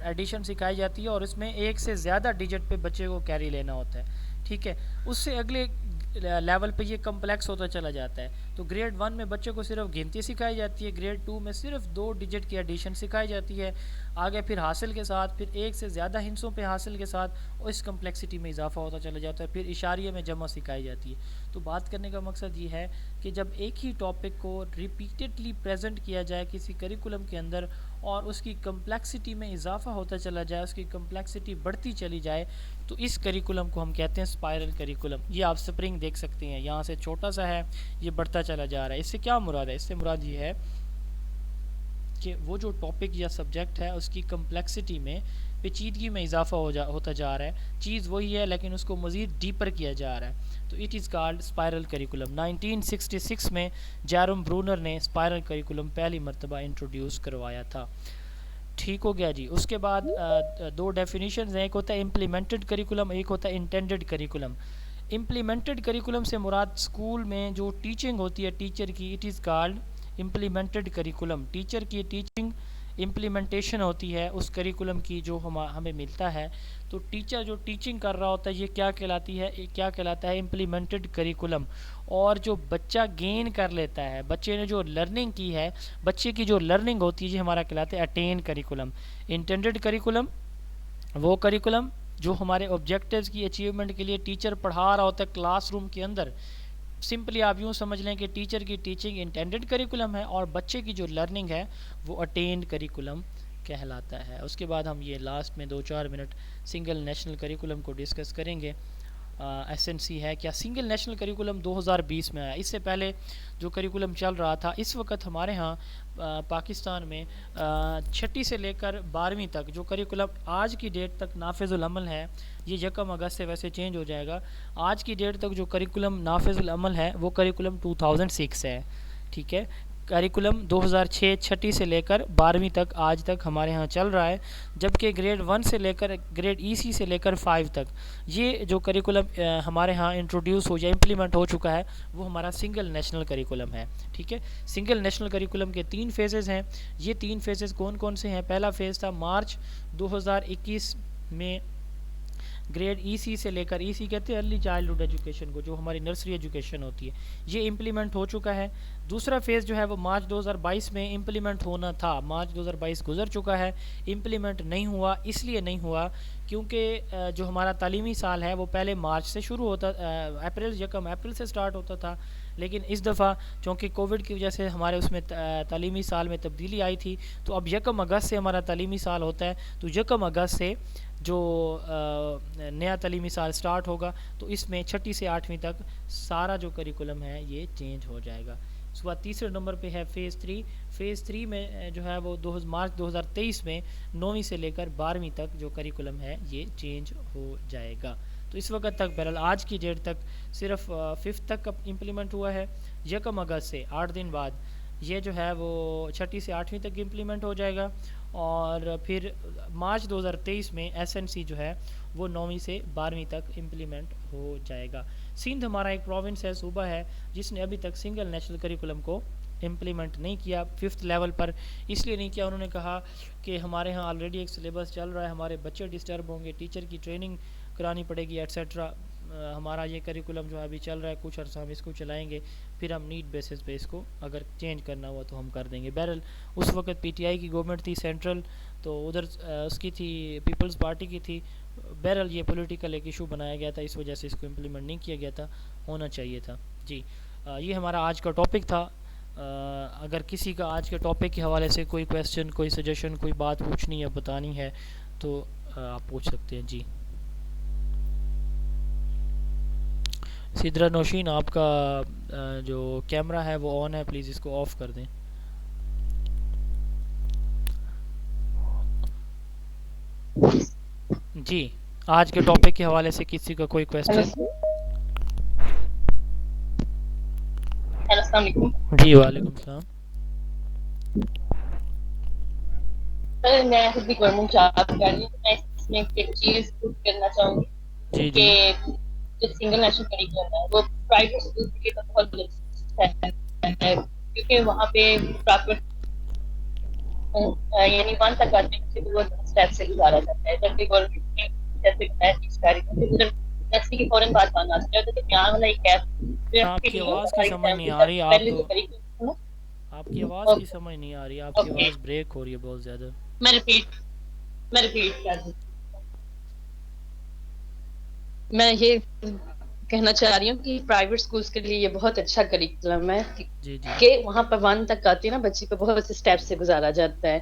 ایڈیشن سکھائی جاتی ہے اور اس میں 1 سے زیادہ ڈیجٹ پہ بچے کو کیری لینا ہوتا ہے. ٹھیک ہے، اس سے اگلے لیول پہ یہ کمپلیکس ہوتا چلا جاتا ہے. تو گریڈ 1 میں بچے کو صرف گنتی سکھائی جاتی ہے، گریڈ 2 میں صرف 2 ڈیجٹ کی ایڈیشن سکھائی جاتی ہے. آگے پھر حاصل کے ساتھ، پھر 1 سے زیادہ ہندسوں پہ حاصل کے ساتھ اس کمپلیکسٹی میں اضافہ ہوتا چلا جاتا ہے. پھر اشاریے میں جمع سکھائی جاتی ہے. تو بات کرنے کا مقصد یہ ہے کہ جب ایک ہی ٹاپک کو ریپیٹڈلی پریزنٹ کیا جائے کسی کریکولم کے اندر اور اس کی کمپلیکسٹی میں اضافہ ہوتا چلا جائے، اس کی کمپلیکسٹی بڑھتی چلی جائے، تو اس کریکولم کو ہم کہتے ہیں اسپائرل کریکولم. یہ آپ سپرنگ دیکھ سکتے ہیں، یہاں سے چھوٹا سا ہے، یہ بڑھتا چلا جا رہا ہے. اس سے کیا مراد ہے؟ اس سے مراد یہ ہے کہ وہ جو ٹاپک یا سبجیکٹ ہے اس کی کمپلیکسٹی میں، پیچیدگی میں اضافہ ہوتا جا رہا ہے. چیز وہی ہے لیکن اس کو مزید ڈیپر کیا جا رہا ہے. تو it is called spiral curriculum. 1966 میں جیروم برونر نے اسپائرل کریکولم پہلی مرتبہ انٹروڈیوس کروایا تھا. ٹھیک ہو گیا جی. اس کے بعد 2 ڈیفینیشنز ہیں، ایک ہوتا ہے امپلیمنٹڈ کریکولم، ایک ہوتا ہے انٹینڈڈ کریکولم. امپلیمنٹڈ کریکولم سے مراد اسکول میں جو ٹیچنگ ہوتی ہے ٹیچر کی، it is called implemented curriculum. Teacher کی ٹیچنگ امپلیمنٹیشن ہوتی ہے اس کریکولم کی جو ہمیں ملتا ہے. تو ٹیچر جو ٹیچنگ کر رہا ہوتا ہے یہ کیا کہلاتا ہے؟ Implemented curriculum. اور جو بچہ گین کر لیتا ہے، بچے نے جو لرننگ کی ہے، بچے کی جو لرننگ ہوتی ہے یہ ہمارا کہلاتا ہے اٹین کریکولم. انٹینڈڈ کریکولم وہ کریکولم جو ہمارے آبجیکٹیوز کی اچیومنٹ کے لیے ٹیچر پڑھا رہا ہوتا ہے کلاس روم کے اندر. سمپلی آپ یوں سمجھ لیں کہ ٹیچر کی ٹیچنگ انٹینڈڈ کریکولم ہے اور بچے کی جو لرننگ ہے وہ اٹینڈ کریکولم کہلاتا ہے. اس کے بعد ہم یہ لاسٹ میں 2-4 منٹ سنگل نیشنل کریکولم کو ڈسکس کریں گے. ایس این سی ہے کیا؟ سنگل نیشنل کریکولم 2020 میں آیا. اس سے پہلے جو کریکولم چل رہا تھا اس وقت ہمارے ہاں پاکستان میں 6 سے لے کر 12ویں تک جو کریکولم آج کی ڈیٹ تک نافذ العمل ہے، یہ 1 اگست سے ویسے چینج ہو جائے گا. آج کی ڈیٹ تک جو کریکولم نافذ العمل ہے وہ کریکولم 2006 ہے. ٹھیک ہے، کریکولم 2006 6 سے لے کر 12ویں تک آج تک ہمارے ہاں چل رہا ہے. جبکہ گریڈ 1 سے لے کر گریڈ ای سی سے لے کر 5 تک یہ جو کریکولم ہمارے ہاں انٹروڈیوس ہو یا امپلیمنٹ ہو چکا ہے وہ ہمارا سنگل نیشنل کریکولم ہے. ٹھیک ہے، سنگل نیشنل کریکولم کے 3 فیزز ہیں. یہ 3 فیزز کون کون سے ہیں؟ پہلا فیز تھا مارچ 2021 میں گریڈ ای سی سے لے کر، ای سی کہتے ہیں ارلی چائلڈہڈ ایجوکیشن کو، جو ہماری نرسری ایجوکیشن ہوتی ہے، یہ امپلیمنٹ ہو چکا ہے. دوسرا فیز جو ہے وہ مارچ 2022 میں امپلیمنٹ ہونا تھا. مارچ 2022 گزر چکا ہے، امپلیمنٹ نہیں ہوا. اس لیے نہیں ہوا کیونکہ جو ہمارا تعلیمی سال ہے وہ پہلے مارچ سے شروع ہوتا، 1 اپریل سے سٹارٹ ہوتا تھا. لیکن اس دفعہ چونکہ کووڈ کی وجہ سے ہمارے اس میں تعلیمی سال میں تبدیلی آئی تھی، تو اب 1 اگست سے ہمارا تعلیمی سال ہوتا ہے. تو 1 اگست سے جو نیا تعلیمی سال سٹارٹ ہوگا تو اس میں 6 سے 8ویں تک سارا جو کریکولم ہے یہ چینج ہو جائے گا. اس کے بعد تیسرے نمبر پہ ہے فیز 3. فیز 3 میں جو ہے وہ مارچ 2023 میں 9ویں سے لے کر 12ویں تک جو کریکولم ہے یہ چینج ہو جائے گا. تو اس وقت تک بہرحال آج کی ڈیٹ تک صرف 5 تک امپلیمنٹ ہوا ہے. 1 اگست سے 8 دن بعد یہ جو ہے وہ 6 سے 8ویں تک امپلیمنٹ ہو جائے گا. اور پھر مارچ 2023 میں ایس این سی جو ہے وہ 9ویں سے 12ویں تک امپلیمنٹ ہو جائے گا. سندھ ہمارا ایک پروونس ہے، صوبہ ہے، جس نے ابھی تک سنگل نیشنل کریکولم کو امپلیمنٹ نہیں کیا 5th لیول پر. اس لیے نہیں کیا، انہوں نے کہا کہ ہمارے ہاں آلریڈی ایک سلیبس چل رہا ہے، ہمارے بچے ڈسٹرب ہوں گے، ٹیچر کی ٹریننگ کرانی پڑے گی ایٹسیٹرا. ہمارا یہ کریکولم جو ابھی چل رہا ہے کچھ عرصہ ہم اس کو چلائیں گے, پھر ہم نیڈ بیسس پہ اس کو اگر چینج کرنا ہوا تو ہم کر دیں گے. بہرحال اس وقت پی ٹی آئی کی گورنمنٹ تھی سینٹرل, تو ادھر اس کی تھی پیپلز پارٹی کی تھی. بہرحال یہ پولیٹیکل ایک ایشو بنایا گیا تھا, اس وجہ سے اس کو امپلیمنٹ نہیں کیا گیا تھا, ہونا چاہیے تھا. جی یہ ہمارا آج کا ٹاپک تھا. اگر کسی کا آج کے ٹاپک کے حوالے سے کوئی کویسچن, کوئی سجیشن, کوئی بات پوچھنی ہے, بتانی ہے تو آپ پوچھ سکتے ہیں. جی سدرا نوشین, آپ کا جو کیمرہ ہے وہ آن ہے, پلیز اس کو آف کر دیں. جی آج کے ٹاپک کے حوالے سے کسی کا کوئی کویسچن؟ السلام علیکم. جی وعلیکم السلام. سر میں خود بھی گورنمنٹ جاب کر رہی ہوں, میں اس میں ایک چیز کرنا چاہوں گی جی کہ جو سنگل نیشنل کریکولم ہے وہ پرائیویٹ اسکول کے لیے تو بہت ہے, کیونکہ وہاں پہ پراپر یعنی 1 تک آتے ہیں وہ اسٹیپ سے گزارا جاتا ہے, جبکہ گورنمنٹ نے جیسے میں نرسری کی فوراً بات آنا چاہتے ہیں تو یہاں والا ایک ہے. آپ کی آواز کی سمجھ نہیں آ رہی, آپ کی آواز کی سمجھ نہیں آ رہی, آپ کی آواز بریک ہو رہی ہے بہت زیادہ. میں ریپیٹ کر دوں, میں یہ کہنا چاہ رہی ہوں کہ پرائیویٹ اسکولس کے لیے یہ بہت اچھا کریکولم ہے کہ وہاں پر 1 تک آتی ہے نا بچے کو بہت سے اسٹیپ سے گزارا جاتا ہے.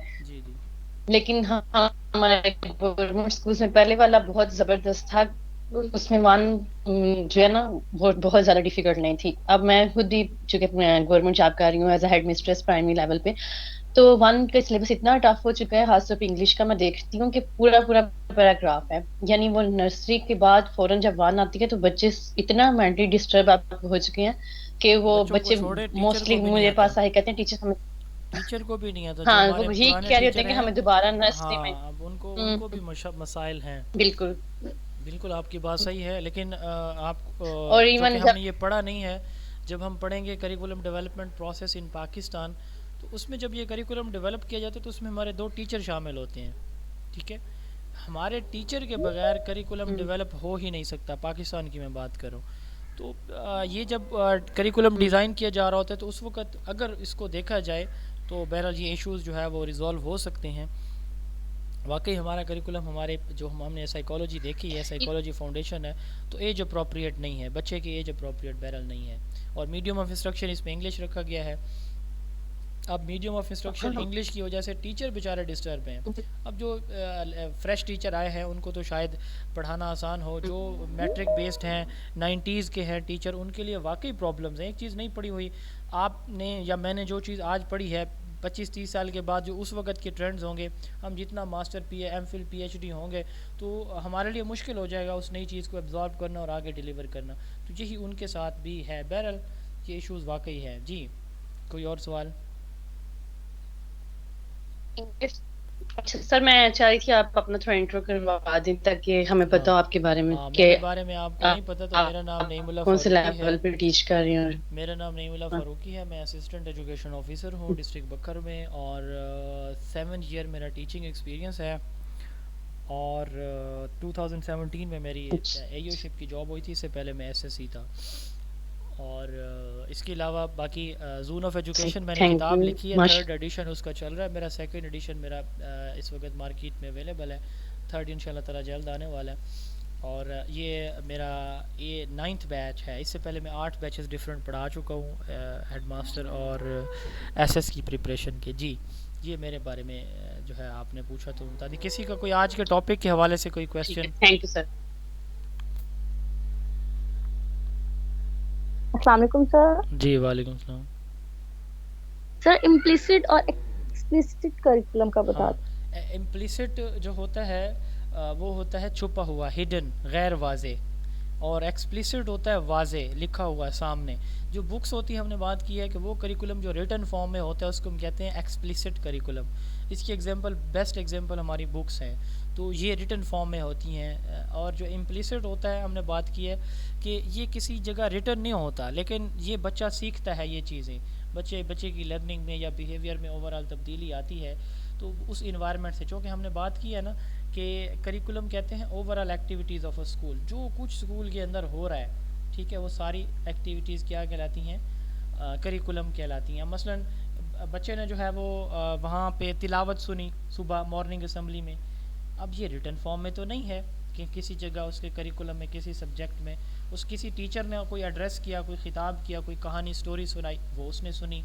لیکن ہمارے گورنمنٹ اسکولس میں پہلے والا بہت زبردست تھا, اس میں 1 جو ہے نا بہت زیادہ ڈیفیکلٹ نہیں تھی. اب میں خود بھی چونکہ گورنمنٹ جاب کر رہی ہوں as a headmistress primary level پہ, تو 1 کا سلیبس اتنا ٹف ہو چکا ہے, خاص طور پہ انگلش کا. میں دیکھتی ہوں کہ پورا پیراگراف ہے, یعنی وہ نرسری کے بعد فوراً جب 1 آتی ہے تو بچے اتنا مینٹلی ڈسٹرب ہو چکے ہیں کہ وہ بچے موسٹلی میرے پاس آئے کہتے ہیں ٹیچر کو بھی نہیں آتا. ہاں وہ یہی کہہ رہے ہوتے ہیں کہ ہمیں دوبارہ نرسری میں, اب ان کو بھی مسائل ہیں. بالکل آپ کی بات صحیح ہے, لیکن آپ اور ایون ہم نے یہ پڑھا نہیں ہے, جب ہم پڑھیں گے curriculum development process in Pakistan, تو اس میں جب یہ کریکولم ڈیولپ کیا جاتا ہے تو اس میں ہمارے 2 ٹیچر شامل ہوتے ہیں. ٹھیک ہے, ہمارے ٹیچر کے بغیر کریکولم ڈیولپ ہو ہی نہیں سکتا. پاکستان کی میں بات کروں تو یہ جب کریکولم ڈیزائن کیا جا رہا ہوتا ہے تو اس وقت اگر اس کو دیکھا جائے تو بہرحال یہ ایشوز جو ہے وہ ریزالو ہو سکتے ہیں. واقعی ہمارا کریکولم, ہمارے جو ہم نے سائیکالوجی دیکھی ہے, سائیکالوجی فاؤنڈیشن ہے, تو ایج اپروپریٹ نہیں ہے, بچے کی ایج اپروپریٹ بہرحال نہیں ہے. اور میڈیم آف انسٹرکشن اس میں انگلش رکھا گیا ہے. اب میڈیم آف انسٹرکشن انگلش کی وجہ سے ٹیچر بیچارے ڈسٹرب ہیں. اب جو فریش ٹیچر آئے ہیں ان کو تو شاید پڑھانا آسان ہو, جو میٹرک بیسڈ ہیں 90s کے ہیں ٹیچر, ان کے لیے واقعی پرابلمز ہیں. ایک چیز نہیں پڑھی ہوئی آپ نے یا میں نے, جو چیز آج پڑھی ہے 25-30 سال کے بعد جو اس وقت کے ٹرینڈز ہوں گے, ہم جتنا master M Phil P H D ہوں گے تو ہمارے لیے مشکل ہو جائے گا اس نئی چیز کو ایبزارب کرنا اور آگے ڈیلیور کرنا. تو یہی ان کے ساتھ بھی ہے. بہرحال یہ ایشوز واقعی ہے. جی کوئی اور سوال؟ اچھا سر, میں چاہ رہی تھی آپ اپنا تھوڑا انٹرو کروا دیں تاکہ ہمیں پتا ہو آپ کے بارے میں کہ میرے بارے میں آپ کو نہیں پتا تو میرا نام نعیم اللہ کون سے فاروقی لیول پہ ٹیچ کر رہی ہوں. میرا نام نعیم اللہ فاروقی ہے, میں اسسٹنٹ ایجوکیشن آفیسر ہوں ڈسٹرکٹ بکر میں, اور 7 ایئر میرا ٹیچنگ ایکسپیرینس ہے. اور 2017 میں میری اے یو شپ کی جاب ہوئی تھی, اس سے پہلے میں ایس ایس سی تھا. اور اس کے علاوہ باقی زون آف ایجوکیشن میں نے کتاب لکھی ہے, 3rd ایڈیشن اس کا چل رہا ہے. میرا 2nd ایڈیشن میرا اس وقت مارکیٹ میں اویلیبل ہے, 3rd انشاءاللہ تعالی جلد آنے والا ہے. اور یہ میرا یہ 9th بیچ ہے. اس سے پہلے میں 8 بیچز ڈفرینٹ پڑھا چکا ہوں, ہیڈ ماسٹر اور ایس ایس کی پریپریشن کے. جی یہ میرے بارے میں جو ہے آپ نے پوچھا تو بتا دیں. کسی کا کوئی آج کے ٹاپک کے حوالے سے کوئی کویسچن؟ Thank you sir. السلام علیکم سر. جی وعلیکم السلام. سر امپلیسٹ اور ایکسپلیسٹ کریکولم کا بتا دیں. امپلیسٹ جو ہوتا ہے وہ ہوتا ہے چھپا ہوا, ہڈن, غیر واضح, اور ایکسپلیسٹ ہوتا ہے واضح, لکھا ہوا ہے سامنے. جو بکس ہوتی ہیں ہم نے بات کی ہے کہ وہ کریکولم جو ریٹن فارم میں ہوتا ہے اس کو ہم کہتے ہیں ایکسپلیسٹ کریکولم. اس کی ایگزامپل, بیسٹ ایگزامپل ہماری بکس ہیں, تو یہ ریٹن فارم میں ہوتی ہیں. اور جو امپلیسٹ ہوتا ہے ہم نے بات کی ہے کہ یہ کسی جگہ ریٹن نہیں ہوتا, لیکن یہ بچہ سیکھتا ہے یہ چیزیں, بچے کی لرننگ میں یا بیہیویئر میں اوور آل تبدیلی آتی ہے. تو اس انوائرمنٹ سے, چونکہ ہم نے بات کی ہے نا کہ کریکولم کہتے ہیں overall activities of a school, جو کچھ اسکول کے اندر ہو رہا ہے، ٹھیک ہے، وہ ساری ایکٹیویٹیز کیا کہلاتی ہیں؟ کریکولم کہلاتی ہیں. مثلا بچے نے جو ہے وہ وہاں پہ تلاوت سنی صبح مارننگ اسمبلی میں. اب یہ ریٹن فارم میں تو نہیں ہے کہ کسی جگہ اس کے کریکولم میں کسی سبجیکٹ میں کسی ٹیچر نے کوئی ایڈریس کیا، کوئی خطاب کیا، کوئی کہانی سٹوری سنائی، وہ اس نے سنی.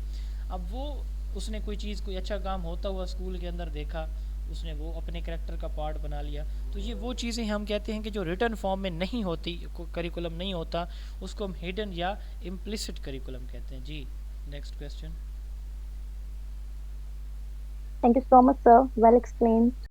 اب وہ اس نے کوئی چیز، کوئی اچھا کام ہوتا ہوا اسکول کے اندر دیکھا، اس نے وہ اپنے کریکٹر کا پارٹ بنا لیا. تو یہ وہ چیزیں ہم کہتے ہیں کہ جو ریٹن فارم میں نہیں ہوتی، کریکولم نہیں ہوتا، اس کو ہم ہڈن یا امپلیسٹ کریکولم کہتے ہیں. جی next question. Thank you so much, sir. Well explained.